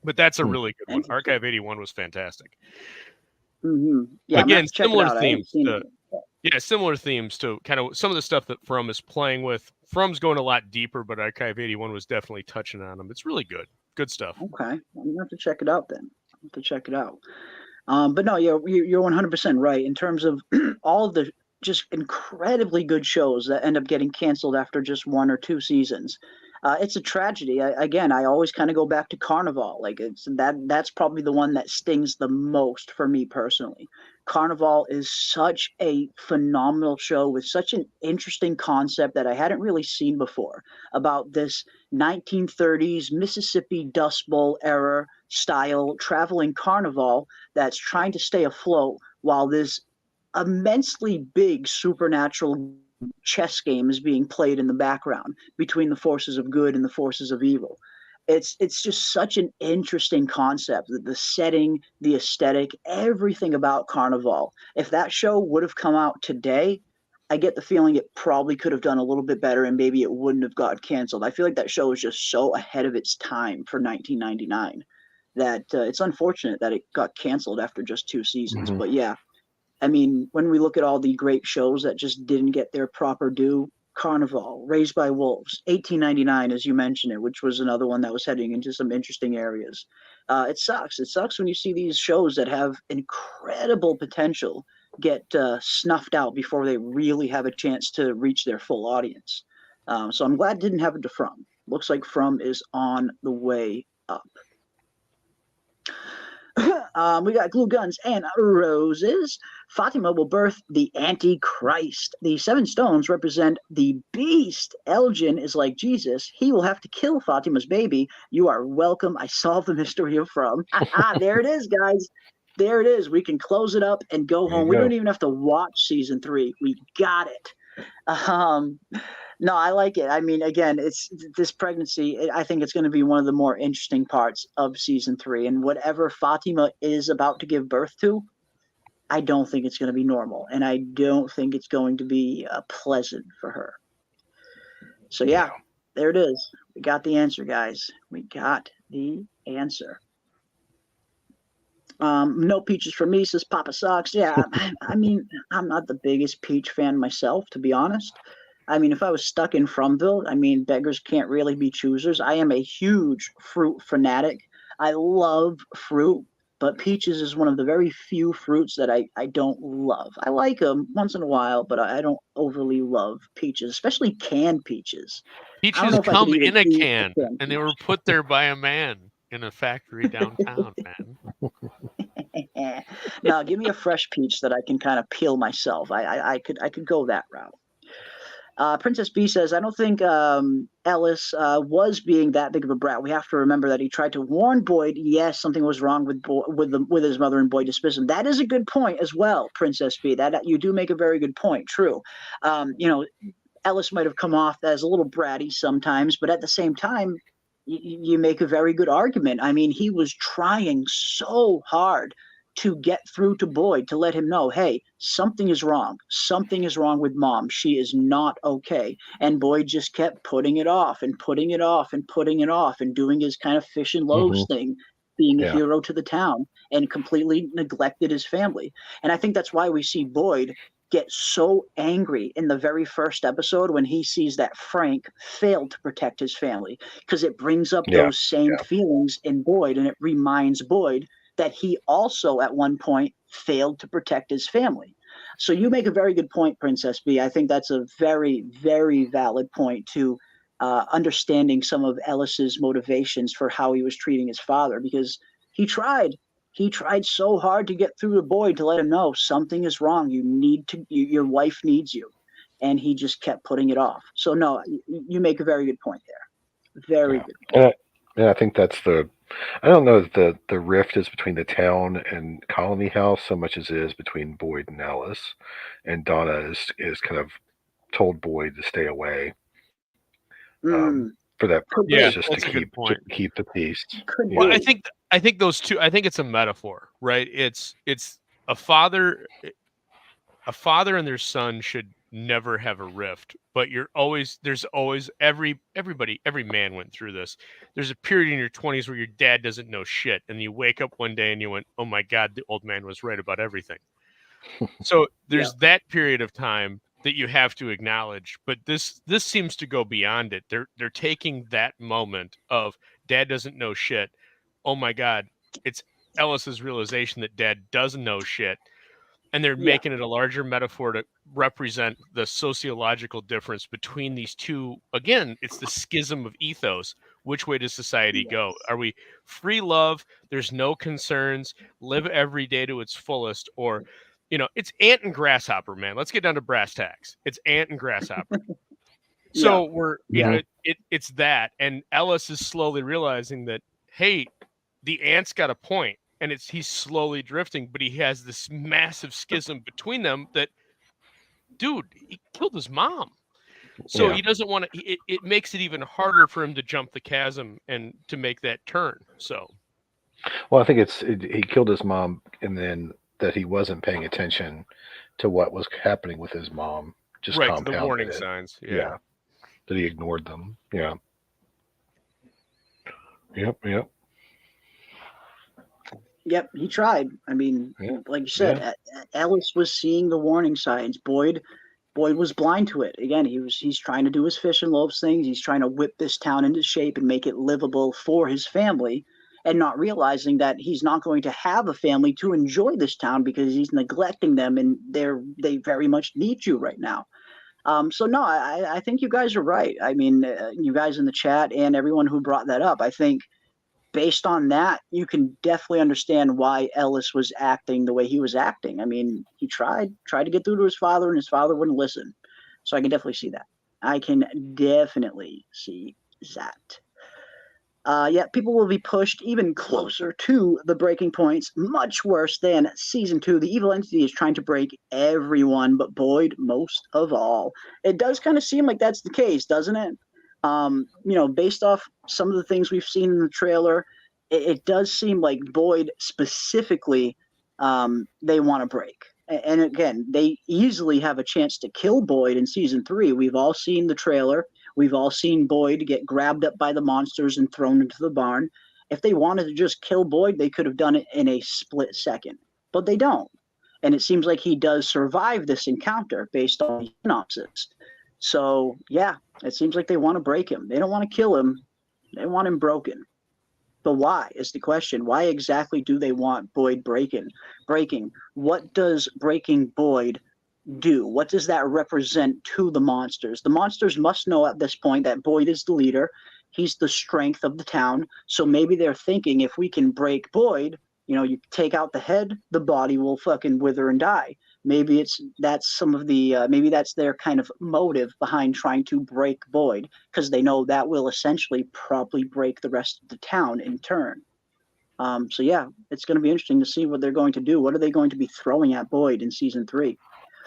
But that's a really good one. Archive 81 was fantastic. Yeah, again, similar themes. Similar themes to kind of some of the stuff that From is playing with. From's going a lot deeper, but Archive 81 was definitely touching on them. It's really good. Good stuff. Okay. I'm going to have to check it out then. But no, you're 100% right in terms of all of the just incredibly good shows that end up getting canceled after just 1 or 2 seasons. It's a tragedy. I always kind of go back to Carnival. Like that's probably the one that stings the most for me personally. Carnival is such a phenomenal show with such an interesting concept that I hadn't really seen before about this 1930s Mississippi Dust Bowl era style traveling carnival that's trying to stay afloat while this immensely big supernatural chess game is being played in the background between the forces of good and the forces of evil. It's just such an interesting concept. The setting, the aesthetic, everything about Carnival. If that show would have come out today, I get the feeling it probably could have done a little bit better and maybe it wouldn't have got canceled. I feel like that show is just so ahead of its time for 1999 that it's unfortunate that it got canceled after just 2 seasons. But yeah, I mean, when we look at all the great shows that just didn't get their proper due, Carnival, Raised by Wolves, 1899, as you mentioned it, which was another one that was heading into some interesting areas. It sucks. It sucks when you see these shows that have incredible potential get snuffed out before they really have a chance to reach their full audience. So I'm glad it didn't happen to From. Looks like From is on the way up. We got glue guns and roses. Fatima will birth the Antichrist. The 7 stones represent the beast. Elgin is like Jesus. He will have to kill Fatima's baby. You are welcome. I solved the mystery of From. There it is, guys. There it is. We can close it up and go home. We don't even have to watch season 3. We got it. No, I like it. I mean, again, it's this pregnancy. I think it's going to be one of the more interesting parts of season 3. And whatever Fatima is about to give birth to, I don't think it's going to be normal. And I don't think it's going to be pleasant for her. So, yeah, there it is. We got the answer, guys. We got the answer. No peaches for me, says Papa Socks. Yeah, I mean, I'm not the biggest peach fan myself, to be honest. I mean, if I was stuck in Fromville, I mean, beggars can't really be choosers. I am a huge fruit fanatic. I love fruit, but peaches is one of the very few fruits that I don't love. I like them once in a while, but I don't overly love peaches, especially canned peaches. Peaches come in a can, and they were put there by a man in a factory downtown, man. No, give me a fresh peach that I can kind of peel myself. I could go that route. Princess B says, I don't think Ellis was being that big of a brat. We have to remember that he tried to warn Boyd. Yes, something was wrong with his mother, and Boyd dismissed him. That is a good point as well, Princess B. That you do make a very good point. True. Ellis might have come off as a little bratty sometimes, but at the same time, you make a very good argument. I mean, he was trying so hard to get through to Boyd to let him know, hey, something is wrong. Something is wrong with Mom. She is not okay. And Boyd just kept putting it off and putting it off and putting it off and doing his kind of fish and loaves thing, being a hero to the town, and completely neglected his family. And I think that's why we see Boyd get so angry in the very first episode when he sees that Frank failed to protect his family, because it brings up those same feelings in Boyd, and it reminds Boyd that he also at one point failed to protect his family. So you make a very good point, Princess B. I think that's a very, very valid point to understanding some of Ellis's motivations for how he was treating his father, because he tried so hard to get through to Boyd to let him know something is wrong. Your wife needs you. And he just kept putting it off. So no, you make a very good point there. Very good point. I think that's I don't know that the rift is between the town and Colony House so much as it is between Boyd and Ellis. And Donna is kind of told Boyd to stay away for that purpose, just to keep the peace. Well, I think those two. I think it's a metaphor, right? It's a father and their son should never have a rift, but there's always every man went through this. There's a period in your 20s where your dad doesn't know shit, and you wake up one day and you went, oh my God, the old man was right about everything. So there's that period of time that you have to acknowledge, but this seems to go beyond it. They're taking that moment of dad doesn't know shit. Oh my God, it's Ellis's realization that Dad doesn't know shit, and they're making it a larger metaphor to represent the sociological difference between these two. Again, it's the schism of ethos. Which way does society go? Are we free love? There's no concerns. Live every day to its fullest, or it's ant and grasshopper, man. Let's get down to brass tacks. It's ant and grasshopper. So we're it's that, and Ellis is slowly realizing that, hey, the ant's got a point, and he's slowly drifting, but he has this massive schism between them that, dude, he killed his mom. So he doesn't want to. It makes it even harder for him to jump the chasm and to make that turn. So, well, I think he killed his mom, and then that he wasn't paying attention to what was happening with his mom. Just compounded the warning it. signs. Yeah, that he ignored them. Yeah. Yep. Yep, he tried. I mean, like you said, Ellis was seeing the warning signs. Boyd was blind to it. Again, he's trying to do his fish and loaves things. He's trying to whip this town into shape and make it livable for his family, and not realizing that he's not going to have a family to enjoy this town because he's neglecting them, and they very much need you right now. So no, I think you guys are right. I mean, you guys in the chat and everyone who brought that up, I think based on that, you can definitely understand why Ellis was acting the way he was acting. I mean, he tried to get through to his father, and his father wouldn't listen. So I can definitely see that. I can definitely see that. People will be pushed even closer to the breaking points, much worse than season 2. The evil entity is trying to break everyone, but Boyd most of all. It does kind of seem like that's the case, doesn't it? Based off some of the things we've seen in the trailer, it does seem like Boyd specifically, they want to break. And again, they easily have a chance to kill Boyd in season 3. We've all seen the trailer. We've all seen Boyd get grabbed up by the monsters and thrown into the barn. If they wanted to just kill Boyd, they could have done it in a split second, but they don't. And it seems like he does survive this encounter based on the synopsis. So, yeah, it seems like they want to break him. They don't want to kill him. They want him broken. But why is the question. Why exactly do they want Boyd breaking? What does breaking Boyd do? What does that represent to the monsters? The monsters must know at this point that Boyd is the leader. He's the strength of the town. So maybe they're thinking if we can break Boyd, you take out the head, the body will fucking wither and die. Maybe that's some of the maybe that's their kind of motive behind trying to break Boyd, because they know that will essentially probably break the rest of the town in turn. So yeah, it's going to be interesting to see what they're going to do. What are they going to be throwing at Boyd in season 3?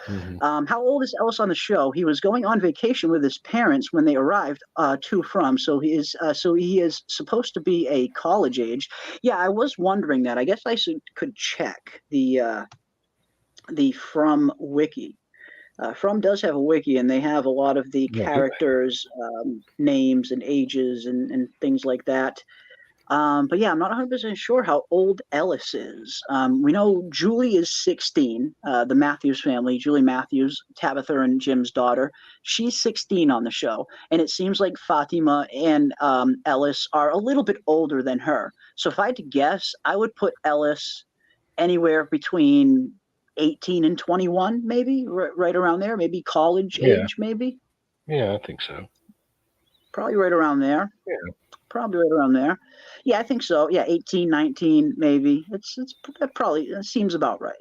Mm-hmm. How old is Ellis on the show? He was going on vacation with his parents when they arrived to From. So he is supposed to be a college age. Yeah, I was wondering that. I guess I could check the From wiki. From does have a wiki, and they have a lot of the characters' names and ages and things like that. But yeah, I'm not 100% sure how old Ellis is. We know Julie is 16, the Matthews family, Julie Matthews, Tabitha and Jim's daughter. She's 16 on the show, and it seems like Fatima and Ellis are a little bit older than her. So if I had to guess, I would put Ellis anywhere between 18 and 21, maybe, right around there, maybe college age, maybe. Yeah, I think so. Probably right around there. Yeah. Probably right around there. Yeah, I think so. Yeah, 18, 19, maybe. It seems about right.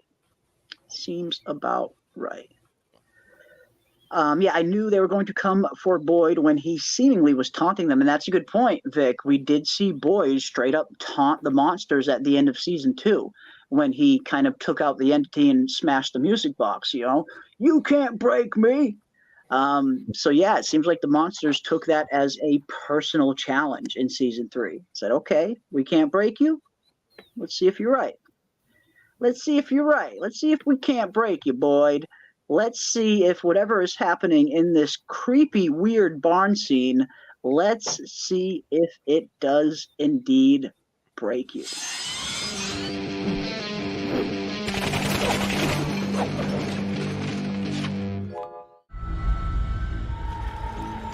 Yeah, I knew they were going to come for Boyd when he seemingly was taunting them, and that's a good point, Vic. We did see Boyd straight up taunt the monsters at the end of season 2 when he kind of took out the entity and smashed the music box. You can't break me. So yeah, it seems like the monsters took that as a personal challenge in season 3. Said, okay, we can't break you. Let's see if you're right. Let's see if we can't break you, Boyd. Let's see if whatever is happening in this creepy, weird barn scene, let's see if it does indeed break you.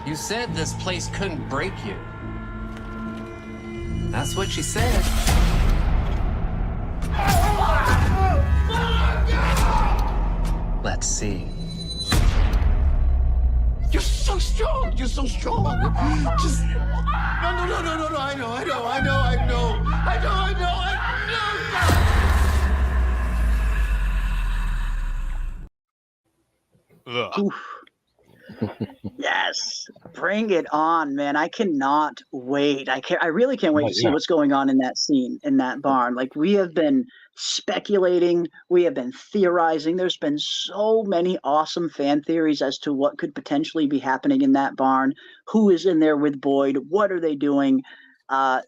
You said this place couldn't break you. That's what she said. Let's see. You're so strong. You're so strong. Just no. I know. Oof. Yes, bring it on, man. I cannot wait. I really can't wait to see what's going on in that scene, in that barn. Like, we have been speculating, we have been theorizing. There's been so many awesome fan theories as to what could potentially be happening in that barn. Who is in there with Boyd? What are they doing? I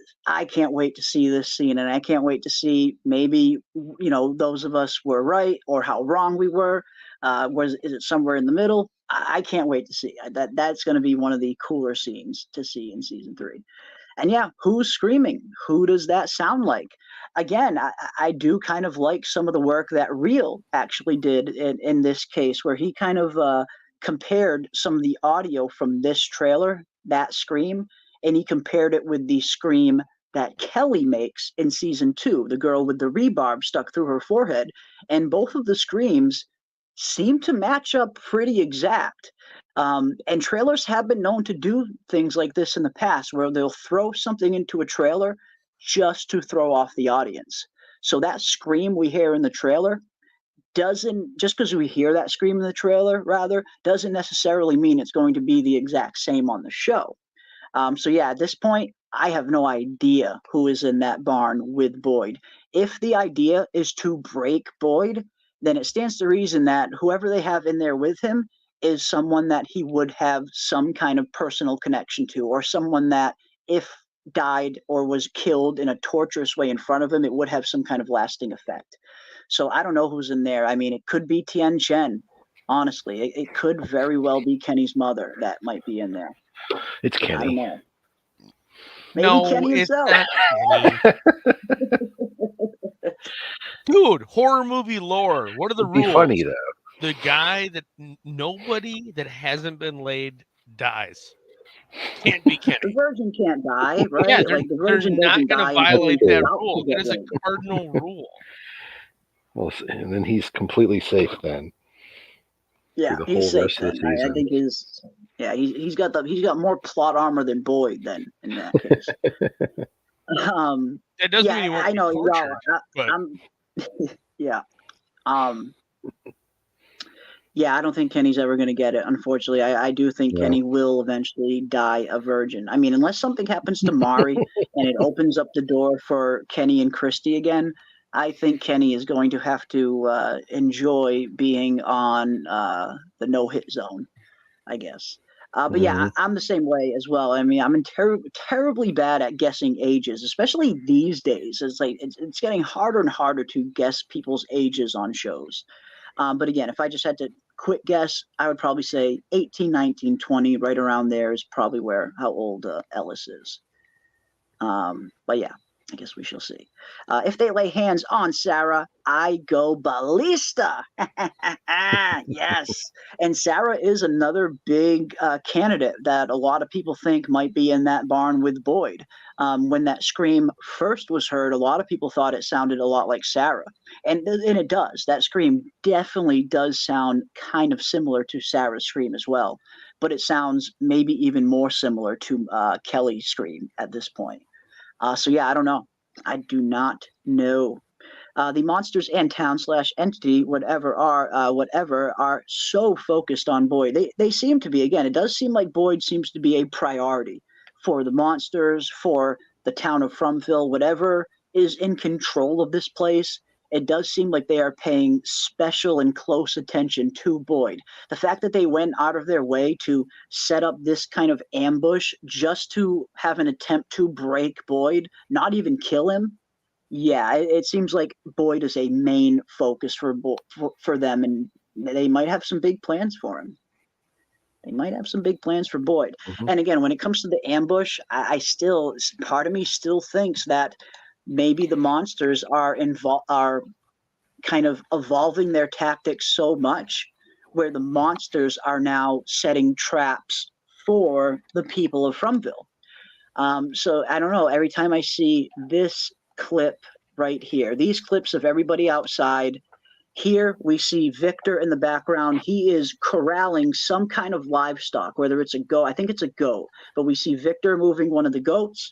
can't wait to see this scene, and I can't wait to see maybe, those of us were right or how wrong we were. Is it somewhere in the middle? I can't wait to see that. That's going to be one of the cooler scenes to see in season 3. And yeah, who's screaming? Who does that sound like? Again, I do kind of like some of the work that Real actually did in this case, where he kind of compared some of the audio from this trailer, that scream, and he compared it with the scream that Kelly makes in season 2, the girl with the rebarb stuck through her forehead. And both of the screams seem to match up pretty exact. And trailers have been known to do things like this in the past, where they'll throw something into a trailer just to throw off the audience. So that scream we hear in the trailer doesn't, just because we hear that scream in the trailer, rather, doesn't necessarily mean it's going to be the exact same on the show. So yeah, at this point, I have no idea who is in that barn with Boyd. If the idea is to break Boyd, then it stands to reason that whoever they have in there with him is someone that he would have some kind of personal connection to, or someone that, if died or was killed in a torturous way in front of him, it would have some kind of lasting effect. So I don't know who's in there. I mean, it could be Tien Chen. Honestly, it could very well be Kenny's mother that might be in there. It's Kenny. I don't know. Maybe Kenny himself. Kenny. Dude, horror movie lore. What are the rules? Be funny though. The guy that nobody that hasn't been laid dies. Can't be Kenny. The virgin can't die, right? Yeah, the virgin they're not going to violate that rule. That is a cardinal rule. Well, and then he's completely safe then. Yeah, he's safe. I think he's got more plot armor than Boyd then in that case. That doesn't mean he won't I know. be tortured, Yeah, I don't think Kenny's ever going to get it. Unfortunately, I do think Kenny will eventually die a virgin. I mean, unless something happens to Mari and it opens up the door for Kenny and Christy again, I think Kenny is going to have to enjoy being on the no-hit zone, I guess. But yeah, I'm the same way as well. I mean, I'm terribly bad at guessing ages, especially these days. It's like it's getting harder and harder to guess people's ages on shows. But again, if I just had to quick guess, I would probably say 18, 19, 20, right around there is probably how old Ellis is. But yeah, I guess we shall see. If they lay hands on Sarah, I go ballista. Yes. And Sarah is another big candidate that a lot of people think might be in that barn with Boyd. When that scream first was heard, a lot of people thought it sounded a lot like Sarah. And it does. That scream definitely does sound kind of similar to Sarah's scream as well. But it sounds maybe even more similar to Kelly's scream at this point. So yeah, I don't know. I do not know. The monsters and town/entity, whatever are so focused on Boyd. They seem to be. Again, it does seem like Boyd seems to be a priority for the monsters, for the town of Fromville, whatever is in control of this place. It does seem like they are paying special and close attention to Boyd. The fact that they went out of their way to set up this kind of ambush just to have an attempt to break Boyd, not even kill him. Yeah, it seems like Boyd is a main focus for them, and they might have some big plans for him. They might have some big plans for Boyd. And again, when it comes to the ambush, part of me still thinks that maybe the monsters are kind of evolving their tactics so much where the monsters are now setting traps for the people of Fromville. So I don't know. Every time I see this clip right here, these clips of everybody outside, Here we see Victor in the background. He is corralling some kind of livestock, whether it's a goat. I think it's a goat, but we see Victor moving one of the goats.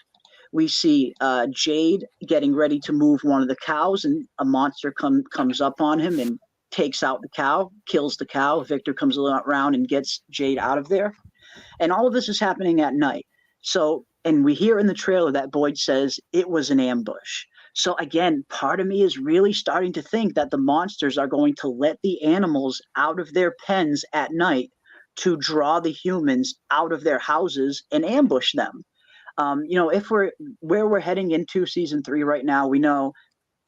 We see Jade getting ready to move one of the cows, and a monster comes up on him and takes out the cow, kills the cow. Victor comes around and gets Jade out of there. And all of this is happening at night. So, and we hear in the trailer that Boyd says it was an ambush. So again, part of me is really starting to think that the monsters are going to let the animals out of their pens at night to draw the humans out of their houses and ambush them. If where we're heading into season 3 right now, we know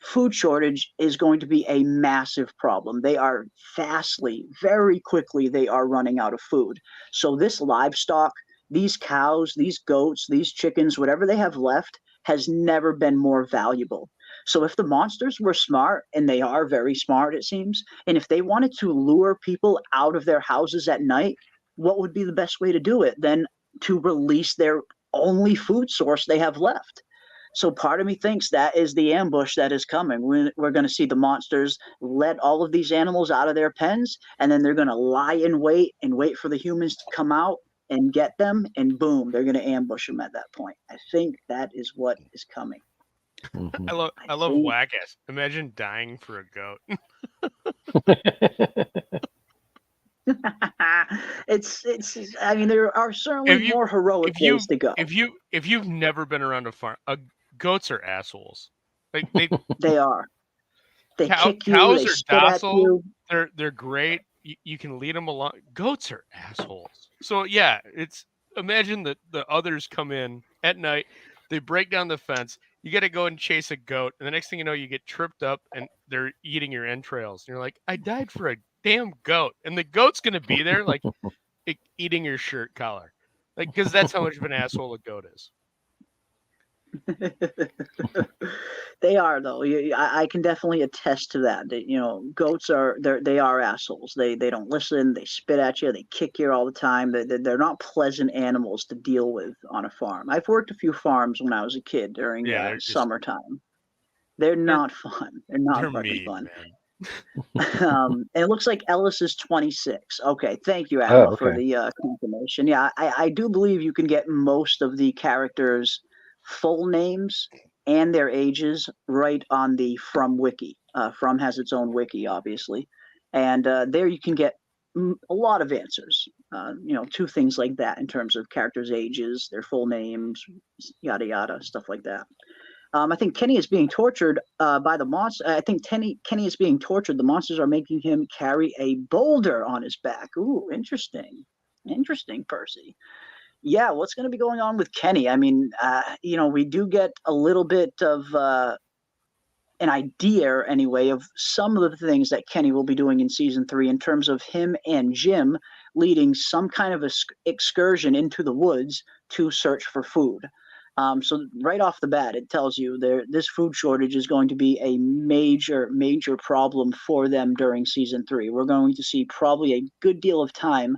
food shortage is going to be a massive problem. They are very quickly, they are running out of food. So this livestock, these cows, these goats, these chickens, whatever they have left, has never been more valuable. So if the monsters were smart, and they are very smart, it seems, and if they wanted to lure people out of their houses at night, what would be the best way to do it than to release their only food source they have left? So part of me thinks that is the ambush that is coming. We're going to see the monsters let all of these animals out of their pens, and then they're going to lie in wait and wait for the humans to come out and get them, and boom, they're going to ambush them at that point. I think that is what is coming. I love whack-ass. Imagine dying for a goat. It's I mean, there are certainly more heroic ways to go. If you've never been around a farm, goats are assholes. Like they are. They kick you. Cows they are spit docile. At you. They're great. You can lead them along. Goats are assholes. So yeah, imagine that the others come in at night. They break down the fence. You got to go and chase a goat, and the next thing you know, you get tripped up, and they're eating your entrails. And you're like, I died for a damn goat, and the goat's gonna be there, like eating your shirt collar, like, because that's how much of an asshole a goat is. They are, though. I can definitely attest to that. Goats are they are assholes. They don't listen. They spit at you. They kick you all the time. They're not pleasant animals to deal with on a farm. I've worked a few farms when I was a kid during summertime. They're not fun. They're not fucking fun. And it looks like Ellis is 26. Okay, thank you, Adam, for the confirmation. Yeah, I do believe you can get most of the characters' full names and their ages right on the From wiki. From has its own wiki, obviously, and there you can get a lot of answers. To things like that in terms of characters' ages, their full names, yada yada, stuff like that. I think Kenny is being tortured by the monster. I think Kenny is being tortured. The monsters are making him carry a boulder on his back. Ooh, interesting. Interesting, Percy. Yeah, what's going to be going on with Kenny? I mean, we do get a little bit of an idea, anyway, of some of the things that Kenny will be doing in season 3 in terms of him and Jim leading some kind of excursion into the woods to search for food. So right off the bat, it tells you this food shortage is going to be a major, major problem for them during season 3. We're going to see probably a good deal of time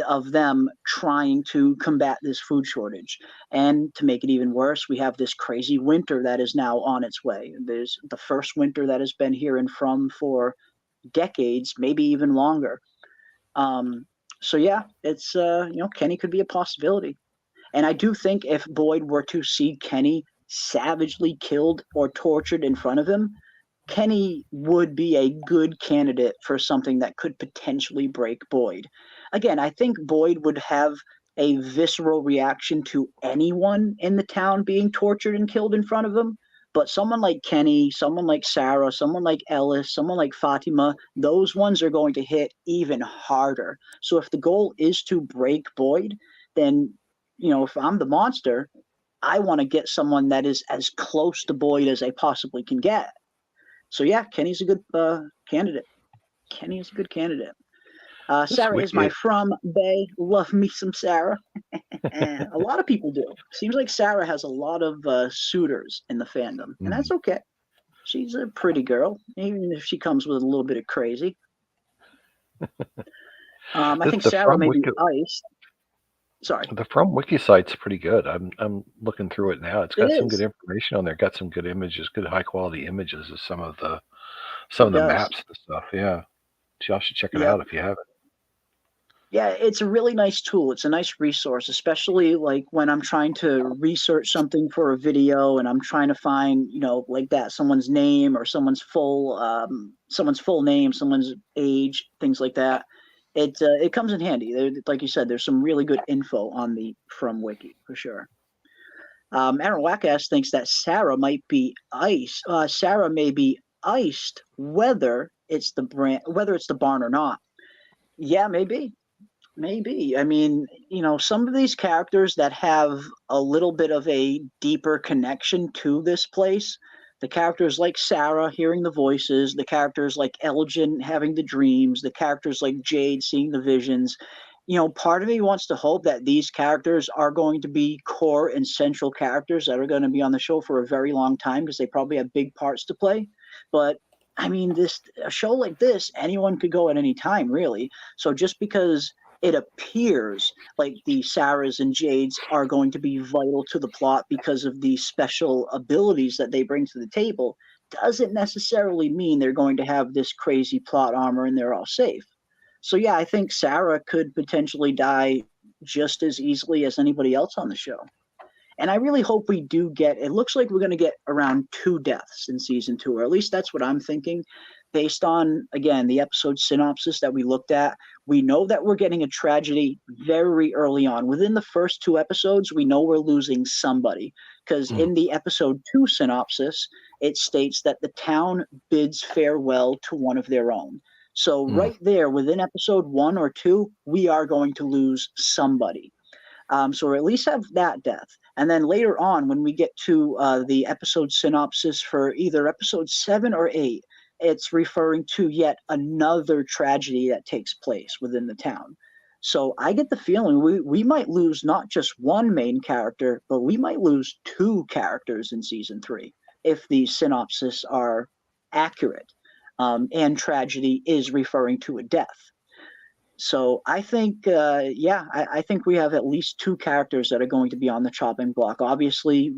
of them trying to combat this food shortage. And to make it even worse, we have this crazy winter that is now on its way. There's the first winter that has been here in From for decades, maybe even longer. So yeah, it's Kenny could be a possibility. And I do think if Boyd were to see Kenny savagely killed or tortured in front of him, Kenny would be a good candidate for something that could potentially break Boyd. Again, I think Boyd would have a visceral reaction to anyone in the town being tortured and killed in front of him. But someone like Kenny, someone like Sarah, someone like Ellis, someone like Fatima, those ones are going to hit even harder. So if the goal is to break Boyd, then, if I'm the monster, I want to get someone that is as close to Boyd as I possibly can get. So yeah, Kenny's a good candidate. Kenny is a good candidate. Sarah is my From Bay. Love me some Sarah. A lot of people do. Seems like Sarah has a lot of suitors in the fandom, and that's okay. She's a pretty girl, even if she comes with a little bit of crazy. I think Sarah may be iced. Sorry. The From Wiki site's pretty good. I'm looking through it now. It's got some good information on there. Got some good images, good high quality images of some of the some of the maps and stuff. Yeah, y'all should check it out if you haven't. Yeah, it's a really nice tool. It's a nice resource, especially like when I'm trying to research something for a video and I'm trying to find, like that, someone's name or someone's full name, someone's age, things like that. It comes in handy. Like you said, there's some really good info on the From Wiki for sure. Aaron Wackass thinks that Sarah might be iced. Sarah may be iced, whether it's the barn or not. Yeah, maybe. Maybe. I mean, some of these characters that have a little bit of a deeper connection to this place, the characters like Sarah hearing the voices, the characters like Elgin having the dreams, the characters like Jade seeing the visions, part of me wants to hope that these characters are going to be core and central characters that are going to be on the show for a very long time because they probably have big parts to play. But I mean, a show like this, anyone could go at any time, really. So just because it appears like the Sarahs and Jades are going to be vital to the plot because of the special abilities that they bring to the table doesn't necessarily mean they're going to have this crazy plot armor and they're all safe. So yeah, I think Sarah could potentially die just as easily as anybody else on the show. And I really hope we do it looks like we're going to get around 2 deaths in season 2, or at least that's what I'm thinking. Based on, again, the episode synopsis that we looked at, we know that we're getting a tragedy very early on. Within the first 2 episodes, we know we're losing somebody. Because in the episode 2 synopsis, it states that the town bids farewell to one of their own. So right there, within episode 1 or 2, we are going to lose somebody. So at least have that death. And then later on, when we get to the episode synopsis for either episode 7 or 8, it's referring to yet another tragedy that takes place within the town. So I get the feeling we might lose not just one main character, but we might lose 2 characters in season 3 if the synopsis are accurate and tragedy is referring to a death. So I think, I think we have at least 2 characters that are going to be on the chopping block. Obviously,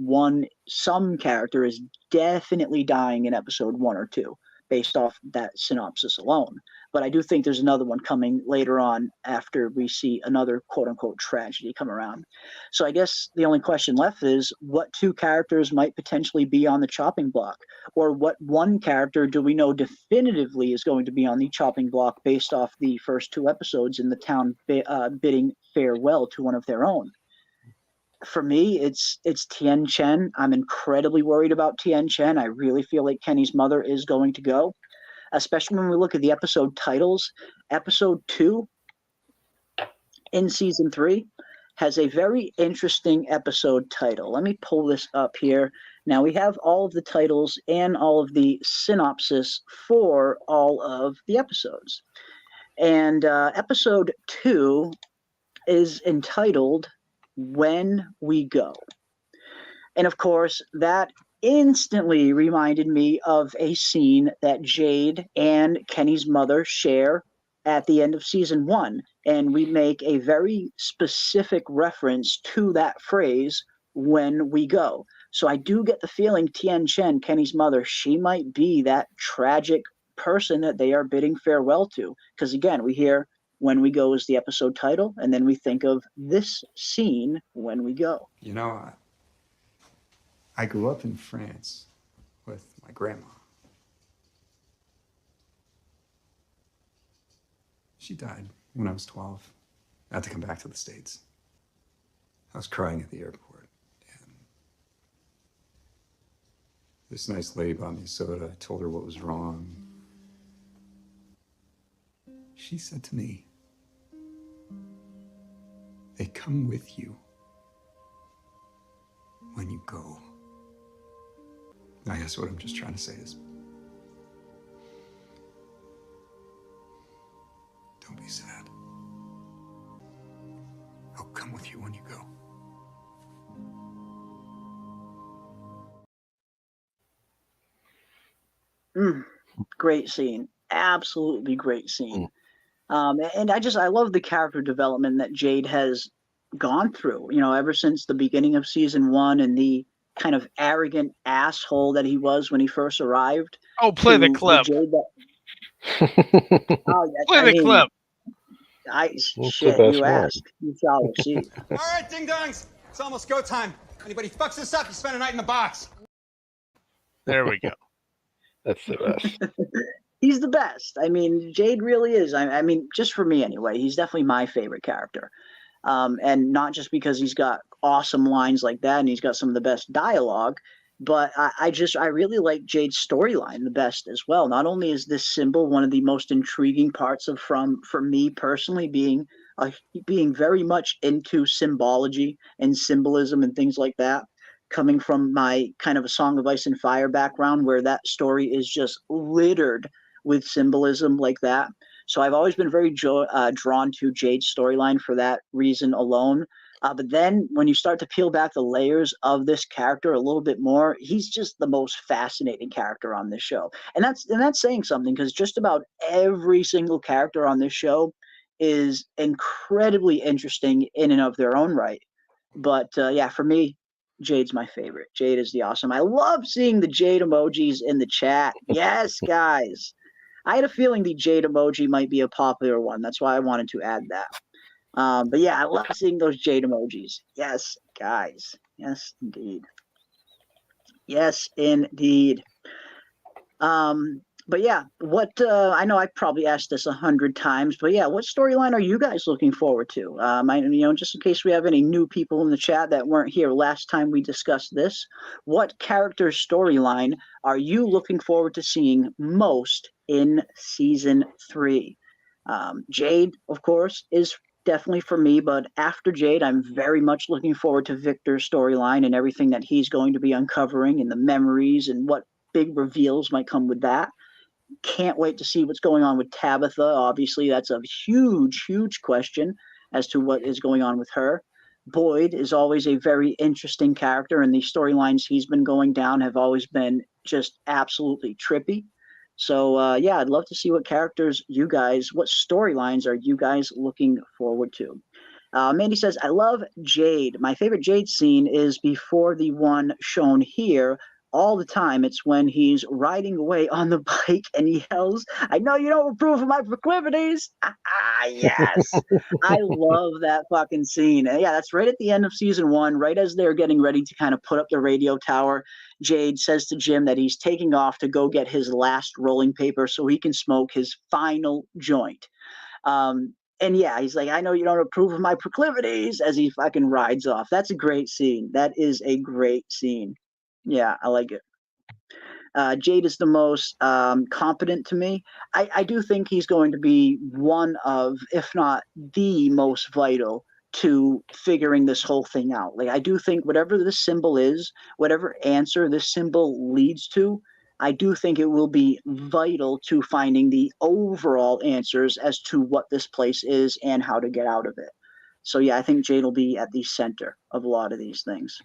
some character is definitely dying in episode 1 or 2. Based off that synopsis alone. But I do think there's another one coming later on after we see another quote-unquote tragedy come around. So I guess the only question left is what 2 characters might potentially be on the chopping block? Or what 1 character do we know definitively is going to be on the chopping block based off the first 2 episodes in the town bidding farewell to one of their own? For me, it's Tien Chen. I'm incredibly worried about Tien Chen. I really feel like Kenny's mother is going to go, especially when we look at the episode titles. Episode 2 in season 3 has a very interesting episode title. Let me pull this up here. Now we have all of the titles and all of the synopsis for all of the episodes. And episode 2 is entitled When We Go. And of course, that instantly reminded me of a scene that Jade and Kenny's mother share at the end of season 1. And we make a very specific reference to that phrase, when we go. So I do get the feeling Tien Chen, Kenny's mother, she might be that tragic person that they are bidding farewell to. Because again, we hear When We Go is the episode title, and then we think of this scene, When We Go. I grew up in France with my grandma. She died when I was 12. I had to come back to the States. I was crying at the airport, and this nice lady bought me a soda. I told her what was wrong. She said to me, "They come with you when you go." I guess what I'm just trying to say is, don't be sad. I'll come with you when you go. Great scene. Absolutely great scene. And I love the character development that Jade has gone through, ever since the beginning of season 1 and the kind of arrogant asshole that he was when he first arrived. Oh, play the clip. Play the clip. Shit, you asked. You shall receive. All right, ding-dongs. It's almost go time. Anybody fucks this up, you spend a night in the box. There we go. That's the best. He's the best. I mean, Jade really is. I mean, just for me anyway, he's definitely my favorite character. And not just because he's got awesome lines like that and he's got some of the best dialogue, but I really like Jade's storyline the best as well. Not only is this symbol one of the most intriguing parts of for me personally, being very much into symbology and symbolism and things like that, coming from my kind of a Song of Ice and Fire background where that story is just littered with symbolism like that. So I've always been very drawn to Jade's storyline for that reason alone. But then when you start to peel back the layers of this character a little bit more, he's just the most fascinating character on this show. And that's saying something, because just about every single character on this show is incredibly interesting in and of their own right. But yeah, for me, Jade's my favorite. Jade is the awesome. I love seeing the Jade emojis in the chat. Yes, guys. I had a feeling the Jade emoji might be a popular one. That's why I wanted to add that. But yeah, I love seeing those Jade emojis. Yes, guys. Yes, indeed. Yes, indeed. But yeah, what I know I probably asked this 100 times, but yeah, what storyline are you guys looking forward to? Just in case we have any new people in the chat that weren't here last time we discussed this, what character storyline are you looking forward to seeing most in season 3? Jade, of course, is definitely for me, but after Jade, I'm very much looking forward to Victor's storyline and everything that he's going to be uncovering and the memories and what big reveals might come with that. Can't wait to see what's going on with Tabitha. Obviously, that's a huge, huge question as to what is going on with her. Boyd is always a very interesting character, and the storylines he's been going down have always been just absolutely trippy. So, yeah, I'd love to see what what storylines are you guys looking forward to? Mandy says, I love Jade. My favorite Jade scene is before the one shown here all the time. It's when he's riding away on the bike and he yells, I know you don't approve of my proclivities. Yes. I love that fucking scene. And yeah, that's right at the end of season 1, right as they're getting ready to kind of put up the radio tower. Jade says to Jim that he's taking off to go get his last rolling paper so he can smoke his final joint. And yeah, he's like, I know you don't approve of my proclivities, as he fucking rides off. That's a great scene. That is a great scene. Yeah, I like it. Jade is the most competent to me. I do think he's going to be one of, if not the most vital to figuring this whole thing out. Like, I do think whatever this symbol is, whatever answer this symbol leads to, I do think it will be vital to finding the overall answers as to what this place is and how to get out of it. So yeah, I think Jade will be at the center of a lot of these things.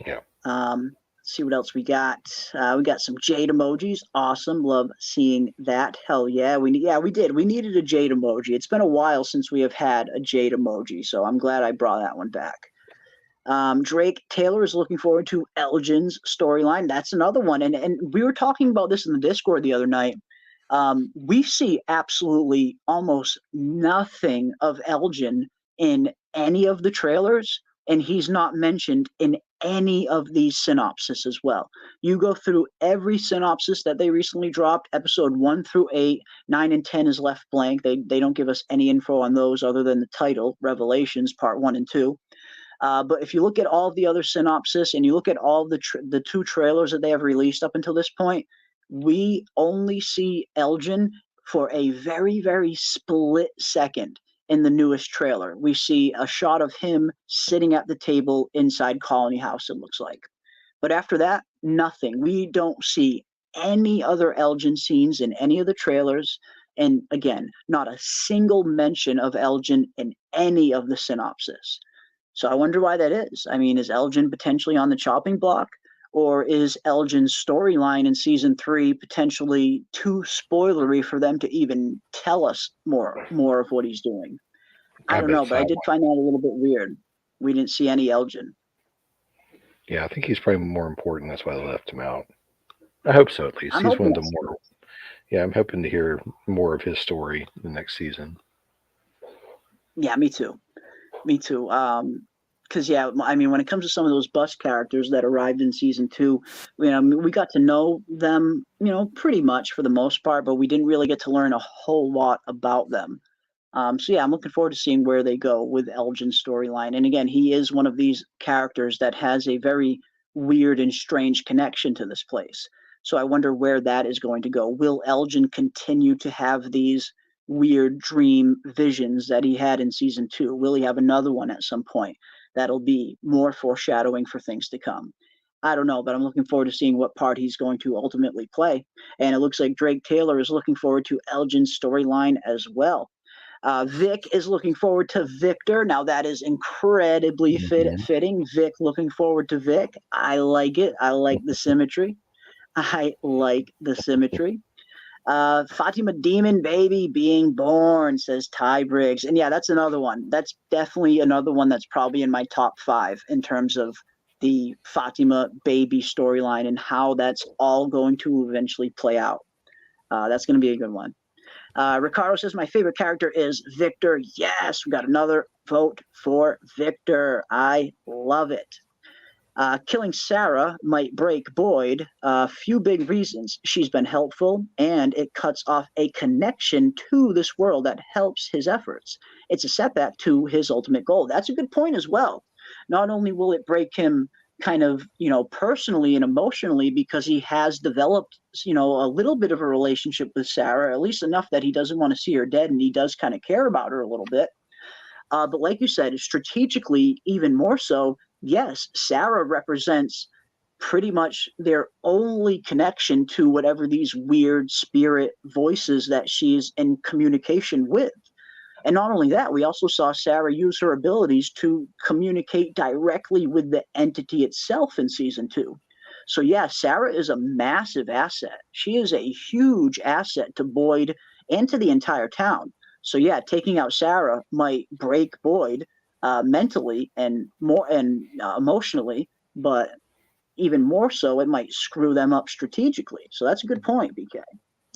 Yeah. Let's see what else we got. We got some Jade emojis. Awesome. Love seeing that. Hell yeah. We did. We needed a Jade emoji. It's been a while since we have had a Jade emoji, so I'm glad I brought that one back. Drake Taylor is looking forward to Elgin's storyline. That's another one. And we were talking about this in the Discord the other night. We see absolutely almost nothing of Elgin in any of the trailers, and he's not mentioned in any of these synopses as well. You go through every synopsis that they recently dropped, episode 1 through 8, 9 and 10 is left blank. They don't give us any info on those other than the title, Revelations, part 1 and 2. But if you look at all of the other synopsis and you look at all the 2 trailers that they have released up until this point, we only see Elgin for a very, very split second. In the newest trailer, we see a shot of him sitting at the table inside Colony House, it looks like. But after that, nothing. We don't see any other Elgin scenes in any of the trailers. And again, not a single mention of Elgin in any of the synopsis. So I wonder why that is. I mean, is Elgin potentially on the chopping block? Or is Elgin's storyline in season 3 potentially too spoilery for them to even tell us more of what he's doing? I don't know, but I did find that a little bit weird. We didn't see any Elgin. Yeah, I think he's probably more important. That's why they left him out. I hope so, at least. I'm He's hoping one of the more. Yeah, I'm hoping to hear more of his story the next season. Yeah, me too. Me too. Because yeah, I mean, when it comes to some of those bus characters that arrived in season 2, we got to know them, pretty much for the most part, but we didn't really get to learn a whole lot about them. So yeah, I'm looking forward to seeing where they go with Elgin's storyline. And again, he is one of these characters that has a very weird and strange connection to this place. So I wonder where that is going to go. Will Elgin continue to have these weird dream visions that he had in season 2? Will he have another one at some point that'll be more foreshadowing for things to come? I don't know, but I'm looking forward to seeing what part he's going to ultimately play. And it looks like Drake Taylor is looking forward to Elgin's storyline as well. Vic is looking forward to Victor. Now that is incredibly fitting. Vic looking forward to Vic. I like it. I like the symmetry. Fatima Demon Baby being born, says Ty Briggs. And yeah, that's another one. That's definitely another one that's probably in my top 5 in terms of the Fatima baby storyline and how that's all going to eventually play out. That's going to be a good one. Ricardo says, my favorite character is Victor. Yes, we got another vote for Victor. I love it. Killing Sarah might break Boyd. Few big reasons. She's been helpful, and it cuts off a connection to this world that helps his efforts. It's a setback to his ultimate goal. That's a good point as well. Not only will it break him kind of, personally and emotionally, because he has developed, a little bit of a relationship with Sarah, at least enough that he doesn't want to see her dead, and he does kind of care about her a little bit. But like you said, strategically, even more so, yes, Sarah represents pretty much their only connection to whatever these weird spirit voices that she's in communication with. And not only that, we also saw Sarah use her abilities to communicate directly with the entity itself in season 2. So yeah, Sarah is a massive asset. She is a huge asset to Boyd and to the entire town. So yeah, taking out Sarah might break Boyd mentally and emotionally, but even more so, it might screw them up strategically. So that's a good point, BK.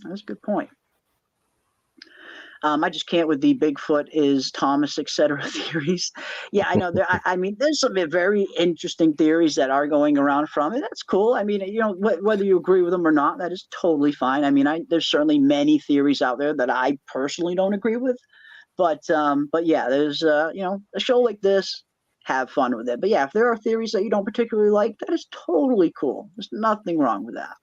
That's a good point. I just can't with the Bigfoot is Thomas, etc. theories. Yeah, I know. There's some very interesting theories that are going around from it. That's cool. I mean, whether you agree with them or not, that is totally fine. I mean, there's certainly many theories out there that I personally don't agree with. But yeah, there's a show like this, have fun with it. But yeah, if there are theories that you don't particularly like, that is totally cool. There's nothing wrong with that.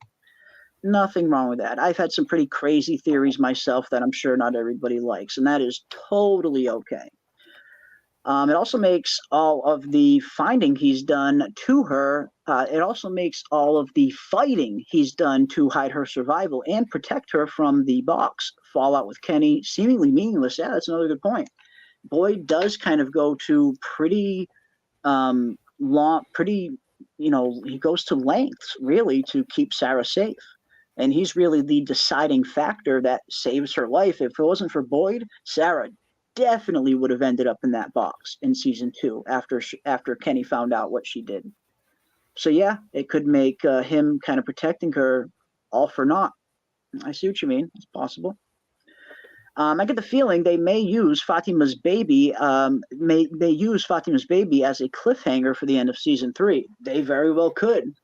Nothing wrong with that. I've had some pretty crazy theories myself that I'm sure not everybody likes, and that is totally okay. It also makes all of the finding he's done to her, it also makes all of the fighting he's done to hide her survival and protect her from the box fallout with Kenny seemingly meaningless. Yeah, that's another good point. Boyd does kind of go to pretty long, he goes to lengths really to keep Sarah safe. And he's really the deciding factor that saves her life. If it wasn't for Boyd, Sarah definitely would have ended up in that box in season 2 after Kenny found out what she did. So yeah, it could make him kind of protecting her all for naught. I see what you mean. It's possible. I get the feeling they may use Fatima's baby. They use Fatima's baby as a cliffhanger for the end of season 3. They very well could.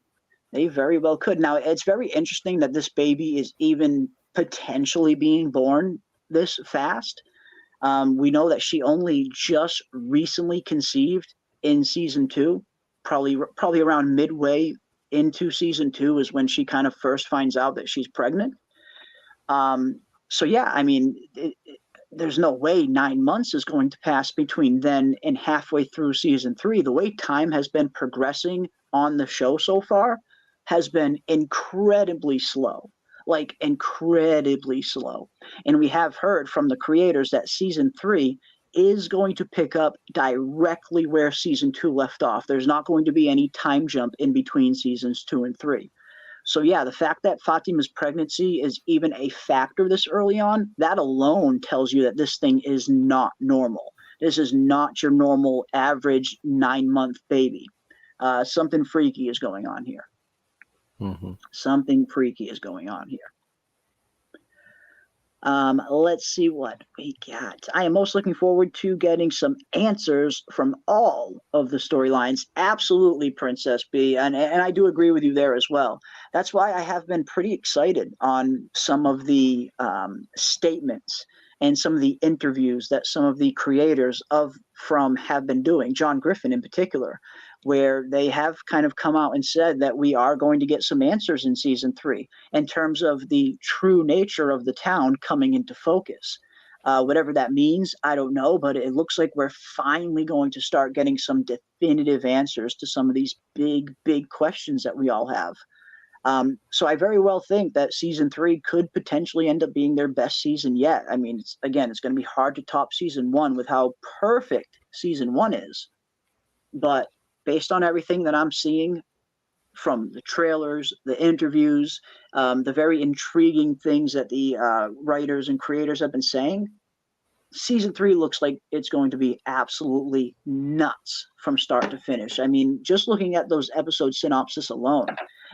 They very well could. Now, it's very interesting that this baby is even potentially being born this fast. We know that she only just recently conceived in season 2, probably around midway into season 2 is when she kind of first finds out that she's pregnant. So yeah, I mean, there's no way 9 months is going to pass between then and halfway through season 3. The way time has been progressing on the show so far has been incredibly slow, like incredibly slow. And we have heard from the creators that season 3 is going to pick up directly where season 2 left off. There's not going to be any time jump in between seasons 2 and 3. So yeah, the fact that Fatima's pregnancy is even a factor this early on, that alone tells you that this thing is not normal. This is not your normal average 9-month baby. Something freaky is going on here. Something freaky is going on here. Let's see what we got. I am most looking forward to getting some answers from all of the storylines. Absolutely, Princess B. And I do agree with you there as well. That's why I have been pretty excited on some of the statements and some of the interviews that some of the creators of From have been doing, John Griffin in particular, where they have kind of come out and said that we are going to get some answers in season 3 in terms of the true nature of the town coming into focus. Whatever that means, I don't know, but it looks like we're finally going to start getting some definitive answers to some of these big, big questions that we all have. So I very well think that season 3 could potentially end up being their best season yet. I mean, it's going to be hard to top season 1 with how perfect season 1 is. But based on everything that I'm seeing from the trailers, the interviews, the very intriguing things that the writers and creators have been saying, season 3 looks like it's going to be absolutely nuts from start to finish. I mean, just looking at those episode synopsis alone,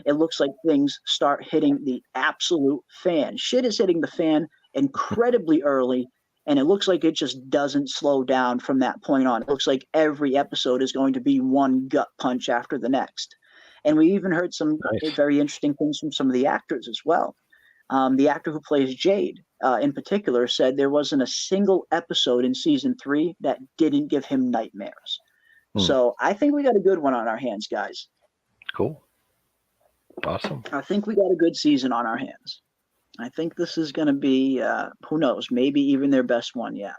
it looks like things start hitting the absolute fan. Shit is hitting the fan incredibly early, and it looks like it just doesn't slow down from that point on. It looks like every episode is going to be one gut punch after the next. And we even heard some very interesting things from some of the actors as well. The actor who plays Jade, in particular, said there wasn't a single episode in season 3 that didn't give him nightmares. So I think we got a good one on our hands, guys. Cool. Awesome. I think we got a good season on our hands. I think this is going to be, who knows, maybe even their best one yet.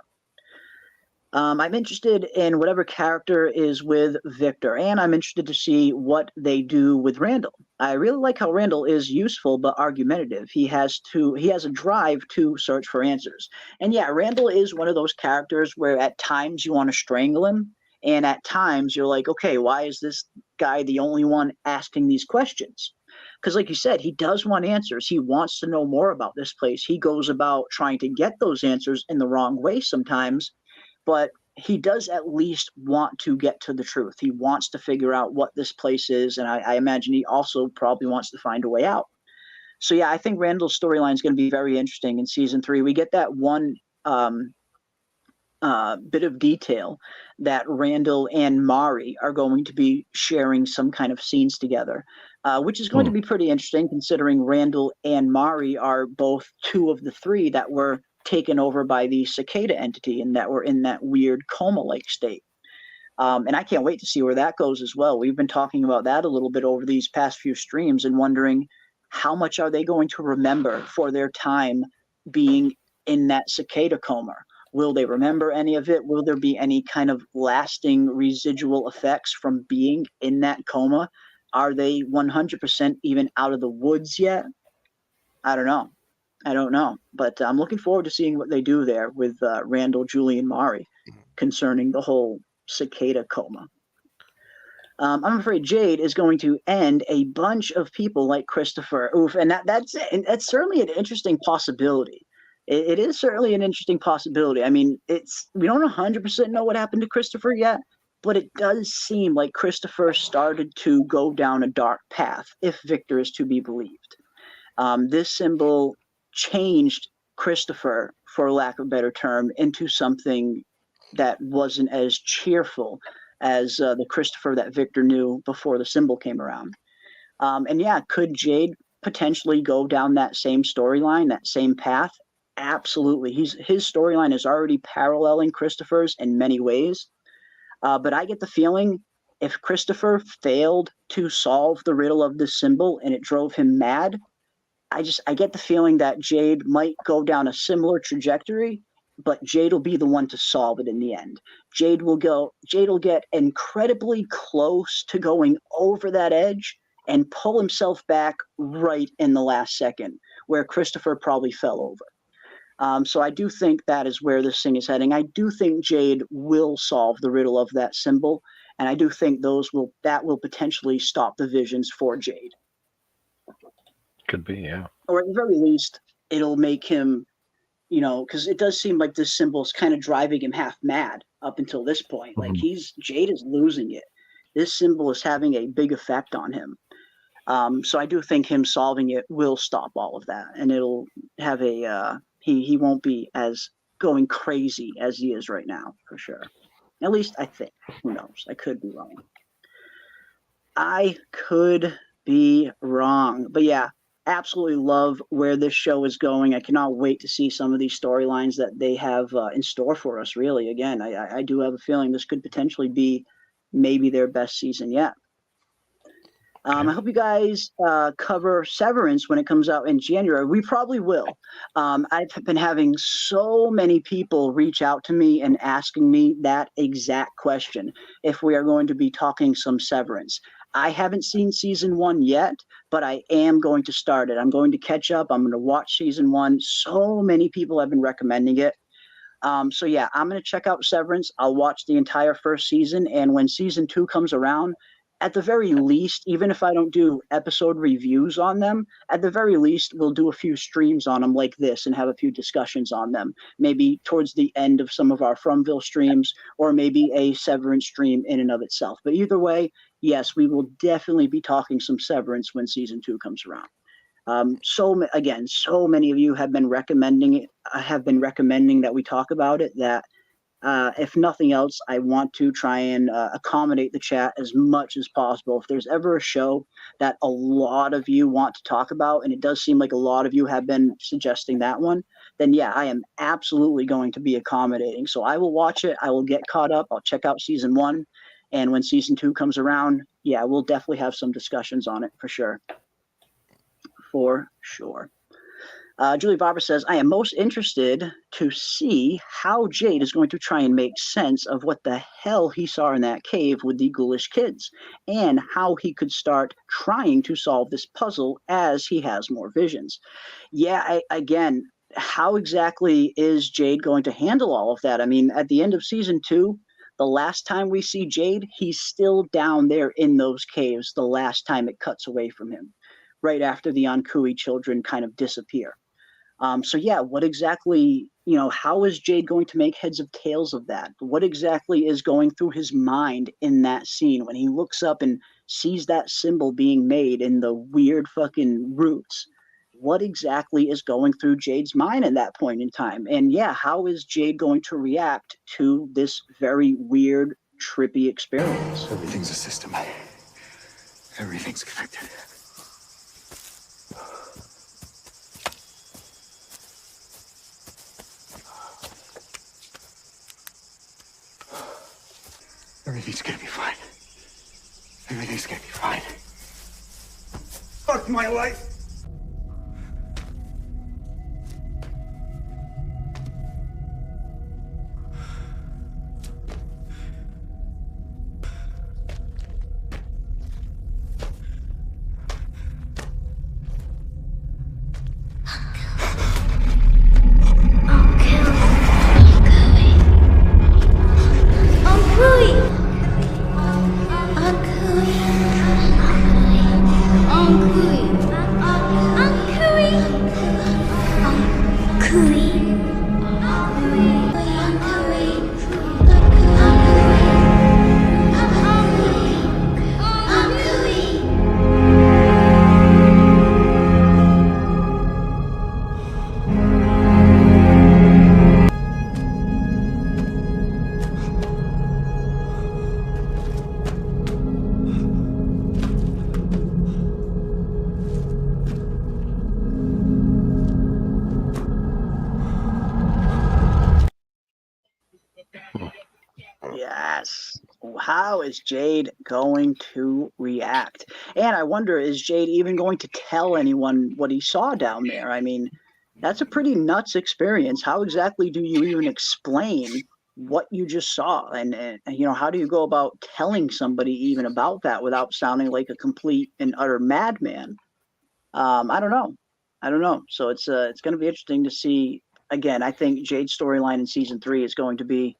I'm interested in whatever character is with Victor, and I'm interested to see what they do with Randall. I really like how Randall is useful but argumentative. He has a drive to search for answers. And yeah, Randall is one of those characters where at times you want to strangle him, and at times you're like, okay, why is this guy the only one asking these questions? Because like you said, he does want answers. He wants to know more about this place. He goes about trying to get those answers in the wrong way sometimes, but he does at least want to get to the truth. He wants to figure out what this place is, and I imagine he also probably wants to find a way out. So yeah, I think Randall's storyline is going to be very interesting in season 3. We get that one bit of detail that Randall and Mari are going to be sharing some kind of scenes together, which is going to be pretty interesting considering Randall and Mari are both 2 of the 3 that were taken over by the cicada entity and that were in that weird coma-like state. And I can't wait to see where that goes as well. We've been talking about that a little bit over these past few streams and wondering how much are they going to remember for their time being in that cicada coma. Will they remember any of it? Will there be any kind of lasting residual effects from being in that coma? Are they 100% even out of the woods yet? I don't know. But I'm looking forward to seeing what they do there with Randall, Julie, and Mari concerning the whole cicada coma. I'm afraid Jade is going to end a bunch of people like Christopher. Oof, and that's certainly an interesting possibility. It is certainly an interesting possibility. I mean, we don't 100% know what happened to Christopher yet, but it does seem like Christopher started to go down a dark path, if Victor is to be believed. This symbol changed Christopher, for lack of a better term, into something that wasn't as cheerful as the Christopher that Victor knew before the symbol came around. And yeah, could Jade potentially go down that same storyline, that same path? Absolutely. His storyline is already paralleling Christopher's in many ways. But I get the feeling if Christopher failed to solve the riddle of this symbol and it drove him mad, I get the feeling that Jade might go down a similar trajectory, but Jade will be the one to solve it in the end. Jade will get incredibly close to going over that edge and pull himself back right in the last second, where Christopher probably fell over. So I do think that is where this thing is heading. I do think Jade will solve the riddle of that symbol, and I do think that will potentially stop the visions for Jade. Could be, yeah. Or at the very least, it'll make him, because it does seem like this symbol is kind of driving him half mad up until this point. Like Jade is losing it. This symbol is having a big effect on him. So I do think him solving it will stop all of that, and it'll have he won't be as going crazy as he is right now, for sure. At least I think. Who knows? I could be wrong. I could be wrong. But yeah, absolutely love where this show is going. I cannot wait to see some of these storylines that they have in store for us, really. Again, I do have a feeling this could potentially be maybe their best season yet. I hope you guys cover Severance when it comes out in January. We probably will. I've been having so many people reach out to me and asking me that exact question, if we are going to be talking some Severance. I haven't seen season 1 yet, but I am going to start it. I'm going to catch up. I'm going to watch season 1. So many people have been recommending it. So yeah, I'm going to check out Severance. I'll watch the entire first season, and when season 2 comes around, at the very least, even if I don't do episode reviews on them, at the very least, we'll do a few streams on them like this and have a few discussions on them. Maybe towards the end of some of our Fromville streams, or maybe a Severance stream in and of itself. But either way, yes, we will definitely be talking some Severance when season 2 comes around. So many of you have been recommending it. Have been recommending that we talk about it. That if nothing else, I want to try and accommodate the chat as much as possible. If there's ever a show that a lot of you want to talk about, and it does seem like a lot of you have been suggesting that one, then yeah, I am absolutely going to be accommodating. So I will watch it. I will get caught up. I'll check out season 1. And when season 2 comes around, yeah, we'll definitely have some discussions on it for sure. For sure. Julie Barber says, I am most interested to see how Jade is going to try and make sense of what the hell he saw in that cave with the ghoulish kids, and how he could start trying to solve this puzzle as he has more visions. Yeah, again, how exactly is Jade going to handle all of that? I mean, at the end of season 2, the last time we see Jade, he's still down there in those caves the last time it cuts away from him, right after the Ankui children kind of disappear. So yeah, what exactly, how is Jade going to make heads of tails of that? What exactly is going through his mind in that scene when he looks up and sees that symbol being made in the weird fucking roots? What exactly is going through Jade's mind at that point in time? And yeah, how is Jade going to react to this very weird, trippy experience? Everything's a system. Everything's connected. Everything's gonna be fine. Everything's gonna be fine. Fuck my life! Yes. How is Jade going to react? And I wonder, is Jade even going to tell anyone what he saw down there? I mean, that's a pretty nuts experience. How exactly do you even explain what you just saw? And how do you go about telling somebody even about that without sounding like a complete and utter madman? I don't know. So it's going to be interesting to see. Again, I think Jade's storyline in season 3 is going to be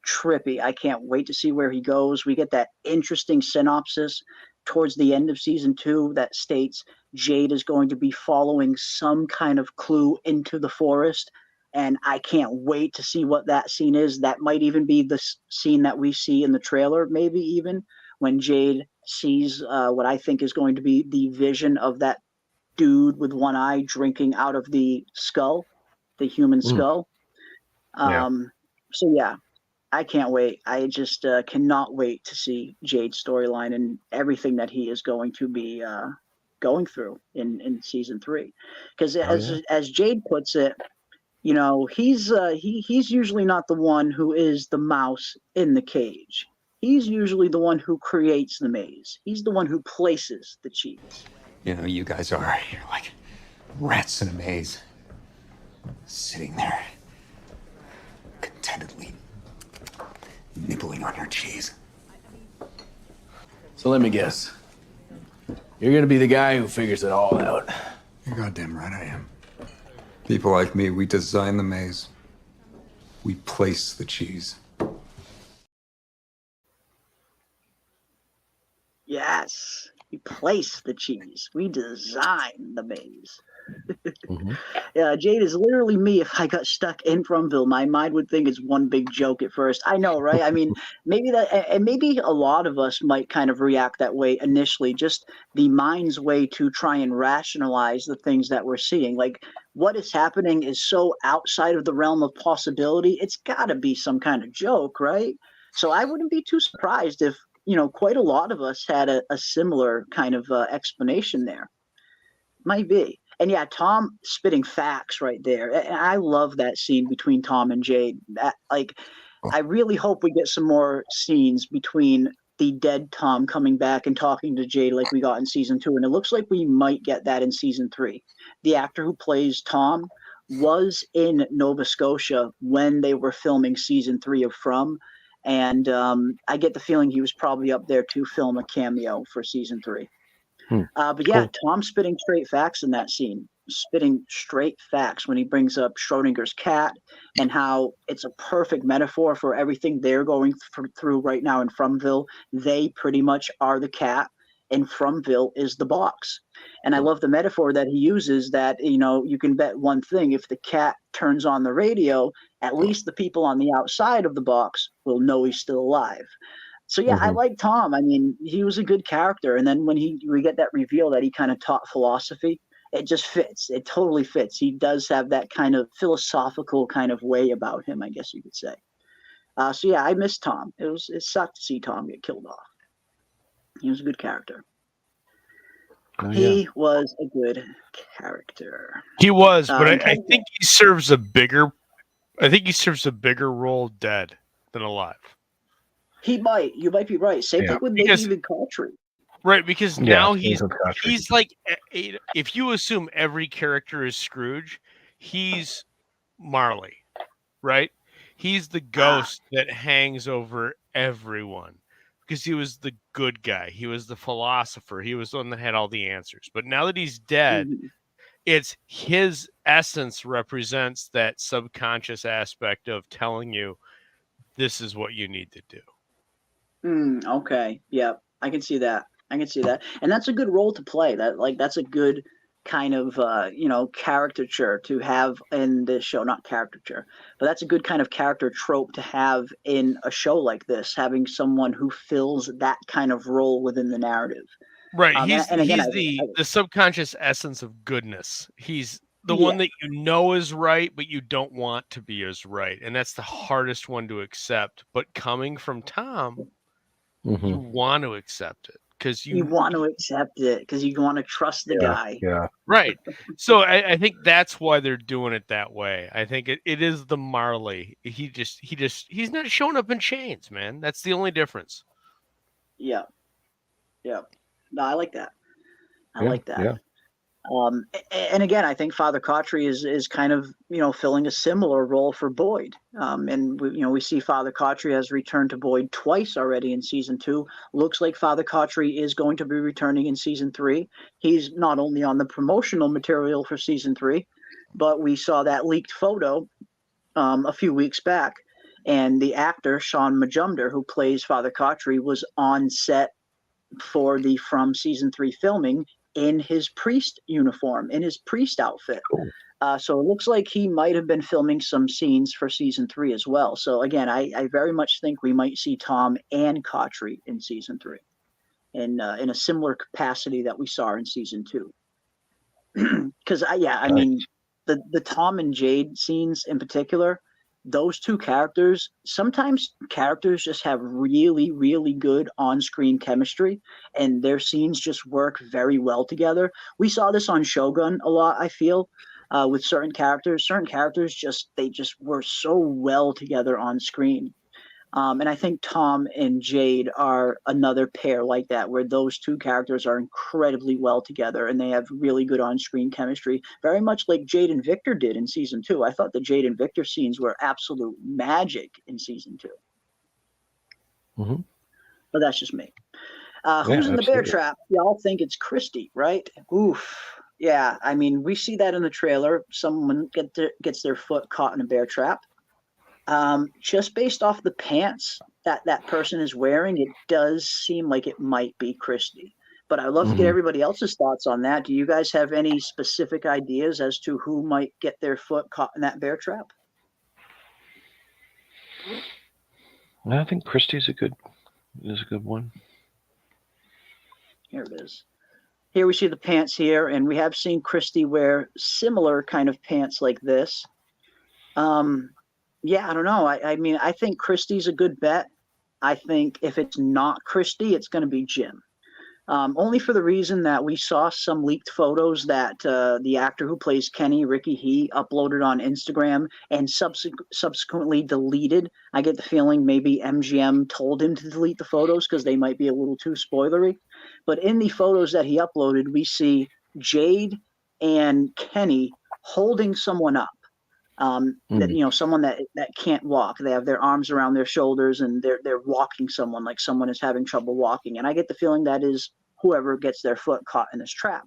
trippy. I can't wait to see where he goes. We get that interesting synopsis towards the end of season 2 that states Jade is going to be following some kind of clue into the forest, and I can't wait to see what that scene is. That might even be the scene that we see in the trailer, maybe even when Jade sees what I think is going to be the vision of that dude with one eye drinking out of the skull, the human skull. So yeah, I can't wait. I just cannot wait to see Jade's storyline and everything that he is going to be going through in season 3. Because as Jade puts it, you know, he's usually not the one who is the mouse in the cage. He's usually the one who creates the maze. He's the one who places the cheese. You know, you guys are. You're like rats in a maze. Sitting there, contentedly nibbling on your cheese. So let me guess. You're gonna be the guy who figures it all out. You're goddamn right I am. People like me, we design the maze. We place the cheese. Yes, we place the cheese. We design the maze. Yeah, Jade is literally me if I got stuck in Fromville. My mind would think it's one big joke at first. I know, right? I mean, maybe a lot of us might kind of react that way initially, just the mind's way to try and rationalize the things that we're seeing. Like, what is happening is so outside of the realm of possibility, it's got to be some kind of joke, right? So I wouldn't be too surprised if, you know, quite a lot of us had a similar kind of explanation there. Might be. And yeah, Tom spitting facts right there. And I love that scene between Tom and Jade. I really hope we get some more scenes between the dead Tom coming back and talking to Jade like we got in season 2. And it looks like we might get that in season 3. The actor who plays Tom was in Nova Scotia when they were filming season 3 of From. And I get the feeling he was probably up there to film a cameo for season 3. But yeah, Tom spitting straight facts in that scene, spitting straight facts when he brings up Schrodinger's cat and how it's a perfect metaphor for everything they're going through right now in Fromville. They pretty much are the cat and Fromville is the box. And I love the metaphor that he uses that, you know, you can bet one thing, if the cat turns on the radio, at least the people on the outside of the box will know he's still alive. So yeah, I like Tom. I mean, he was a good character. And then when we get that reveal that he kind of taught philosophy, it just fits. It totally fits. He does have that kind of philosophical kind of way about him, I guess you could say. So yeah, I miss Tom. It sucked to see Tom get killed off. He was a good character. He was a good character. He was, but I think he serves a bigger role dead than alive. He might. You might be right. Same thing with David Khatri. Right, because now he's like, if you assume every character is Scrooge, he's Marley, right? He's the ghost that hangs over everyone because he was the good guy. He was the philosopher. He was the one that had all the answers. But now that he's dead, it's his essence represents that subconscious aspect of telling you this is what you need to do. Okay. Yeah, I can see that. And that's a good role to play. That's a good kind of caricature to have in this show. Not caricature, but that's a good kind of character trope to have in a show like this, having someone who fills that kind of role within the narrative. Right. He's the subconscious essence of goodness. He's the one that you know is right, but you don't want to be as right. And that's the hardest one to accept. But coming from Tom, you want to accept it. Because you want to accept it because you want to trust the guy. Yeah. Right. So I think that's why they're doing it that way. I think it is the Marley. He's not showing up in chains, man. That's the only difference. Yeah. Yeah. No, I like that. I like that. Yeah. And again, I think Father Khatri is kind of, filling a similar role for Boyd. And we see Father Khatri has returned to Boyd twice already in season 2. Looks like Father Khatri is going to be returning in season 3. He's not only on the promotional material for season 3, but we saw that leaked photo a few weeks back. And the actor, Sean Majumder, who plays Father Khatri, was on set for the From season 3 filming in his priest uniform, in his priest outfit. Cool. So it looks like he might have been filming some scenes for season 3 as well. So again, I very much think we might see Tom and Khatri in season 3. in a similar capacity that we saw in season 2. Because I mean, the Tom and Jade scenes in particular, those two characters, sometimes characters just have really, really good on-screen chemistry, and their scenes just work very well together. We saw this on Shogun a lot, I feel, with certain characters. Certain characters just were so well together on screen. And I think Tom and Jade are another pair like that, where those two characters are incredibly well together and they have really good on-screen chemistry, very much like Jade and Victor did in season 2. I thought the Jade and Victor scenes were absolute magic in season 2. Mm-hmm. But that's just me. Who's in the bear trap? Y'all think it's Christy, right? Oof. Yeah, I mean, we see that in the trailer. Someone gets their foot caught in a bear trap. Just based off the pants that person is wearing, it does seem like it might be Christy. But I'd love to get everybody else's thoughts on that. Do you guys have any specific ideas as to who might get their foot caught in that bear trap? I think Christy's a good one. Here it is. Here we see the pants here, and we have seen Christy wear similar kind of pants like this. Yeah, I don't know. I mean, I think Christy's a good bet. I think if it's not Christy, it's going to be Jim. Only for the reason that we saw some leaked photos that the actor who plays Kenny, Ricky He, uploaded on Instagram and subsequently deleted. I get the feeling maybe MGM told him to delete the photos because they might be a little too spoilery. But in the photos that he uploaded, we see Jade and Kenny holding someone up. That someone that can't walk. They have their arms around their shoulders and they're walking someone, like someone is having trouble walking. And I get the feeling that is whoever gets their foot caught in this trap.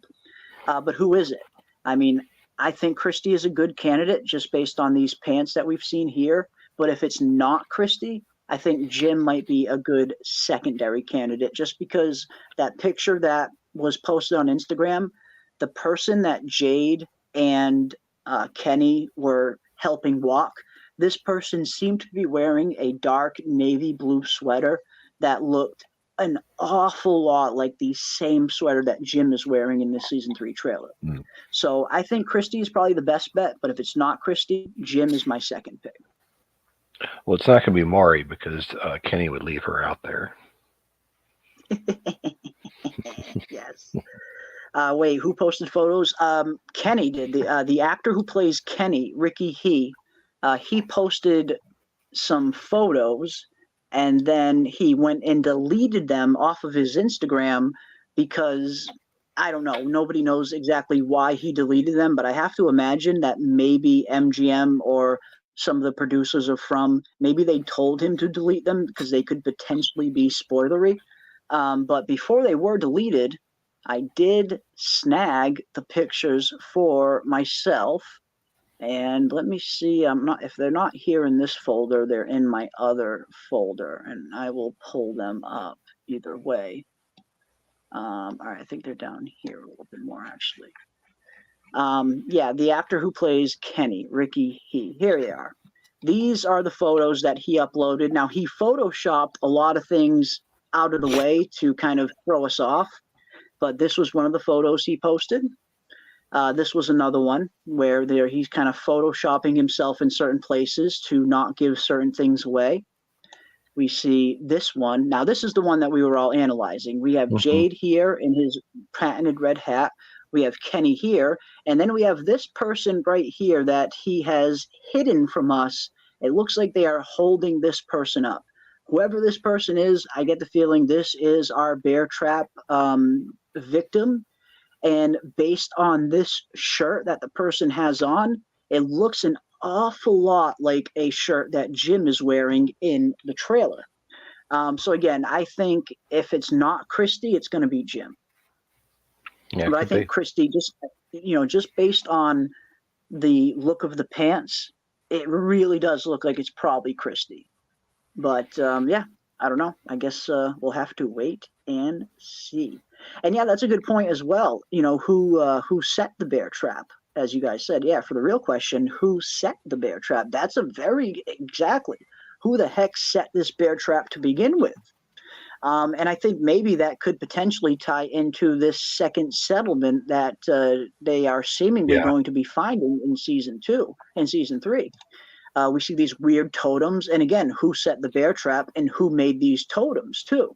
But who is it? I mean, I think Christy is a good candidate just based on these pants that we've seen here. But if it's not Christy, I think Jim might be a good secondary candidate, just because that picture that was posted on Instagram, the person that Jade and Kenny were helping walk, this person seemed to be wearing a dark navy blue sweater that looked an awful lot like the same sweater that Jim is wearing in this season 3 trailer. So I think Christy is probably the best bet, but if it's not Christy, Jim is my second pick. Well, it's not going to be Maury because Kenny would leave her out there. Yes. Wait, who posted photos? Kenny did. The actor who plays Kenny, Ricky He posted some photos, and then he went and deleted them off of his Instagram because, I don't know, nobody knows exactly why he deleted them, but I have to imagine that maybe MGM or some of the producers of From, maybe they told him to delete them because they could potentially be spoilery. But before they were deleted, I did snag the pictures for myself, and let me see. If they're not here in this folder, they're in my other folder, and I will pull them up either way. All right, I think they're down here a little bit more actually. Yeah, the actor who plays Kenny, Ricky He. Here they are. These are the photos that he uploaded. Now, he photoshopped a lot of things out of the way to kind of throw us off. But this was one of the photos he posted. This was another one where he's kind of photoshopping himself in certain places to not give certain things away. We see this one. Now, this is the one that we were all analyzing. We have Jade here in his patented red hat. We have Kenny here. And then we have this person right here that he has hidden from us. It looks like they are holding this person up. Whoever this person is, I get the feeling this is our bear trap victim. And based on this shirt that the person has on, it looks an awful lot like a shirt that Jim is wearing in the trailer. So again, I think if it's not Christy, it's going to be Jim. Yeah, but I think Christy, just based on the look of the pants, it really does look like it's probably Christy. But yeah, I don't know. I guess we'll have to wait and see. And yeah, that's a good point as well. Who set the bear trap? As you guys said, yeah, for the real question, who set the bear trap? That's exactly who the heck set this bear trap to begin with? And I think maybe that could potentially tie into this second settlement that they are seemingly going to be finding in season 3. We see these weird totems, and again, who set the bear trap and who made these totems too?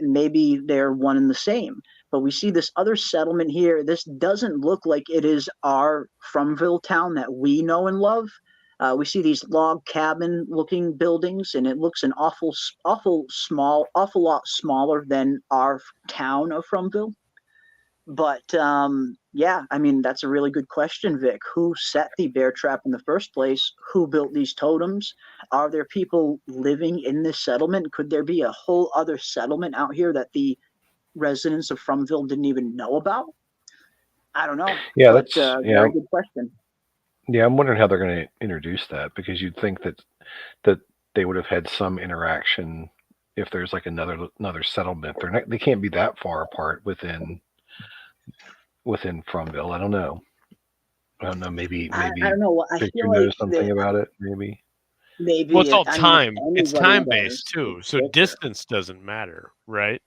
Maybe they're one and the same. But we see this other settlement here. This doesn't look like it is our Fromville town that we know and love. We see these log cabin looking buildings, and it looks an awful lot smaller than our town of Fromville. But that's a really good question, Vic. Who set the bear trap in the first place? Who built these totems? Are there people living in this settlement? Could there be a whole other settlement out here that the residents of Fromville didn't even know about? I don't know. Yeah, but, that's very good question. Yeah, I'm wondering how they're going to introduce that, because you'd think that they would have had some interaction if there's like another settlement. They can't be that far apart within Fromville. I don't know. Maybe I don't know. I Victor feel knows like something about it. Maybe. Well, it's all time. If It's anybody time does, based too, so distance doesn't matter, right?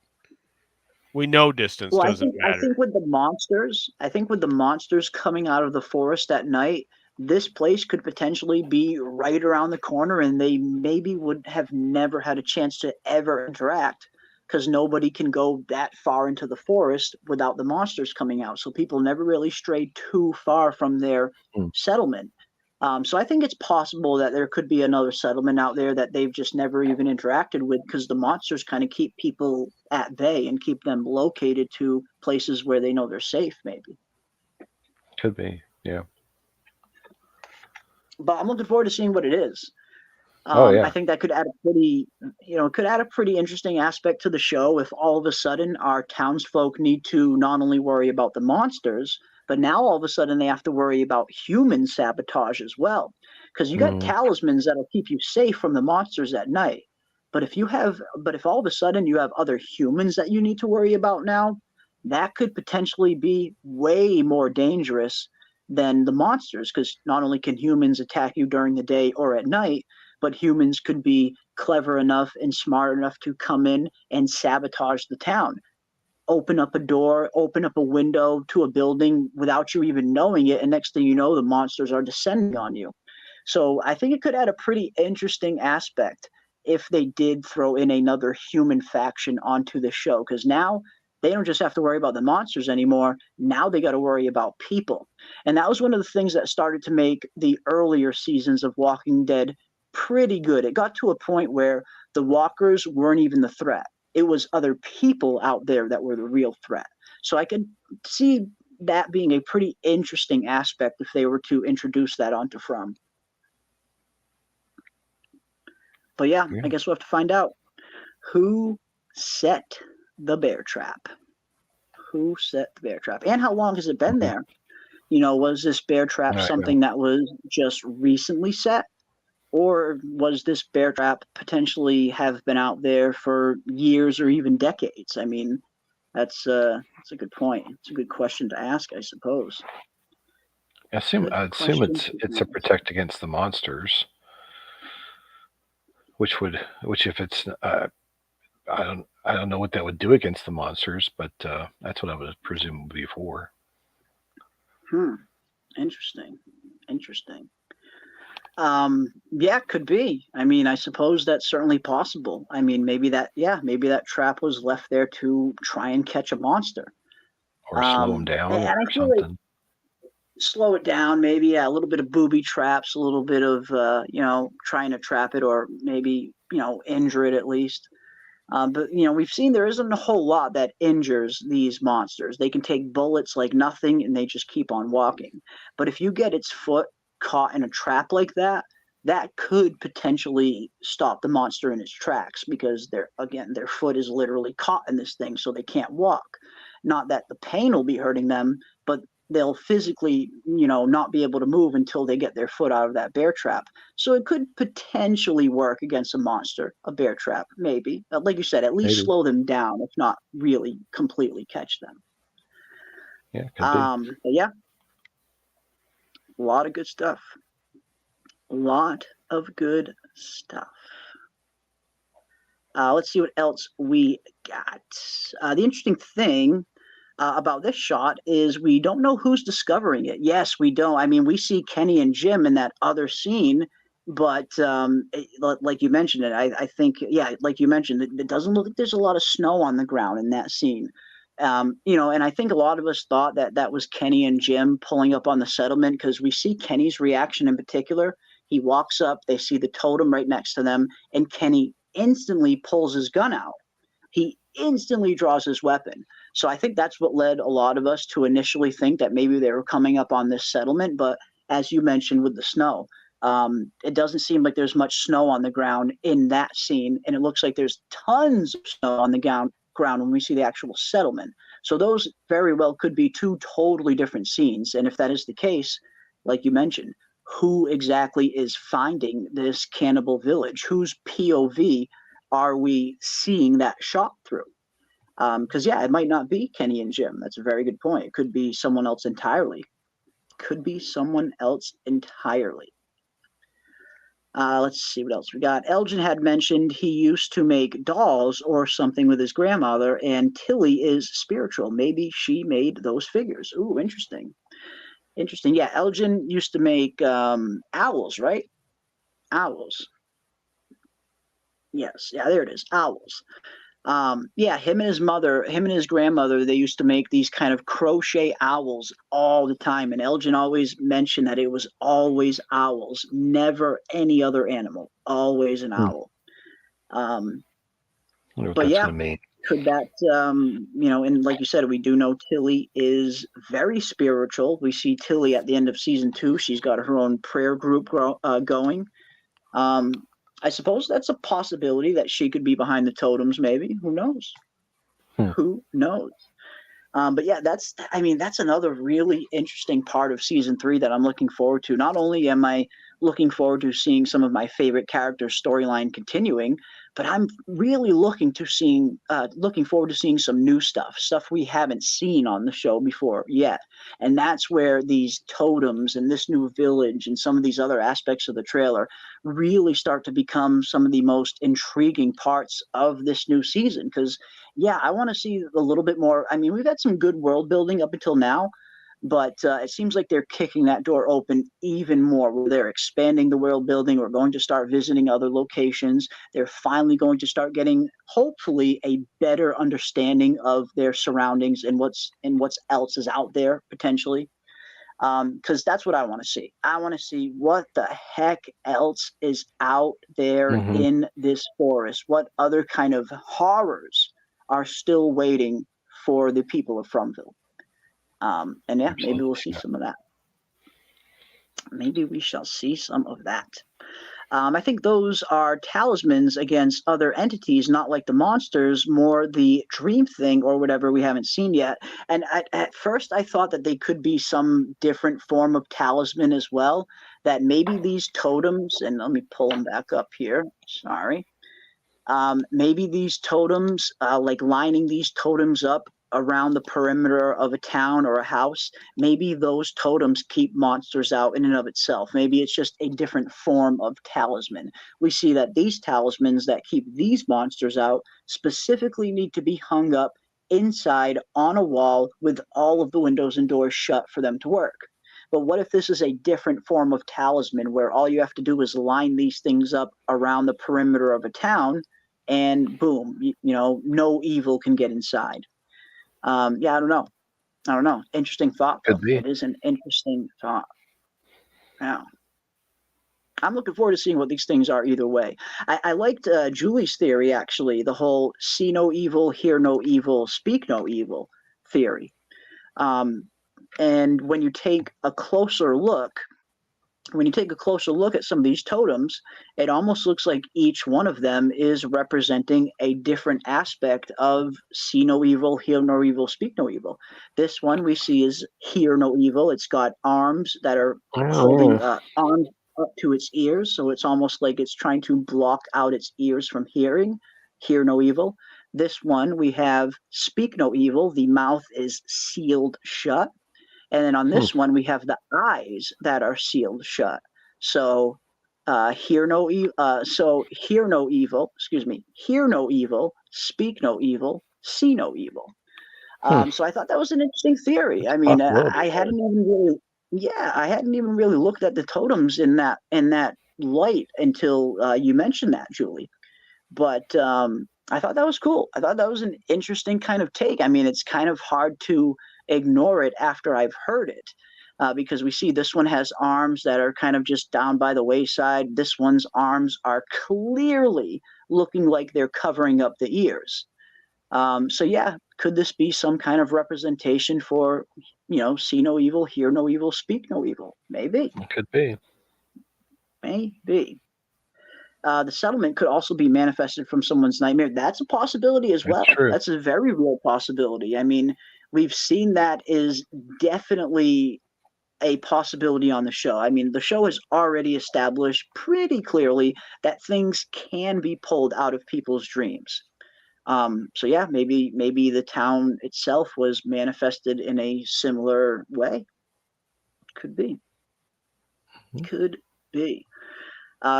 We know distance Well, doesn't I matter. think with the monsters coming out of the forest at night, this place could potentially be right around the corner, and they maybe would have never had a chance to ever interact, because nobody can go that far into the forest without the monsters coming out. So people never really stray too far from their settlement. So I think it's possible that there could be another settlement out there that they've just never even interacted with, because the monsters kind of keep people at bay and keep them located to places where they know they're safe, maybe. Could be, yeah. But I'm looking forward to seeing what it is. Yeah. I think that could add a pretty interesting aspect to the show if all of a sudden our townsfolk need to not only worry about the monsters, but now all of a sudden they have to worry about human sabotage as well. Because you got talismans that'll keep you safe from the monsters at night. But if all of a sudden you have other humans that you need to worry about now, that could potentially be way more dangerous than the monsters. Because not only can humans attack you during the day or at night, but humans could be clever enough and smart enough to come in and sabotage the town. Open up a door, open up a window to a building without you even knowing it, and next thing you know, the monsters are descending on you. So I think it could add a pretty interesting aspect if they did throw in another human faction onto the show, because now they don't just have to worry about the monsters anymore. Now they got to worry about people. And that was one of the things that started to make the earlier seasons of Walking Dead pretty good. It got to a point where the walkers weren't even the threat. It was other people out there that were the real threat. So I could see that being a pretty interesting aspect if they were to introduce that onto From. But yeah, I guess we'll have to find out who set the bear trap. Who set the bear trap? And how long has it been there? Was this bear trap something that was just recently set? Or was this bear trap potentially have been out there for years or even decades? I mean, that's a good point. It's a good question to ask, I suppose. I assume it's a protect against the monsters, which if it's I don't know what that would do against the monsters, but that's what I would presume would be for. Interesting. Yeah, could be. I mean, I suppose that's certainly possible. I mean, maybe that trap was left there to try and catch a monster. Or slow them down or something. Like slow it down, maybe, a little bit of booby traps, a little bit of, trying to trap it, or maybe, injure it at least. But, we've seen there isn't a whole lot that injures these monsters. They can take bullets like nothing, and they just keep on walking. But if you get its foot caught in a trap like that, that could potentially stop the monster in its tracks, because their foot is literally caught in this thing, so they can't walk. Not that the pain will be hurting them, but they'll physically, not be able to move until they get their foot out of that bear trap. So it could potentially work against a monster, a bear trap, maybe. Like you said, at least slow them down, if not really completely catch them. Yeah, could be. But yeah. A lot of good stuff. Let's see what else we got. The interesting thing about this shot is we don't know who's discovering it. Yes, we don't. I mean, we see Kenny and Jim in that other scene, but like you mentioned it, I think, yeah, like you mentioned, it doesn't look like there's a lot of snow on the ground in that scene. And I think a lot of us thought that that was Kenny and Jim pulling up on the settlement, because we see Kenny's reaction in particular. He walks up, they see the totem right next to them, and Kenny instantly pulls his gun out. He instantly draws his weapon. So I think that's what led a lot of us to initially think that maybe they were coming up on this settlement. But as you mentioned with the snow, it doesn't seem like there's much snow on the ground in that scene. And it looks like there's tons of snow on the ground when we see the actual settlement. So those very well could be two totally different scenes. And if that is the case, like you mentioned, who exactly is finding this cannibal village? Whose POV are we seeing that shot through? Because, yeah, it might not be Kenny and Jim. That's a very good point. It could be someone else entirely. Let's see what else we got. Elgin had mentioned he used to make dolls or something with his grandmother, and Tilly is spiritual. Maybe she made those figures. Ooh, interesting. Yeah, Elgin used to make owls, right? Owls. Yes, yeah, there it is. Owls. Yeah, him and his grandmother, they used to make these kind of crochet owls all the time. And Elgin always mentioned that it was always owls, never any other animal, always an owl. But yeah, could that, and like you said, we do know Tilly is very spiritual. We see Tilly at the end of season 2. She's got her own prayer group going. I suppose that's a possibility that she could be behind the totems, maybe. Who knows? Who knows? But yeah, that's another really interesting part of season 3 that I'm looking forward to. Not only am I looking forward to seeing some of my favorite characters' storyline continuing, but I'm really looking forward to seeing some new stuff we haven't seen on the show before yet. And that's where these totems and this new village and some of these other aspects of the trailer really start to become some of the most intriguing parts of this new season. Because, yeah, I want to see a little bit more. I mean, we've had some good world building up until now, but it seems like they're kicking that door open even more, where they're expanding the world building. We're going to start visiting other locations. They're finally going to start getting, hopefully, a better understanding of their surroundings and what's else is out there, potentially. Because that's what I want to see. I want to see what the heck else is out there in this forest. What other kind of horrors are still waiting for the people of Fromville? And yeah, maybe we'll see some of that. Maybe we shall see some of that. I think those are talismans against other entities, not like the monsters, more the dream thing or whatever we haven't seen yet. And at first I thought that they could be some different form of talisman as well, that maybe these totems, and let me pull them back up here, sorry. Maybe these totems, like lining these totems up around the perimeter of a town or a house, maybe those totems keep monsters out in and of itself. Maybe it's just a different form of talisman. We see that these talismans that keep these monsters out specifically need to be hung up inside on a wall with all of the windows and doors shut for them to work. But what if this is a different form of talisman where all you have to do is line these things up around the perimeter of a town and boom, no evil can get inside? Yeah, I don't know. Interesting thought. Could be. It is an interesting thought. Yeah. I'm looking forward to seeing what these things are either way. I liked Julie's theory, actually, the whole see no evil, hear no evil, speak no evil theory. And when you take a closer look at some of these totems, it almost looks like each one of them is representing a different aspect of see no evil, hear no evil, speak no evil. This one we see is hear no evil. It's got arms that are holding arms up to its ears, so it's almost like it's trying to block out its ears from hearing, hear no evil. This one we have speak no evil. The mouth is sealed shut. And then on this one, we have the eyes that are sealed shut. So hear no evil, speak no evil, see no evil. So I thought that was an interesting theory. I mean, I hadn't even really looked at the totems in that light until you mentioned that, Julie. But I thought that was cool. I thought that was an interesting kind of take. I mean, it's kind of hard to ignore it after I've heard it, because we see this one has arms that are kind of just down by the wayside. This one's arms are clearly looking like they're covering up the ears. So yeah, could this be some kind of representation for, see no evil, hear no evil, speak no evil? Maybe. It could be. Maybe. The settlement could also be manifested from someone's nightmare. That's a possibility as well. That's a very real possibility. I mean, we've seen that is definitely a possibility on the show. I mean, the show has already established pretty clearly that things can be pulled out of people's dreams. So yeah, maybe the town itself was manifested in a similar way. Could be. Could be.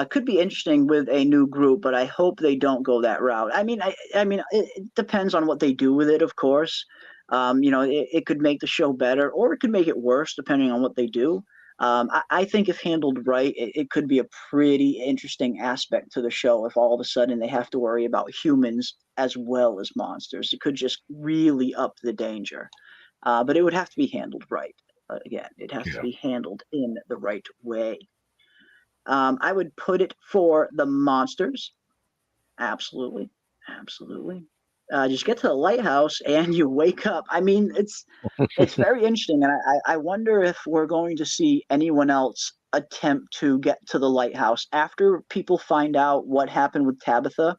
Could be interesting with a new group, but I hope they don't go that route. I mean, it depends on what they do with it, of course. It could make the show better, or it could make it worse, depending on what they do. I think if handled right, it could be a pretty interesting aspect to the show if all of a sudden they have to worry about humans as well as monsters. It could just really up the danger. But it would have to be handled right. Again, it has to be handled in the right way. I would put it for the monsters. Absolutely. Just get to the lighthouse and you wake up. I mean, it's very interesting. And I wonder if we're going to see anyone else attempt to get to the lighthouse after people find out what happened with Tabitha,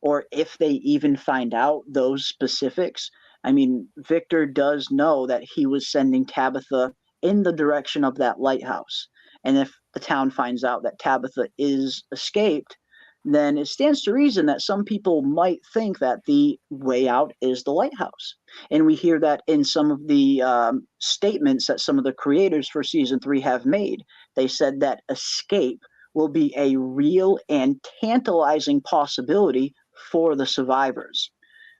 or if they even find out those specifics. I mean, Victor does know that he was sending Tabitha in the direction of that lighthouse. And if the town finds out that Tabitha is escaped, then it stands to reason that some people might think that the way out is the lighthouse. And we hear that in some of the statements that some of the creators for season 3 have made. They said that escape will be a real and tantalizing possibility for the survivors.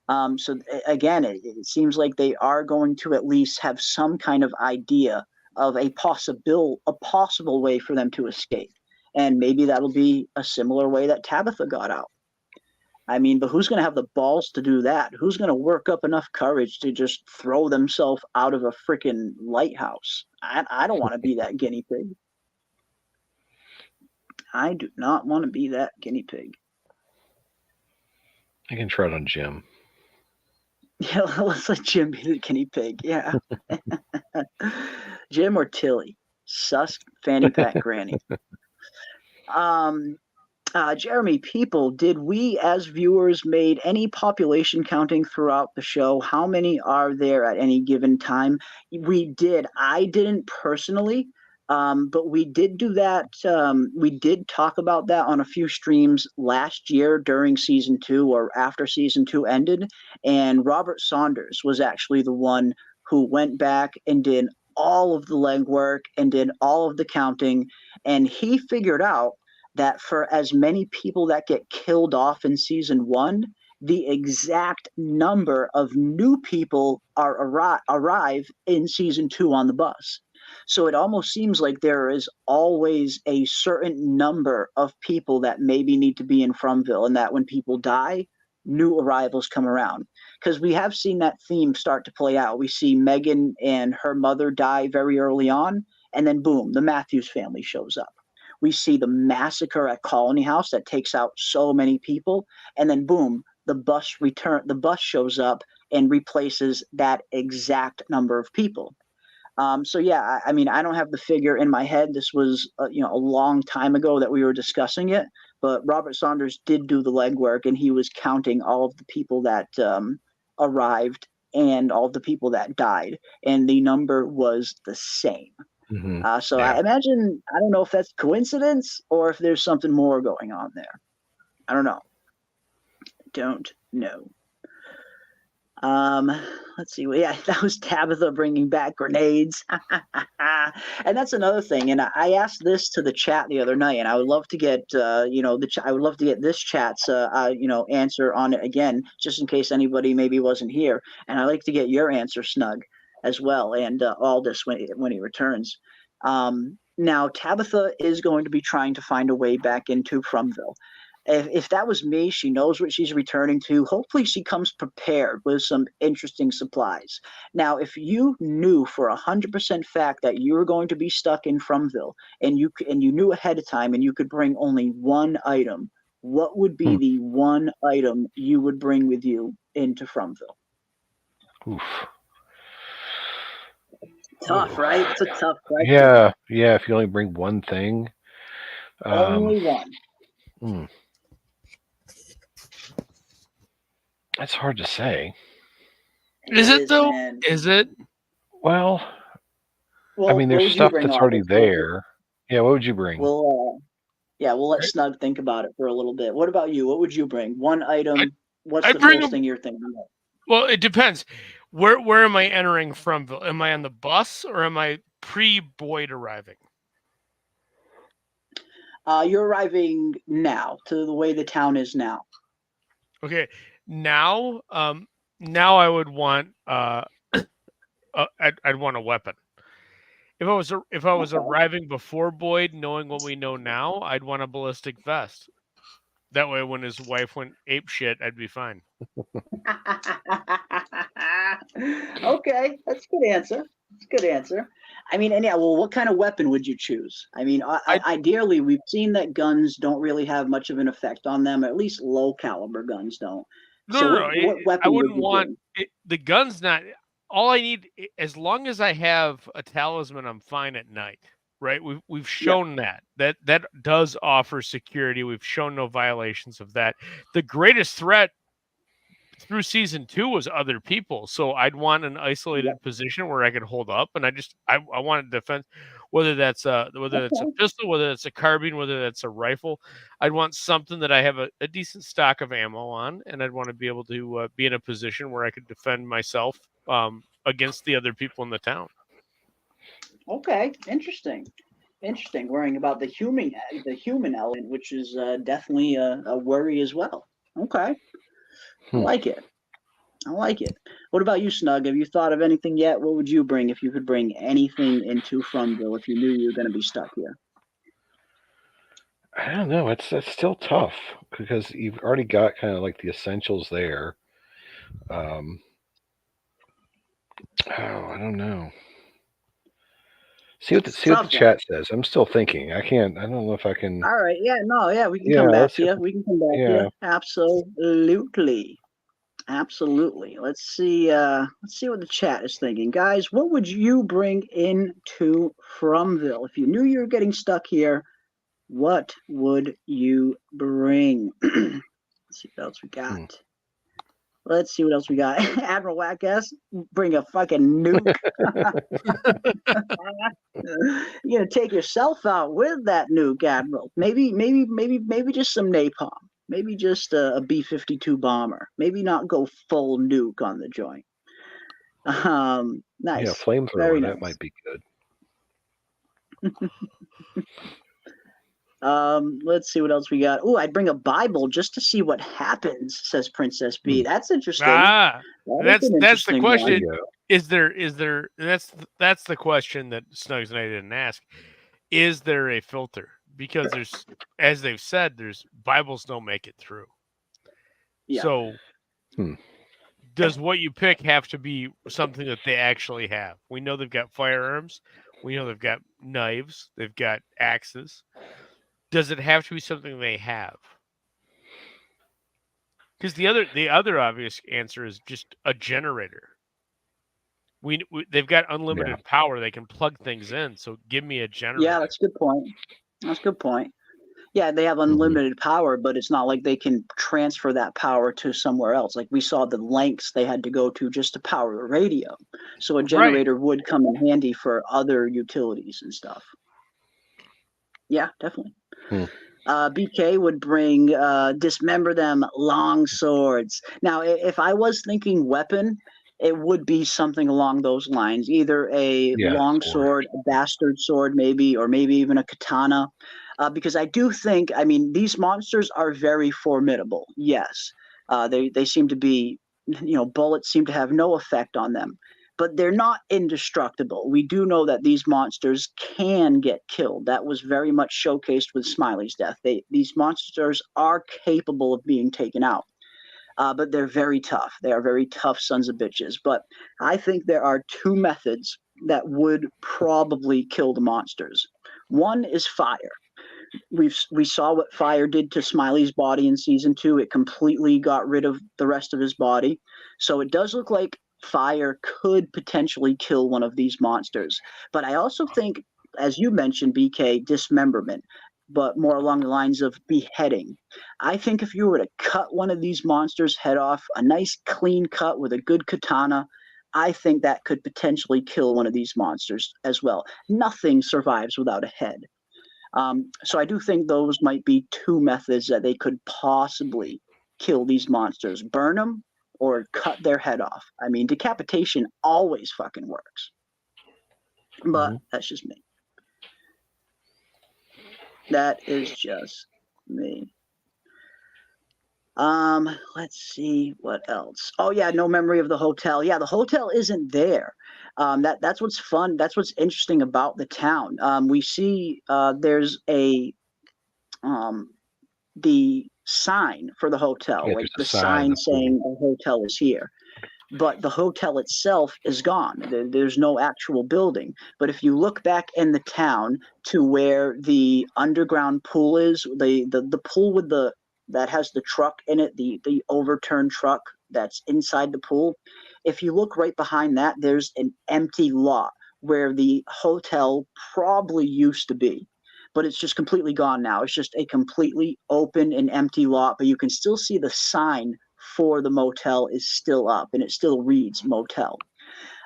So again, it seems like they are going to at least have some kind of idea of a possible way for them to escape. And maybe that'll be a similar way that Tabitha got out. I mean, but who's going to have the balls to do that? Who's going to work up enough courage to just throw themselves out of a freaking lighthouse? I don't want to be that guinea pig. I do not want to be that guinea pig. I can try it on Jim. Yeah, let's let Jim be the guinea pig. Yeah. Jim or Tilly. Sus fanny pack granny. Jeremy, people, did we as viewers made any population counting throughout the show? How many are there at any given time? We did. I didn't personally, but we did do that. We did talk about that on a few streams last year during season 2 or after season 2 ended. And Robert Saunders was actually the one who went back and did all of the legwork and did all of the counting. And he figured out that for as many people that get killed off in season 1, the exact number of new people arrive in season 2 on the bus. So it almost seems like there is always a certain number of people that maybe need to be in Fromville, and that when people die, new arrivals come around. Because we have seen that theme start to play out. We see Megan and her mother die very early on, and then boom, the Matthews family shows up. We see the massacre at Colony House that takes out so many people, and then boom, the bus shows up and replaces that exact number of people. So yeah, I mean, I don't have the figure in my head. This was a long time ago that we were discussing it, but Robert Saunders did do the legwork, and he was counting all of the people that arrived and all of the people that died, and the number was the same. Mm-hmm. So yeah. I imagine, I don't know if that's coincidence or if there's something more going on there. I don't know. Let's see. Well, yeah, that was Tabitha bringing back grenades. And that's another thing. And I asked this to the chat the other night, and I would love to get, I would love to get this chat's, answer on it again, just in case anybody maybe wasn't here. And I'd like to get your answer, Snug, as well, and Aldous when he returns. Now, Tabitha is going to be trying to find a way back into Fromville. If that was me, she knows what she's returning to. Hopefully she comes prepared with some interesting supplies. Now, if you knew for 100% fact that you were going to be stuck in Fromville, and you knew ahead of time and you could bring only one item, what would be the one item you would bring with you into Fromville? Oof. Tough, right? It's a tough question. Yeah. If you only bring one thing. Only one. That's hard to say. Is it though? Is it? Well, I mean, there's stuff that's already there. Yeah, what would you bring? We'll let Snug think about it for a little bit. What about you? What would you bring? One item. What's the first thing you're thinking about? Well, it depends. Where am I entering Fromville? Am I on the bus or am I pre-Boyd arriving? You're arriving now to the way the town is now. Okay. Now I would want I'd want a weapon. If I was arriving before Boyd, knowing what we know now, I'd want a ballistic vest. That way, when his wife went ape shit, I'd be fine. Okay, that's a good answer. That's a good answer. I mean, and yeah, well, what kind of weapon would you choose? I mean, ideally, we've seen that guns don't really have much of an effect on them. At least low caliber guns don't. No. I wouldn't want the guns. Not all I need. As long as I have a talisman, I'm fine at night. Right? We've shown that does offer security. We've shown no violations of that. The greatest threat through season 2 was other people. So I'd want an isolated position where I could hold up, and I want to defend, whether that's a pistol, whether that's a carbine, whether that's a rifle. I'd want something that I have a decent stock of ammo on, and I'd want to be able to be in a position where I could defend myself against the other people in the town. Okay, interesting. Worrying about the human element, which is definitely a worry as well. Okay. I like it. What about you, Snug? Have you thought of anything yet? What would you bring if you could bring anything into Fromville if you knew you were going to be stuck here? I don't know. It's still tough because you've already got kind of like the essentials there. I don't know. See what the chat says. I'm still thinking. I don't know if I can. All right. Yeah. We can come back to you. To you. Absolutely. Let's see what the chat is thinking, guys. What would you bring into Fromville if you knew you were getting stuck here? What would you bring? Let's see what else we got. Admiral Wackass, bring a fucking nuke. You're gonna take yourself out with that nuke, Admiral. Maybe just some napalm. Maybe just a B-52 bomber. Maybe not go full nuke on the joint. Nice. Yeah, flamethrower. That might be good. Let's see what else we got. Oh, I'd bring a Bible just to see what happens, says Princess B. That's interesting. That's the question. Is there that's the question that Snugs and I didn't ask. Is there a filter? Because there's, as they've said, there's Bibles don't make it through. Yeah. So does what you pick have to be something that they actually have? We know they've got firearms. We know they've got knives. They've got axes. Does it have to be something they have? Because the other obvious answer is just a generator. They've got unlimited power. They can plug things in. So give me a generator. Yeah, that's a good point. Yeah, they have unlimited power, but it's not like they can transfer that power to somewhere else. Like we saw the lengths they had to go to just to power a radio. So a generator would come in handy for other utilities and stuff. Yeah, definitely. BK would bring dismember them long swords. Now, if I was thinking weapon, it would be something along those lines, either a long sword, a bastard sword, maybe, or maybe even a katana. Because I do think, I mean, these monsters are very formidable. Yes, they seem to be, bullets seem to have no effect on them. But they're not indestructible. We do know that these monsters can get killed. That was very much showcased with Smiley's death. These monsters are capable of being taken out. But they're very tough. They are very tough sons of bitches. But I think there are two methods that would probably kill the monsters. One is fire. We saw what fire did to Smiley's body in season 2. It completely got rid of the rest of his body. So it does look like fire could potentially kill one of these monsters. But I also think, as you mentioned, BK, dismemberment, but more along the lines of beheading. I think if you were to cut one of these monsters' head off, a nice clean cut with a good katana, I think that could potentially kill one of these monsters as well. Nothing survives without a head. So I do think those might be two methods that they could possibly kill these monsters. Burn them or cut their head off. I mean, decapitation always fucking works. But that's just me. That is just me. Let's see what else. Oh yeah, no memory of the hotel. Yeah, the hotel isn't there. That's what's fun. That's what's interesting about the town. We see there's the sign for the hotel, like the sign saying the hotel is here. But the hotel itself is gone. There's no actual building. But if you look back in the town to where the underground pool is, the pool with that has the truck in it, the overturned truck that's inside the pool. If you look right behind that, there's an empty lot where the hotel probably used to be. But it's just completely gone now. It's just a completely open and empty lot, but you can still see the sign for the motel is still up, and it still reads motel.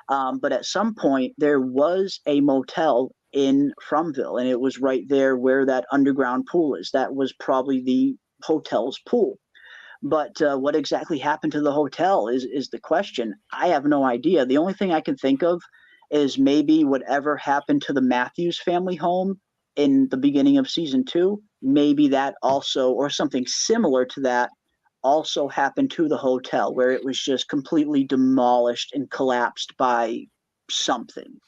But at some point, there was a motel in Fromville, and it was right there where that underground pool is. That was probably the hotel's pool. But what exactly happened to the hotel is the question. I have no idea. The only thing I can think of is maybe whatever happened to the Matthews family home in the beginning of season 2, maybe that also, or something similar to that, also happened to the hotel, where it was just completely demolished and collapsed by something.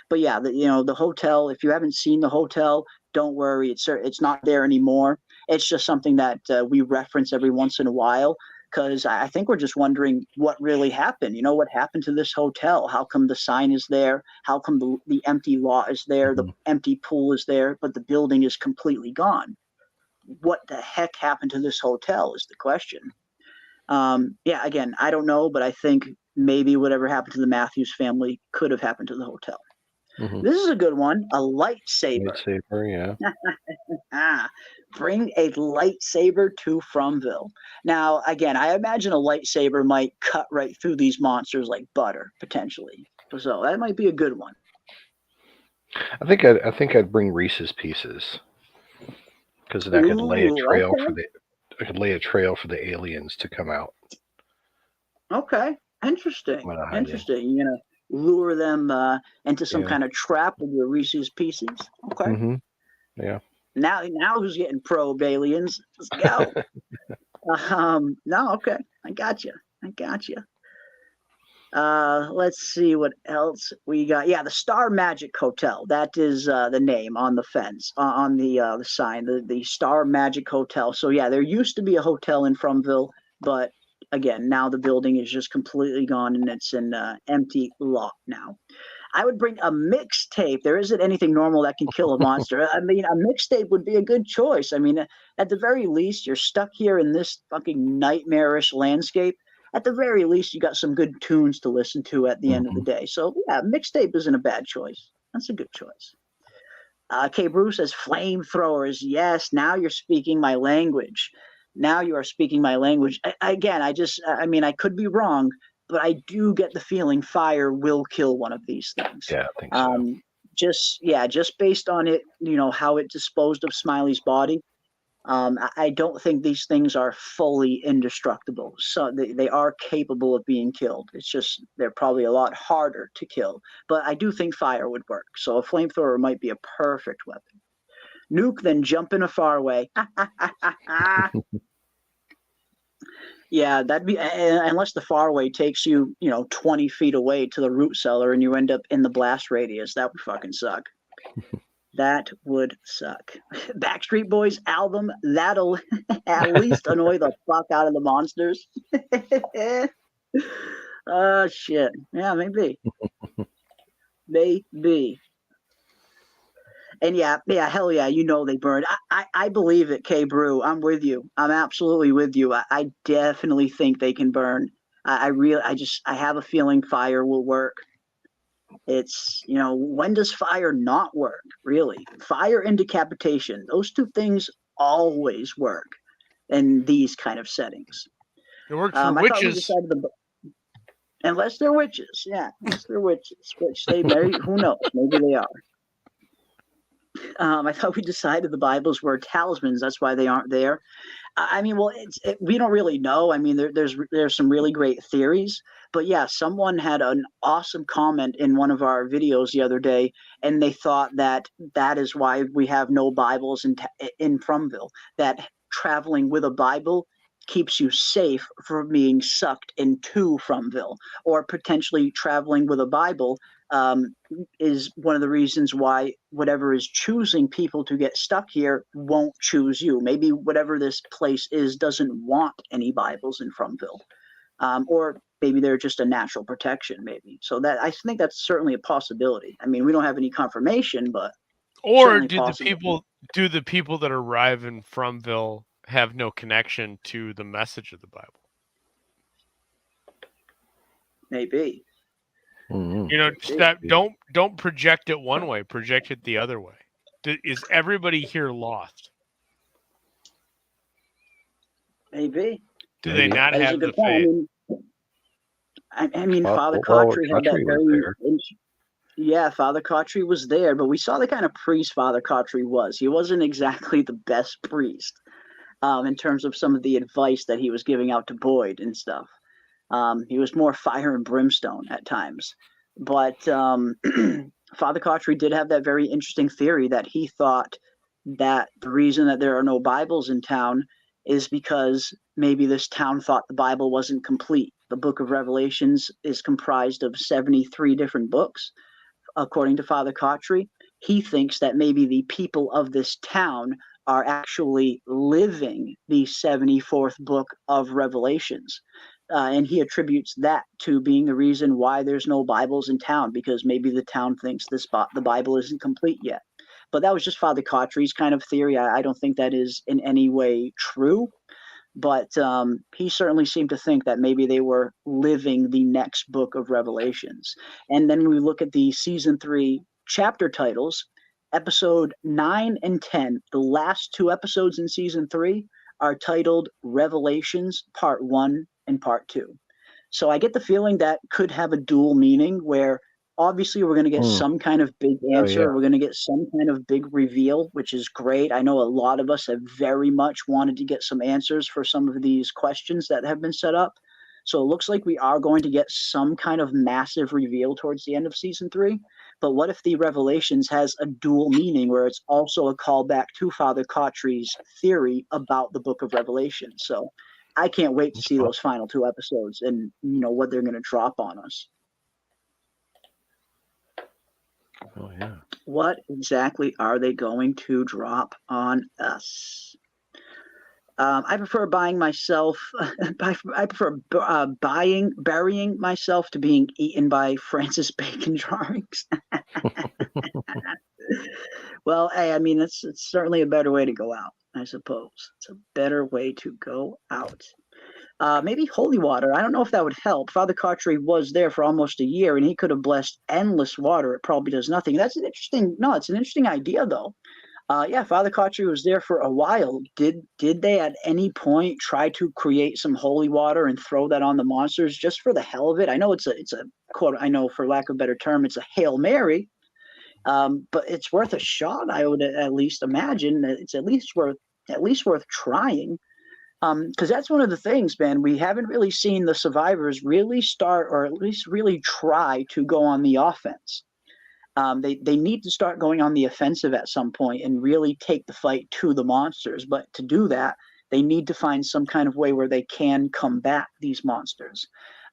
But yeah, the hotel, if you haven't seen the hotel, don't worry, it's not there anymore. It's just something that we reference every once in a while, because I think we're just wondering what really happened. What happened to this hotel? How come the sign is there? How come the empty lot is there? The empty pool is there, but the building is completely gone? What the heck happened to this hotel is the question. Yeah, again, I don't know, but I think maybe whatever happened to the Matthews family could have happened to the hotel. This is a good one. A lightsaber. Lightsaber, yeah. Bring a lightsaber to Fromville. Now, again, I imagine a lightsaber might cut right through these monsters like butter, potentially. So that might be a good one. I think I'd bring Reese's Pieces, because that could lay a trail for the aliens to come out. Okay, interesting. Interesting. You're gonna lure them into some kind of trap with your Reese's Pieces. Okay. Yeah. Now who's getting probed, aliens? Let's go. No, okay. I got you. Let's see what else we got. Yeah, the Star Magic Hotel. That is the name on the fence, on the sign, the Star Magic Hotel. So yeah, there used to be a hotel in Fromville, but again, now the building is just completely gone and it's an empty lot now. I would bring a mixtape. There isn't anything normal that can kill a monster. I mean, a mixtape would be a good choice. I mean, at the very least, you're stuck here in this fucking nightmarish landscape. At the very least, you got some good tunes to listen to at the end of the day. So yeah, mixtape isn't a bad choice. That's a good choice. K. Bruce says flamethrowers. Yes, now you're speaking my language. Now you are speaking my language. Again, I mean, I could be wrong, but I do get the feeling fire will kill one of these things. Yeah, I think so. Just based on it, how it disposed of Smiley's body. I don't think these things are fully indestructible. So they are capable of being killed. It's just they're probably a lot harder to kill. But I do think fire would work. So a flamethrower might be a perfect weapon. Nuke, then jump in a faraway. Yeah, that'd be unless the faraway takes you, 20 feet away to the root cellar and you end up in the blast radius. That would fucking suck. That would suck. Backstreet Boys album, that'll at least annoy the fuck out of the monsters. Oh, shit. Yeah, maybe. Maybe. And yeah, hell yeah, they burned. I believe it, K Brew. I'm with you. I'm absolutely with you. I definitely think they can burn. I have a feeling fire will work. It's, when does fire not work, really? Fire and decapitation, those two things always work in these kind of settings. It works for witches. Unless they're witches, yeah. Unless they're witches, which they may, who knows? Maybe they are. I thought we decided the Bibles were talismans. That's why they aren't there. We don't really know. I mean, there's some really great theories. But yeah, someone had an awesome comment in one of our videos the other day, and they thought that is why we have no Bibles in Fromville. That traveling with a Bible keeps you safe from being sucked into Fromville, or potentially traveling with a Bible is one of the reasons why whatever is choosing people to get stuck here won't choose you. Maybe whatever this place is doesn't want any Bibles in Fromville, or maybe they're just a natural protection. Maybe so that I think that's certainly a possibility. I mean, we don't have any confirmation, but or do the people that arrive in Fromville have no connection to the message of the Bible? Maybe. Don't project it one way, project it the other way. Is everybody here lost? Maybe. Do they not have the faith? I mean, Father Khatri had that very... Yeah, Father Khatri was there, but we saw the kind of priest Father Khatri was. He wasn't exactly the best priest in terms of some of the advice that he was giving out to Boyd and stuff. He was more fire and brimstone at times. But Father Khatri did have that very interesting theory that he thought that the reason that there are no Bibles in town is because maybe this town thought the Bible wasn't complete. The book of Revelations is comprised of 73 different books, according to Father Khatri. He thinks that maybe the people of this town are actually living the 74th book of Revelations. And he attributes that to being the reason why there's no Bibles in town, because maybe the town thinks the Bible isn't complete yet. But that was just Father Khatri's kind of theory. I don't think that is in any way true. But he certainly seemed to think that maybe they were living the next book of Revelations. And then we look at the season 3 chapter titles, episode 9 and 10. The last 2 episodes in season 3 are titled Revelations Part 1 and Part 2. So I get the feeling that could have a dual meaning where obviously we're going to get some kind of big answer. Oh, yeah. We're going to get some kind of big reveal, which is great. I know a lot of us have very much wanted to get some answers for some of these questions that have been set up. So it looks like we are going to get some kind of massive reveal towards the end of season 3. But what if the Revelations has a dual meaning where it's also a callback to Father Khatri's theory about the book of Revelation? So I can't wait to see those final 2 episodes and what they're going to drop on us. Oh yeah. What exactly are they going to drop on us? I prefer burying myself to being eaten by Francis Bacon drawings. Well, hey, I mean, it's certainly a better way to go out, I suppose. It's a better way to go out. Maybe holy water. I don't know if that would help. Father Khatri was there for almost a year, and he could have blessed endless water. It probably does nothing. It's an interesting idea, though. Yeah, Father Khatri was there for a while. Did they at any point try to create some holy water and throw that on the monsters just for the hell of it? I know it's a quote. I know, for lack of a better term, it's a Hail Mary. But it's worth a shot. I would at least imagine that it's at least worth at least worth trying. Because that's one of the things, man. We haven't really seen the survivors really start, or at least really try to go on the offense. They need to start going on the offensive at some point and really take the fight to the monsters. But to do that, they need to find some kind of way where they can combat these monsters.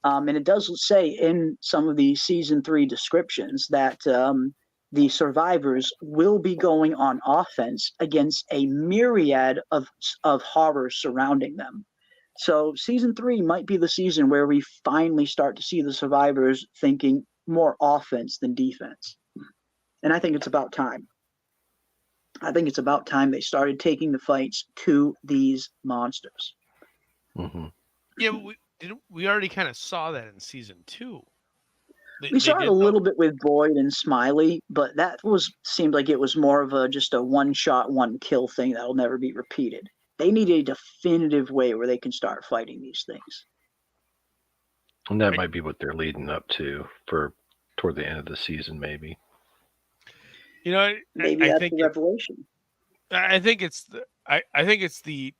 And it does say in some of the season 3 descriptions that the survivors will be going on offense against a myriad of horrors surrounding them. So season 3 might be the season where we finally start to see the survivors thinking more offense than defense. And I think it's about time. I think it's about time they started taking the fights to these monsters. Mm-hmm. Yeah, but we already kind of saw that in season 2. We saw it a little bit with Boyd and Smiley, but that seemed like it was more of just a one-shot, one-kill thing that'll never be repeated. They need a definitive way where they can start fighting these things. And that might be what they're leading up to for toward the end of the season, maybe. You know, maybe that's the revelation. I think it's the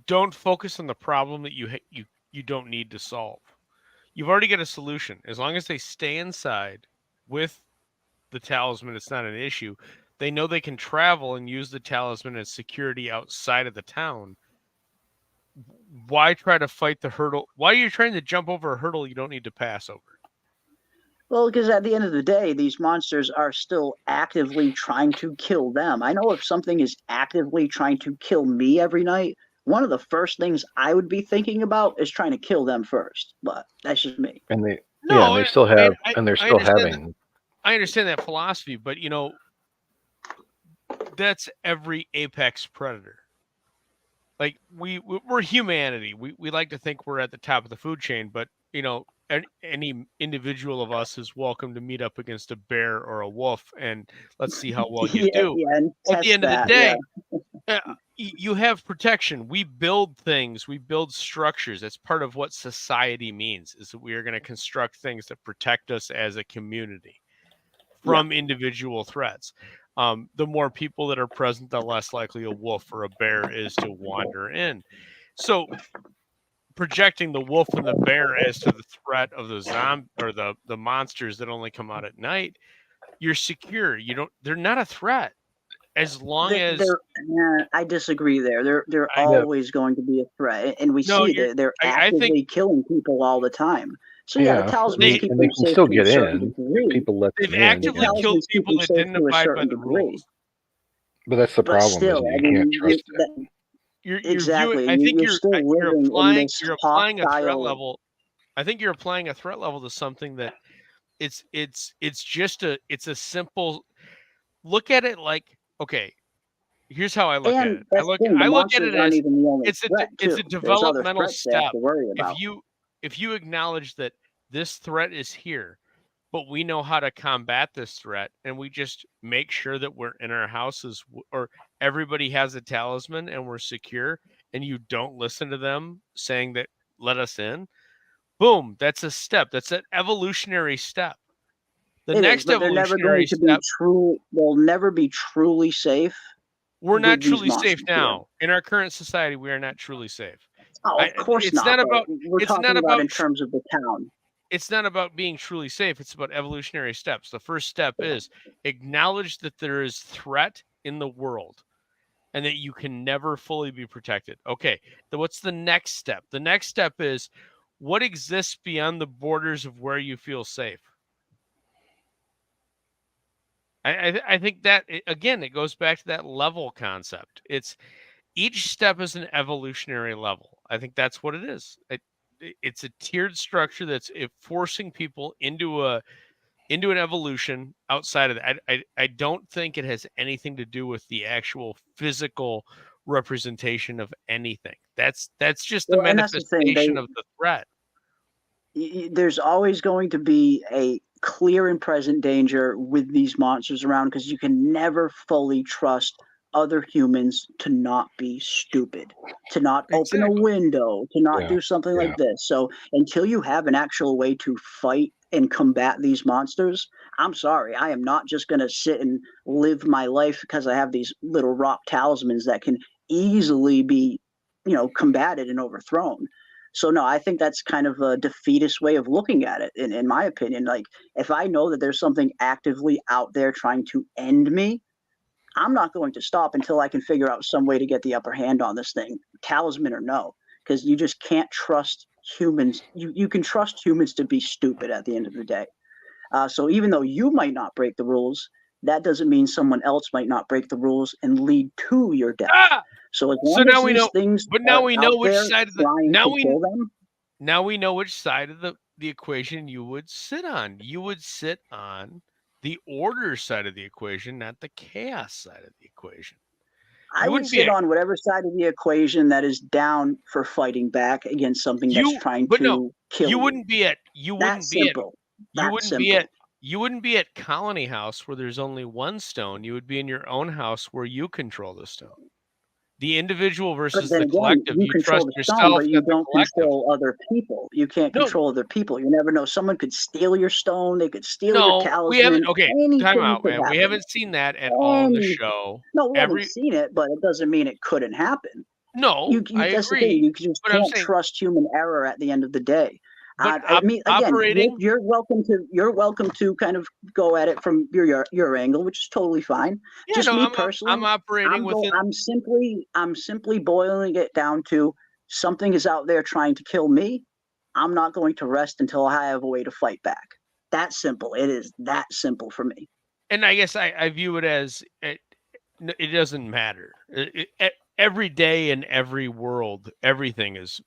don't focus on the problem that you don't need to solve. You've already got a solution. As long as they stay inside with the talisman, it's not an issue. They know they can travel and use the talisman as security outside of the town. Why try to fight the hurdle? Why are you trying to jump over a hurdle you don't need to pass over? Well, because at the end of the day, these monsters are still actively trying to kill them. I know if something is actively trying to kill me every night, one of the first things I would be thinking about is trying to kill them first. But that's just me. And they still have, and they're still having. I understand that philosophy, but that's every apex predator. Like we're humanity. We like to think we're at the top of the food chain, but any individual of us is welcome to meet up against a bear or a wolf, and let's see how well you do. Yeah, at the end of the day, you have protection. We build things. We build structures. That's part of what society means, is that we are going to construct things that protect us as a community from individual threats. The more people that are present, the less likely a wolf or a bear is to wander in. So projecting the wolf and the bear as to the threat of the zombie or the monsters that only come out at night, you're secure. They're not a threat. As long as I disagree there. They're always going to be a threat, and we see that they're actively killing people all the time. So the talismans keep them can safe still to get a certain in. degree. People let them they've in. actively killed people that didn't abide by the rules. But that's the problem. Still, is you can't trust them. Exactly. I think you're still living in this applying a threat hostile level. I think you're applying a threat level to something that it's a simple look at it like, okay, here's how I look at it. I look at it as it's a developmental step. If you acknowledge that this threat is here, but we know how to combat this threat, and we just make sure that we're in our houses, or everybody has a talisman and we're secure, and you don't listen to them saying that let us in, boom, that's a step. That's an evolutionary step. The next evolutionary step, they'll never be truly safe. We're not truly safe now. In our current society, we are not truly safe. Oh, of course not. We're talking about in terms of the town. It's not about being truly safe. It's about evolutionary steps. The first step is acknowledge that there is threat in the world and that you can never fully be protected. Okay, then what's the next step? The next step is what exists beyond the borders of where you feel safe. I think that, again, it goes back to that level concept. It's each step is an evolutionary level. I think that's what it is. It's a tiered structure that's forcing people into an evolution outside of that. I don't think it has anything to do with the actual physical representation of anything. That's just the manifestation of the threat. There's always going to be a clear and present danger with these monsters around, because you can never fully trust other humans to not be stupid, to not open a window, to not do something like this. So until you have an actual way to fight and combat these monsters, I'm sorry, I am not just going to sit and live my life because I have these little rock talismans that can easily be, combated and overthrown. So no, I think that's kind of a defeatist way of looking at it, in my opinion. Like, if I know that there's something actively out there trying to end me, I'm not going to stop until I can figure out some way to get the upper hand on this thing, talisman or no, because you just can't trust humans. You can trust humans to be stupid at the end of the day. So even though you might not break the rules, that doesn't mean someone else might not break the rules and lead to your death. So as long as these things now we know which side of the now we know which side of the equation you would sit on. You would sit on the order side of the equation, not the chaos side of the equation. I would sit on whatever side of the equation that is down for fighting back against something that's trying to kill you. You wouldn't be at Colony House where there's only one stone. You would be in your own house where you control the stone. The individual versus the collective. You control the stone, but you don't control other people. You can't control other people. You never know. Someone could steal your stone. They could steal your talisman. We haven't. Okay, time out, man. We haven't seen that at all in the show. No, we haven't seen it, but it doesn't mean it couldn't happen. No, I agree. You just can't trust human error at the end of the day. I mean, again, you're welcome to kind of go at it from your angle, which is totally fine. Yeah, just me personally, I'm operating within. I'm simply boiling it down to something is out there trying to kill me. I'm not going to rest until I have a way to fight back. That simple. It is that simple for me. And I guess I view it as it doesn't matter. Every day in every world, everything is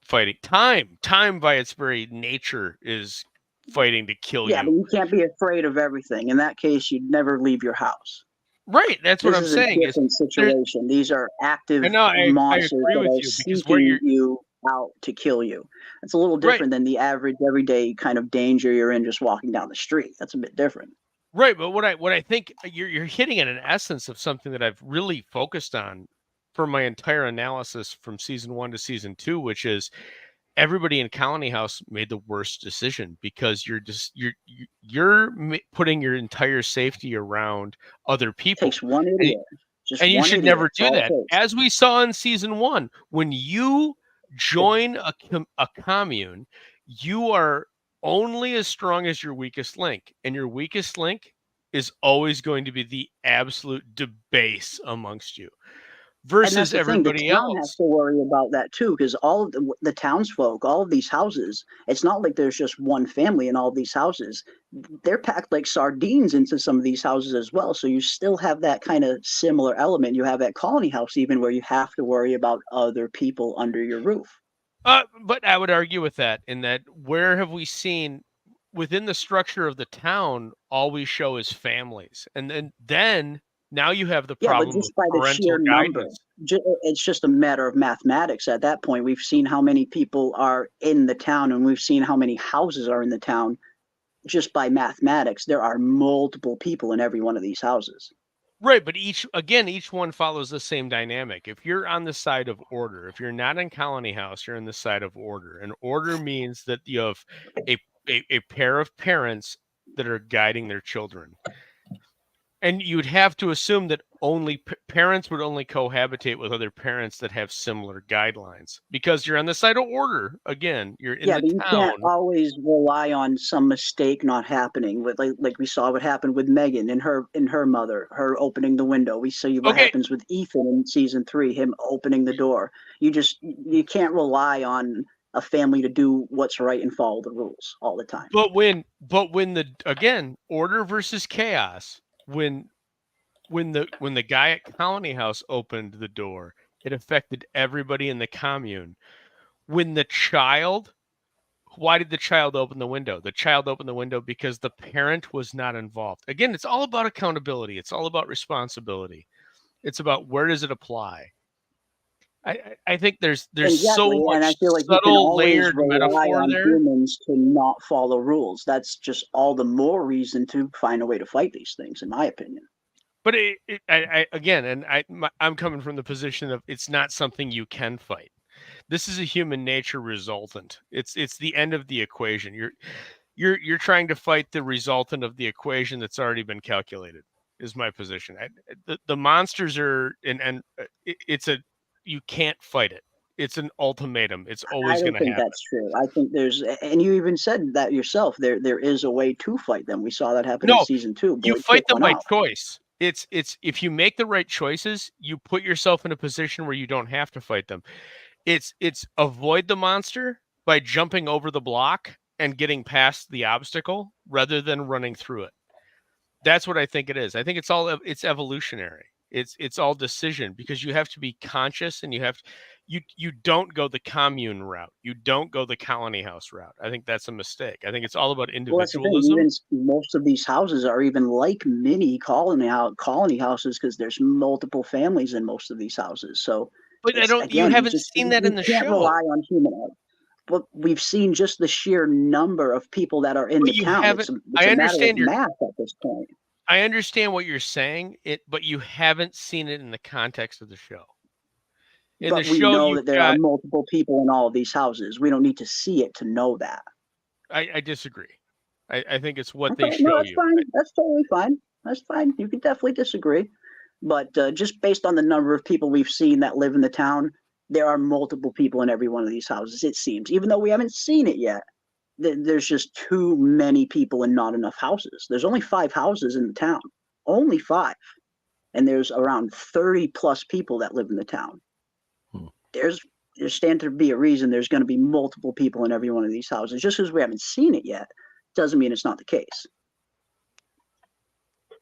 fighting. Time by its very nature is fighting to kill you. Yeah, but you can't be afraid of everything. In that case, you'd never leave your house. Right, that's what I'm saying. This is a different situation. These are active monsters that are seeking you out to kill you. It's a little different than the average everyday kind of danger you're in just walking down the street. That's a bit different. Right, but what I think you're hitting at an essence of something that I've really focused on for my entire analysis from season 1 to season 2, which is everybody in Colony House made the worst decision because you're putting your entire safety around other people. It takes one idiot. And you should never do that. As we saw in season 1, when you join a commune, you are only as strong as your weakest link, and your weakest link is always going to be the absolute debase amongst you. Versus everybody else. The town has to worry about that too, because all of the townsfolk, all of these houses, it's not like there's just one family in all of these houses. They're packed like sardines into some of these houses as well. So you still have that kind of similar element you have at Colony House, even where you have to worry about other people under your roof. But I would argue with that in that where have we seen within the structure of the town, all we show is families, and then. Now you have the problem but just by the sheer number, it's just a matter of mathematics. At that point, we've seen how many people are in the town, and we've seen how many houses are in the town. Just by mathematics, there are multiple people in every one of these houses. Right, but each one follows the same dynamic. If you're on the side of order, if you're not in Colony House, you're on the side of order. And order means that you have a pair of parents that are guiding their children. And you'd have to assume that only parents would only cohabitate with other parents that have similar guidelines because you're on the side of order. Again, you're in the town. You can't always rely on some mistake not happening. With like we saw what happened with Megan and her mother, her opening the window. We see what happens with Ethan in season 3, him opening the door. You can't rely on a family to do what's right and follow the rules all the time. But when order versus chaos. When the guy at Colony House opened the door, it affected everybody in the commune. Why did the child open the window? The child opened the window because the parent was not involved. Again, it's all about accountability. It's all about responsibility. It's about where does it apply. I think there's so much and I feel like subtle layered metaphor on there. Humans to not follow rules. That's just all the more reason to find a way to fight these things, in my opinion. But I'm coming from the position of it's not something you can fight. This is a human nature resultant. It's the end of the equation. You're trying to fight the resultant of the equation that's already been calculated. is my position. The monsters are, it's a, you can't fight it. It's an ultimatum. It's always going to happen. I don't think that's true. I think there's, and you even said that yourself, there is a way to fight them. We saw that happen in season 2. You fight them by choice. It's if you make the right choices, you put yourself in a position where you don't have to fight them. It's avoid the monster by jumping over the block and getting past the obstacle rather than running through it. That's what I think it is. I think it's evolutionary. It's all decision, because you have to be conscious, and you don't go the commune route. You don't go the colony house route. I think that's a mistake. I think it's all about individualism. Well, even most of these houses are even like mini colony houses, because there's multiple families in most of these houses. So, but you haven't seen that in the show. You can't rely on human. But we've seen just the sheer number of people that are in the town. It's I understand your math at this point. I understand what you're saying, but you haven't seen it in the context of the show. But we know that there are multiple people in all of these houses. We don't need to see it to know that. I disagree. I think it's what they show you. Fine. That's totally fine. That's fine. You can definitely disagree. But just based on the number of people we've seen that live in the town, there are multiple people in every one of these houses, it seems. Even though we haven't seen it yet, there's just too many people and not enough houses. There's only 5 houses in the town. Only 5. And there's around 30 plus people that live in the town. There's stands to be a reason there's going to be multiple people in every one of these houses. Just because we haven't seen it yet doesn't mean it's not the case.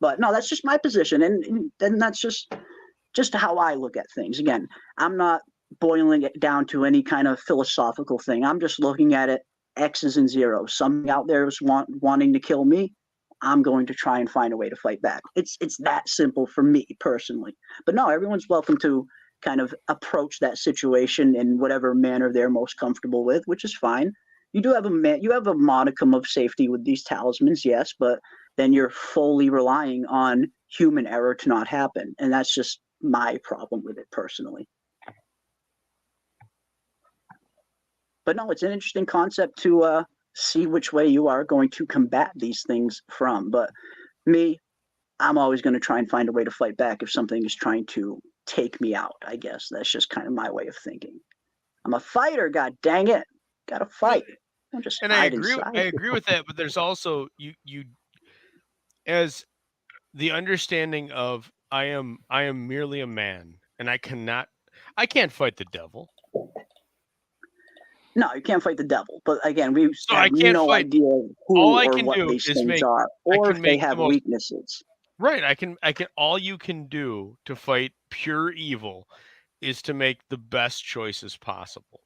But no, that's just my position. And that's just how I look at things. Again, I'm not boiling it down to any kind of philosophical thing. I'm just looking at it X's and zeros. Something out there is wanting to kill me. I'm going to try and find a way to fight back. It's that simple for me personally. But no, everyone's welcome to kind of approach that situation in whatever manner they're most comfortable with, which is fine. You do have a modicum of safety with these talismans, yes, but then you're fully relying on human error to not happen, and that's just my problem with it personally. But no, it's an interesting concept to see which way you are going to combat these things from. But me, I'm always going to try and find a way to fight back if something is trying to take me out, I guess. That's just kind of my way of thinking. I'm a fighter, god dang it. Gotta fight. Don't just hide inside. I agree with that, but there's also you as the understanding of I am merely a man, and I can't fight the devil. No, you can't fight the devil. But again, we have no idea who or what these things are, or if they have weaknesses. Right. I can all you can do to fight pure evil is to make the best choices possible.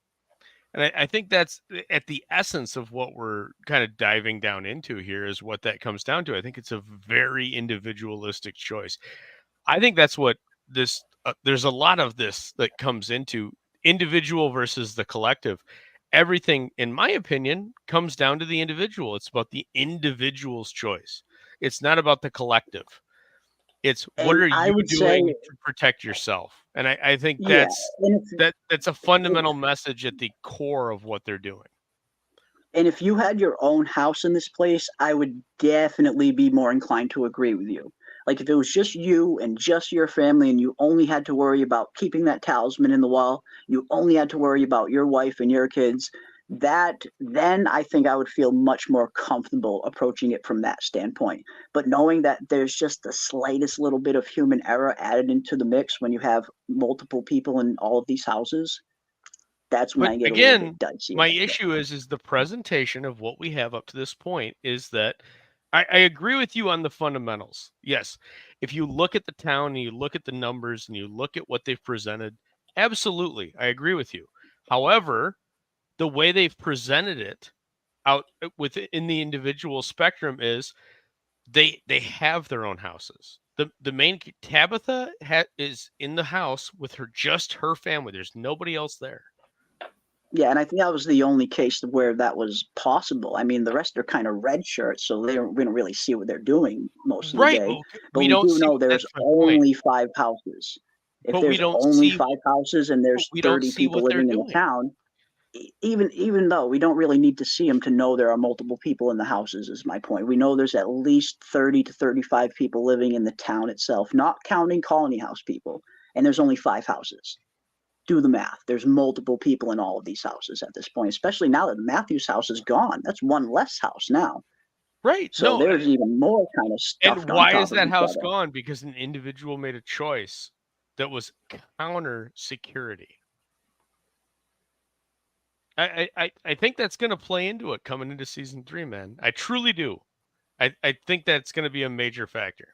And I think that's at the essence of what we're kind of diving down into here, is what that comes down to. I think it's a very individualistic choice. I think that's what this, there's a lot of this that comes into individual versus the collective. Everything, in my opinion, comes down to the individual. It's about the individual's choice. It's not about the collective. It's what are you doing to protect yourself? And I think that's a fundamental message at the core of what they're doing. And if you had your own house in this place, I would definitely be more inclined to agree with you. Like if it was just you and just your family, and you only had to worry about keeping that talisman in the wall, you only had to worry about your wife and your kids, then I think I would feel much more comfortable approaching it from that standpoint. But knowing that there's just the slightest little bit of human error added into the mix when you have multiple people in all of these houses, that's when I get a little bit dicey. My issue is the presentation of what we have up to this point is that I agree with you on the fundamentals. Yes, if you look at the town and you look at the numbers and you look at what they've presented, absolutely, I agree with you. However, the way they've presented it out within the individual spectrum is they have their own houses. The main Tabitha is in the house with just her family. There's nobody else there. Yeah, and I think that was the only case where that was possible. I mean, the rest are kind of red shirts, so we don't really see what they're doing most of the day. Well, but we do know there's only 5 houses. If there's only 5 houses and there's 30 people living in the town, even though we don't really need to see them to know there are multiple people in the houses, is my point. We know there's at least 30 to 35 people living in the town itself, not counting colony house people, and there's only 5 houses. Do the math. There's multiple people in all of these houses at this point, especially now that Matthew's house is gone. That's one less house now. Right. So there's even more kind of stuff. And why is that house gone? Because an individual made a choice that was counter security. I think that's going to play into it coming into season 3, man. I truly do. I think that's going to be a major factor.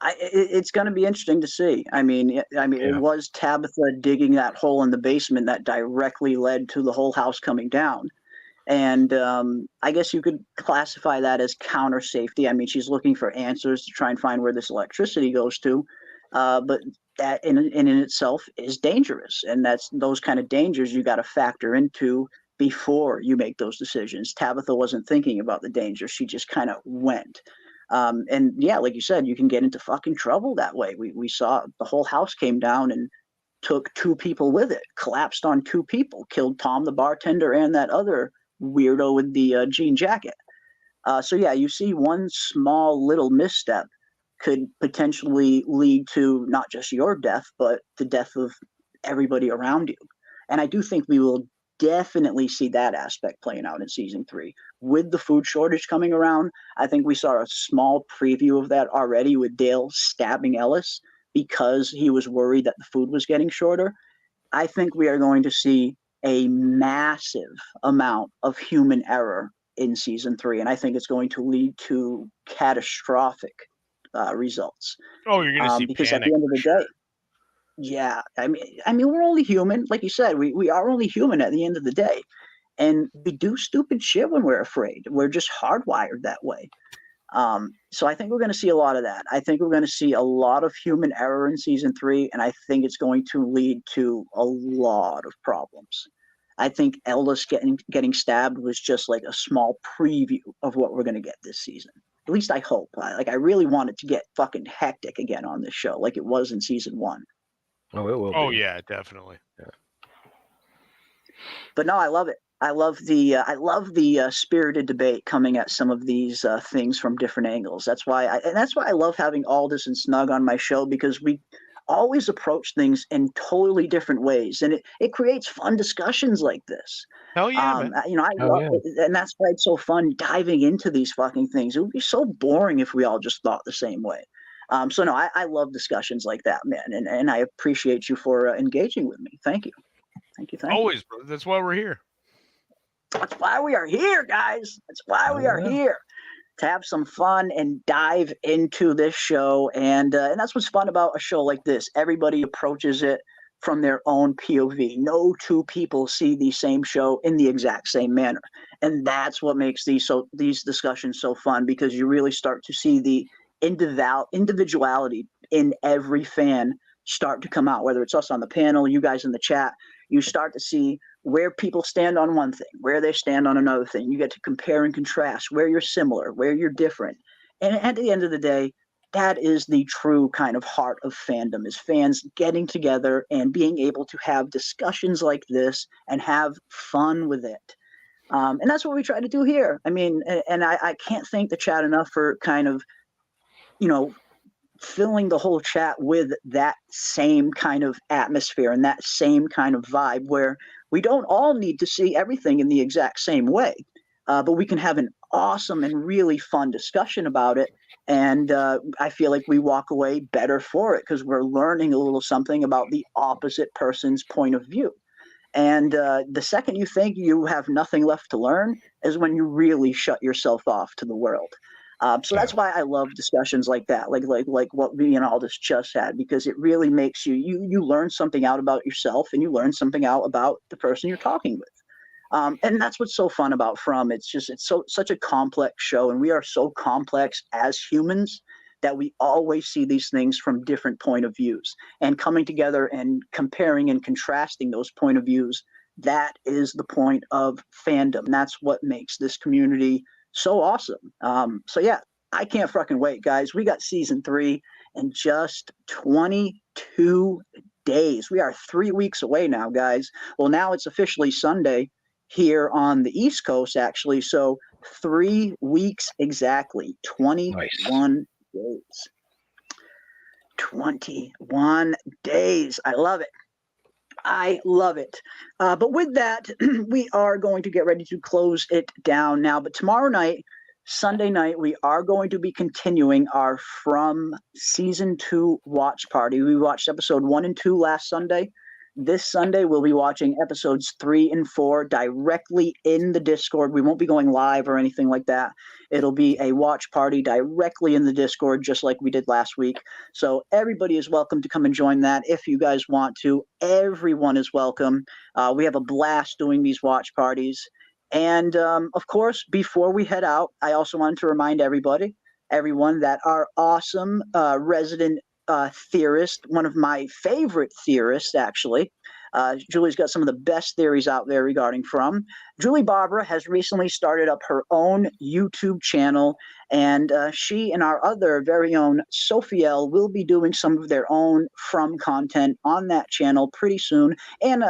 It's going to be interesting to see. I mean, it was Tabitha digging that hole in the basement that directly led to the whole house coming down. And I guess you could classify that as counter safety. I mean, she's looking for answers to try and find where this electricity goes to. But that in itself is dangerous. And that's those kind of dangers you got to factor into before you make those decisions. Tabitha wasn't thinking about the danger. She just kind of went. And yeah, like you said, you can get into fucking trouble that way. We saw the whole house came down and took 2 people with it, collapsed on 2 people, killed Tom, the bartender, and that other weirdo with the jean jacket. So yeah, you see one small little misstep could potentially lead to not just your death, but the death of everybody around you. And I do think we will definitely see that aspect playing out in season 3. With the food shortage coming around, I think we saw a small preview of that already with Dale stabbing Ellis because he was worried that the food was getting shorter. I think we are going to see a massive amount of human error in season 3, and I think it's going to lead to catastrophic results. Oh, you're going to see because panic. At the end of the day, yeah, I mean, we're only human. Like you said, we are only human at the end of the day, and we do stupid shit when we're afraid. We're just hardwired that way. So I think we're going to see a lot of that. I think we're going to see a lot of human error in season 3, and I think it's going to lead to a lot of problems. I think Ellis getting stabbed was just like a small preview of what we're going to get this season. At least I hope. I really want it to get fucking hectic again on this show, like it was in season 1. Oh, it will. Oh, yeah, definitely. Yeah. But no, I love it. I love the spirited debate coming at some of these things from different angles. That's why I love having Aldous and Snug on my show, because we always approach things in totally different ways, and it creates fun discussions like this. Hell yeah, man. I love it, and that's why it's so fun diving into these fucking things. It would be so boring if we all just thought the same way. So no, I love discussions like that, man, and I appreciate you for engaging with me. Thank you. Always, bro. That's why we're here. That's why we are here, guys. That's why we are here, to have some fun and dive into this show. And that's what's fun about a show like this. Everybody approaches it from their own POV. No 2 people see the same show in the exact same manner. And that's what makes these discussions so fun, because you really start to see the individuality in every fan start to come out, whether it's us on the panel, you guys in the chat. You start to see where people stand on one thing, where they stand on another thing. You get to compare and contrast where you're similar, where you're different. And at the end of the day, that is the true kind of heart of fandom, is fans getting together and being able to have discussions like this and have fun with it. And that's what we try to do here. I mean, and I can't thank the chat enough for kind of, filling the whole chat with that same kind of atmosphere and that same kind of vibe, where we don't all need to see everything in the exact same way, but we can have an awesome and really fun discussion about it. And I feel like we walk away better for it, because we're learning a little something about the opposite person's point of view. And the second you think you have nothing left to learn is when you really shut yourself off to the world. So that's why I love discussions like that, like what me and Aldous just had, because it really makes you learn something out about yourself, and you learn something out about the person you're talking with. And that's what's so fun about From. It's such a complex show, and we are so complex as humans that we always see these things from different point of views, and coming together and comparing and contrasting those point of views. That is the point of fandom. That's what makes this community so awesome. So yeah, I can't fucking wait, guys. We got season 3 in just 22 days. We are 3 weeks away now, guys. Well, now it's officially Sunday here on the East Coast, actually. So 3 weeks exactly, 21 days. 21 days. I love it. I love it. But with that, we are going to get ready to close it down now. But tomorrow night, Sunday night, we are going to be continuing our From Season 2 watch party. We watched episode 1 and 2 last Sunday. This Sunday, we'll be watching episodes 3 and 4 directly in the Discord. We won't be going live or anything like that. It'll be a watch party directly in the Discord, just like we did last week. So everybody is welcome to come and join that if you guys want to. Everyone is welcome. We have a blast doing these watch parties. And, of course, before we head out, I also wanted to remind everyone that our awesome resident theorist, one of my favorite theorists, actually. Julie's got some of the best theories out there regarding From. Julie Barbara has recently started up her own YouTube channel, and she and our other very own Sophiel will be doing some of their own From content on that channel pretty soon. And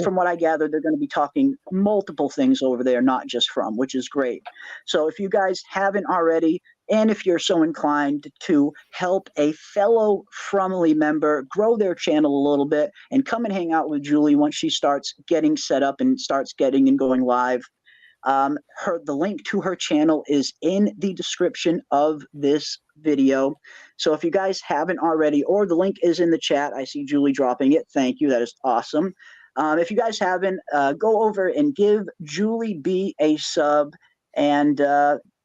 from what I gather, they're going to be talking multiple things over there, not just From, which is great. So if you guys haven't already, and if you're so inclined to help a fellow Fromily member grow their channel a little bit and come and hang out with Julie once she starts getting set up and starts getting and going live, the link to her channel is in the description of this video. So if you guys haven't already, or the link is in the chat, I see Julie dropping it. Thank you. That is awesome. If you guys haven't, go over and give Julie B a sub, and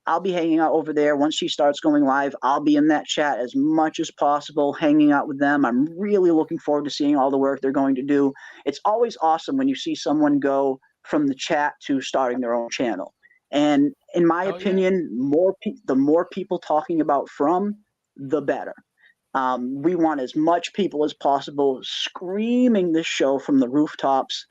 I'll be hanging out over there. Once she starts going live, I'll be in that chat as much as possible, hanging out with them. I'm really looking forward to seeing all the work they're going to do. It's always awesome when you see someone go from the chat to starting their own channel. And in my opinion, the more people talking about From, the better. We want as much people as possible screaming this show from the rooftops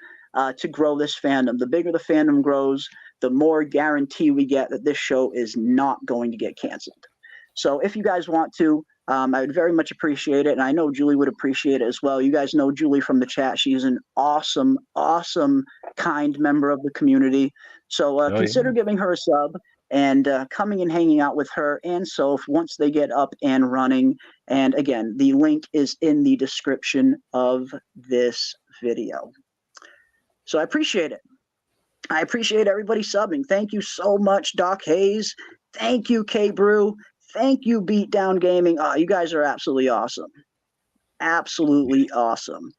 to grow this fandom. The bigger the fandom grows, the more guarantee we get that this show is not going to get canceled. So if you guys want to, I would very much appreciate it. And I know Julie would appreciate it as well. You guys know Julie from the chat. She's an awesome, awesome, kind member of the community. So consider giving her a sub and coming and hanging out with her and Soph once they get up and running. And again, the link is in the description of this video. So I appreciate it. I appreciate everybody subbing. Thank you so much, Doc Hayes. Thank you, K Brew. Thank you, Beatdown Gaming. Oh, you guys are absolutely awesome. Absolutely awesome.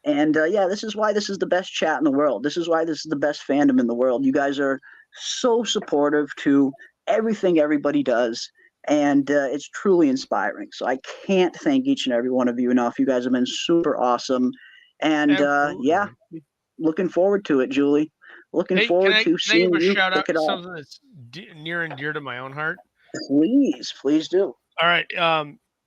And yeah, this is why this is the best chat in the world. This is why this is the best fandom in the world. You guys are so supportive to everything everybody does. And it's truly inspiring. So I can't thank each and every one of you enough. You guys have been super awesome. And yeah, looking forward to it, Julie. Looking forward to seeing you shout out pick it to up. something that's near and dear to my own heart. Please do. All right,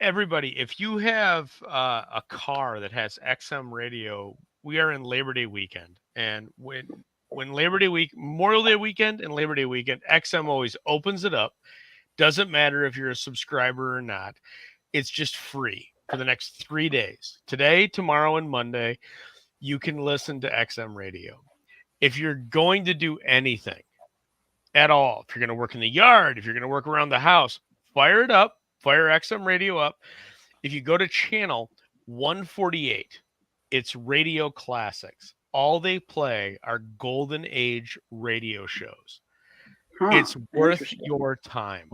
everybody, if you have a car that has XM radio, we are in Labor Day weekend, and when Labor Day week, Memorial Day weekend, and Labor Day weekend, XM always opens it up. Doesn't matter if you're a subscriber or not. It's just free for the next 3 days. Today, tomorrow, and Monday, you can listen to XM radio. If you're going to do anything at all, if you're going to work in the yard, if you're going to work around the house, fire it up, fire XM radio up. If you go to channel 148, it's Radio Classics. All they play are golden age radio shows. It's worth your time.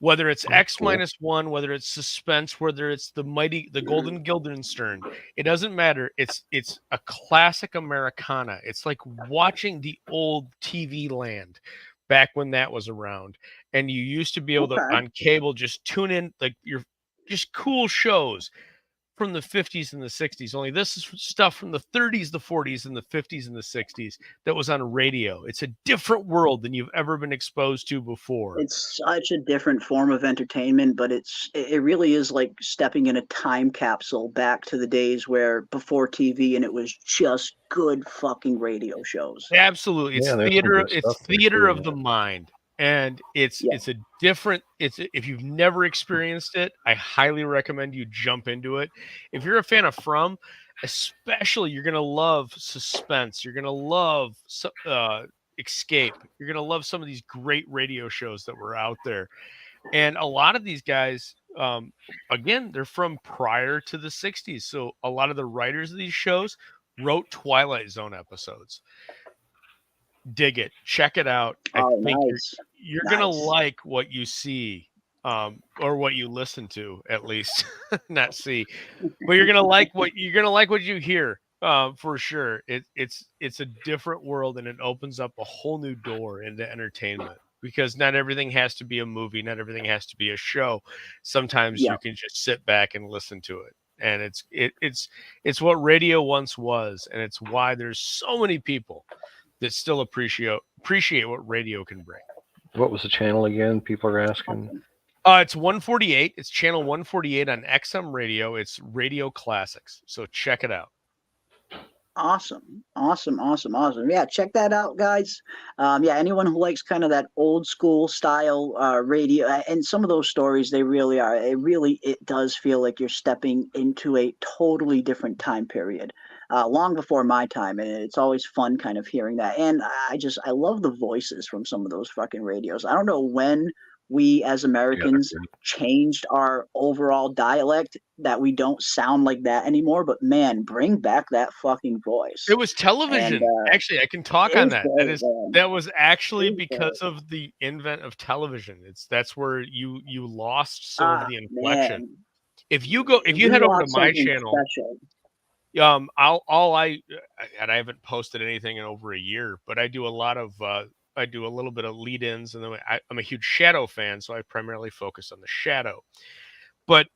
Whether it's X-1, whether it's suspense, whether it's the Golden Guildenstern, it doesn't matter. It's a classic Americana. It's like watching the old TV land back when that was around. And you used to be able to, on cable, just tune in, like, your just cool shows from the 50s and the 60s. Only this is stuff from the 30s, the 40s, and the 50s and the 60s that was on radio. It's a different world than you've ever been exposed to before. It's such a different form of entertainment, but it really is like stepping in a time capsule back to the days where before TV, and it was just good fucking radio shows. Absolutely. It's theater. It's theater of the mind. And it's a different, if you've never experienced it, I highly recommend you jump into it. If you're a fan of From, especially, you're gonna love suspense. You're gonna love Escape. You're gonna love some of these great radio shows that were out there. And a lot of these guys, again, they're from prior to the 60s. So a lot of the writers of these shows wrote Twilight Zone episodes. Dig it. Check it out. I think you're going to like what you see, or what you listen to, at least. Not see. But you're going to like what you hear, for sure. It's a different world, and it opens up a whole new door into entertainment. Because not everything has to be a movie, not everything has to be a show. Sometimes you can just sit back and listen to it, and it's what radio once was, and it's why there's so many people that still appreciate what radio can bring. What was the channel again? People are asking. It's 148. It's channel 148 on XM Radio. It's Radio Classics. So check it out. Awesome. Yeah, check that out, guys. Anyone who likes kind of that old school style radio, and some of those stories, they really are. It does feel like you're stepping into a totally different time period, long before my time, and it's always fun kind of hearing that. And I love the voices from some of those fucking radios. I don't know when we as Americans changed our overall dialect that we don't sound like that anymore, but man, bring back that fucking voice. It was television. And, actually, I can talk on that. That was actually because of the invent of television. That's where you lost some of the inflection. Man. If you head over to my channel, I haven't posted anything in over a year, but I do a lot of I do a little bit of lead-ins, and then I'm a huge Shadow fan, so I primarily focus on the Shadow. But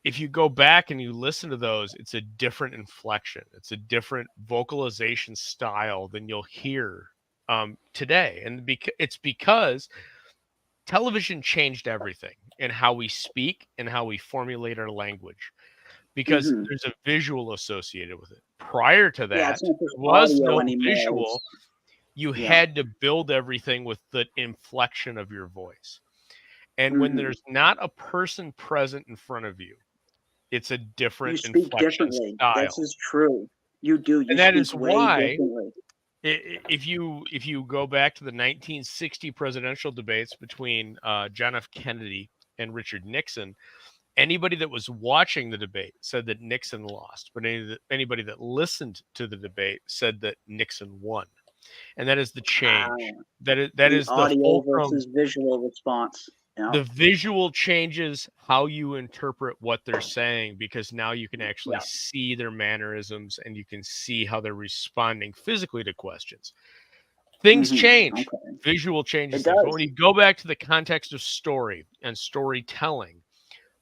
if you go back and you listen to those, it's a different inflection. It's a different vocalization style than you'll hear today. And it's because television changed everything in how we speak and how we formulate our language, because there's a visual associated with it. Prior to that, there was no visual. You had to build everything with the inflection of your voice. And when there's not a person present in front of you, it's a different inflection style. This is true. You do. And that is why, if you go back to the 1960 presidential debates between John F. Kennedy and Richard Nixon, anybody that was watching the debate said that Nixon lost, but anybody that listened to the debate said that Nixon won. And that is the change. That is the audio versus visual response. The visual changes how you interpret what they're saying, because now you can actually see their mannerisms, and you can see how they're responding physically to questions. Things change. Visual changes. But when you go back to the context of story and storytelling,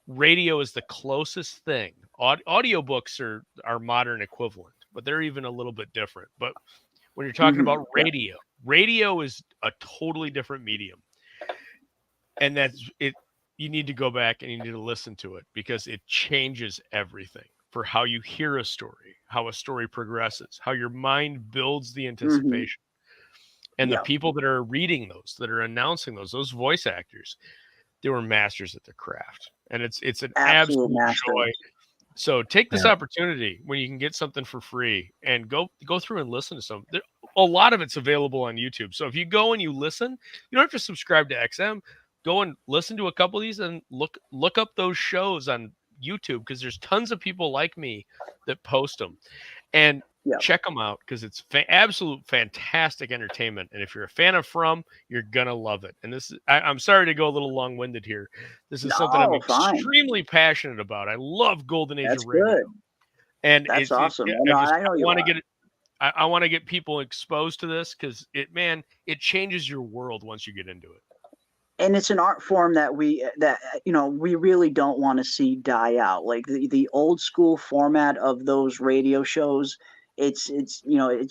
radio is the closest thing. Audiobooks are modern equivalent, but they're even a little bit different. But when you're talking about radio, radio is a totally different medium. And that's it. You need to go back and you need to listen to it, because it changes everything for how you hear a story, how a story progresses, how your mind builds the anticipation. And the people that are reading those, that are announcing those voice actors, they were masters at their craft. And it's an absolute joy. So take this opportunity when you can get something for free, and go through and listen to some. A lot of it's available on YouTube. So if you go and you listen, you don't have to subscribe to XM. Go and listen to a couple of these, and look up those shows on YouTube, because there's tons of people like me that post them. And check them out, because it's absolute fantastic entertainment. And if you're a fan of From, you're gonna love it. And this is, I'm sorry to go a little long-winded here. This is something I'm extremely passionate about. I love Golden Age of Radio. Good. And that's awesome. I want to get people exposed to this, because it changes your world once you get into it. And it's an art form that we really don't want to see die out. Like the old school format of those radio shows, it's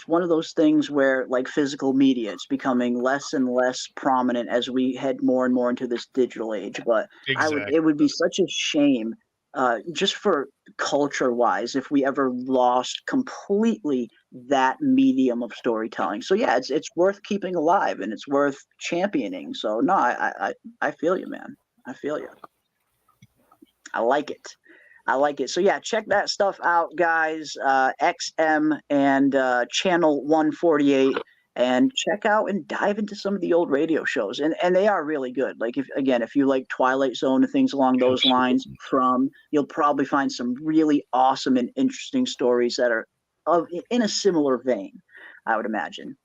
one of those things where, like physical media, it's becoming less and less prominent as we head more and more into this digital age. But it would be such a shame just for culture-wise, if we ever lost completely that medium of storytelling. So yeah, it's worth keeping alive and it's worth championing. So no, I feel you, man. I feel you. I like it. I like it. So yeah, check that stuff out, guys. XM and Channel 148. And check out and dive into some of the old radio shows, and they are really good. Like if you like Twilight Zone and things along those lines, you'll probably find some really awesome and interesting stories that are in a similar vein, I would imagine.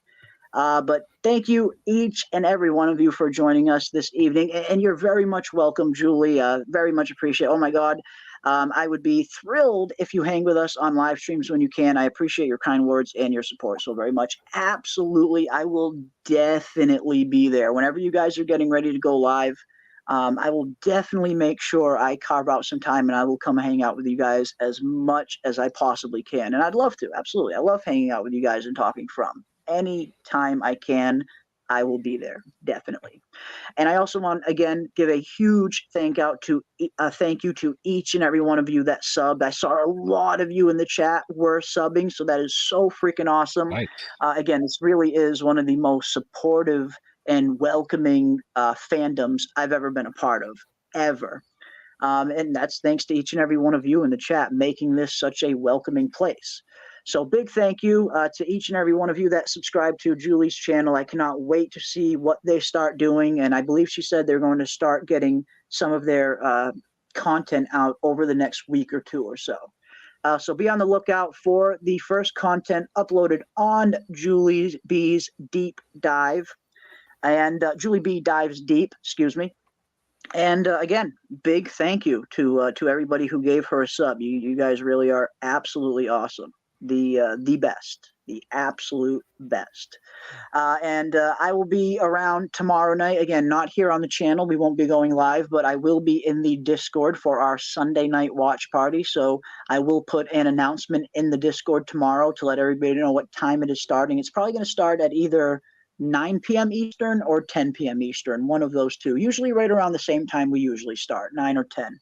But thank you, each and every one of you, for joining us this evening, and you're very much welcome, Julie. Very much appreciate. Oh my God. I would be thrilled if you hang with us on live streams when you can. I appreciate your kind words and your support so very much. Absolutely. I will definitely be there. Whenever you guys are getting ready to go live, I will definitely make sure I carve out some time and I will come hang out with you guys as much as I possibly can. And I'd love to. Absolutely. I love hanging out with you guys and talking From. Any time I can, I will be there. Definitely. And I also want, again, give a huge thank you to each and every one of you that subbed. I saw a lot of you in the chat were subbing, so that is so freaking awesome. Nice. Again, this really is one of the most supportive and welcoming fandoms I've ever been a part of, ever. And that's thanks to each and every one of you in the chat making this such a welcoming place. So big thank you to each and every one of you that subscribe to Julie's channel. I cannot wait to see what they start doing. And I believe she said they're going to start getting some of their content out over the next week or two or so. So be on the lookout for the first content uploaded on Julie B's Deep Dive. And Julie B Dives Deep, excuse me. And again, big thank you to everybody who gave her a sub. You guys really are absolutely awesome. The best, the absolute best. And I will be around tomorrow night. Again, not here on the channel. We won't be going live, but I will be in the Discord for our Sunday night watch party. So I will put an announcement in the Discord tomorrow to let everybody know what time it is starting. It's probably going to start at either 9 p.m. Eastern or 10 p.m. Eastern, one of those two, usually right around the same time we usually start, 9 or 10.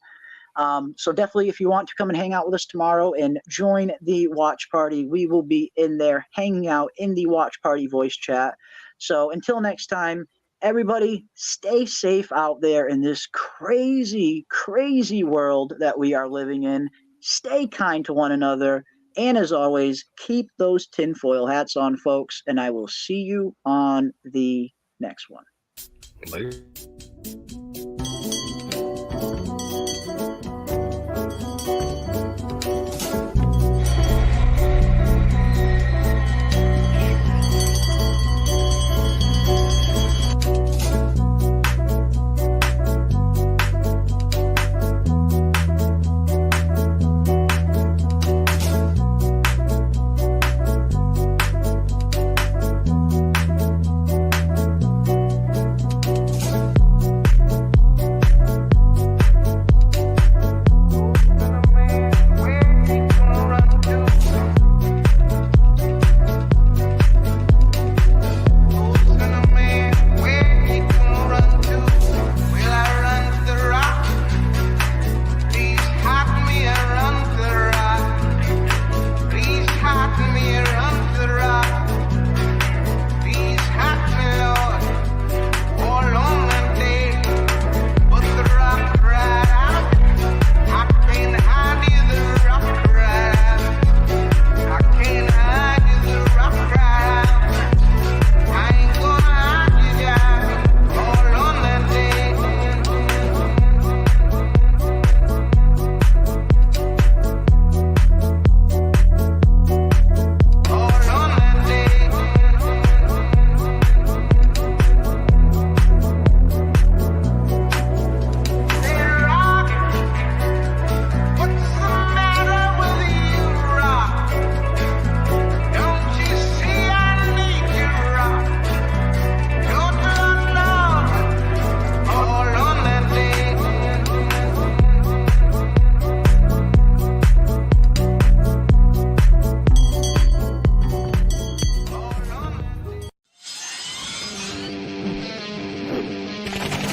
So definitely, if you want to come and hang out with us tomorrow and join the watch party, we will be in there hanging out in the watch party voice chat. So until next time, everybody stay safe out there in this crazy, crazy world that we are living in. Stay kind to one another. And as always, keep those tinfoil hats on, folks. And I will see you on the next one. Later.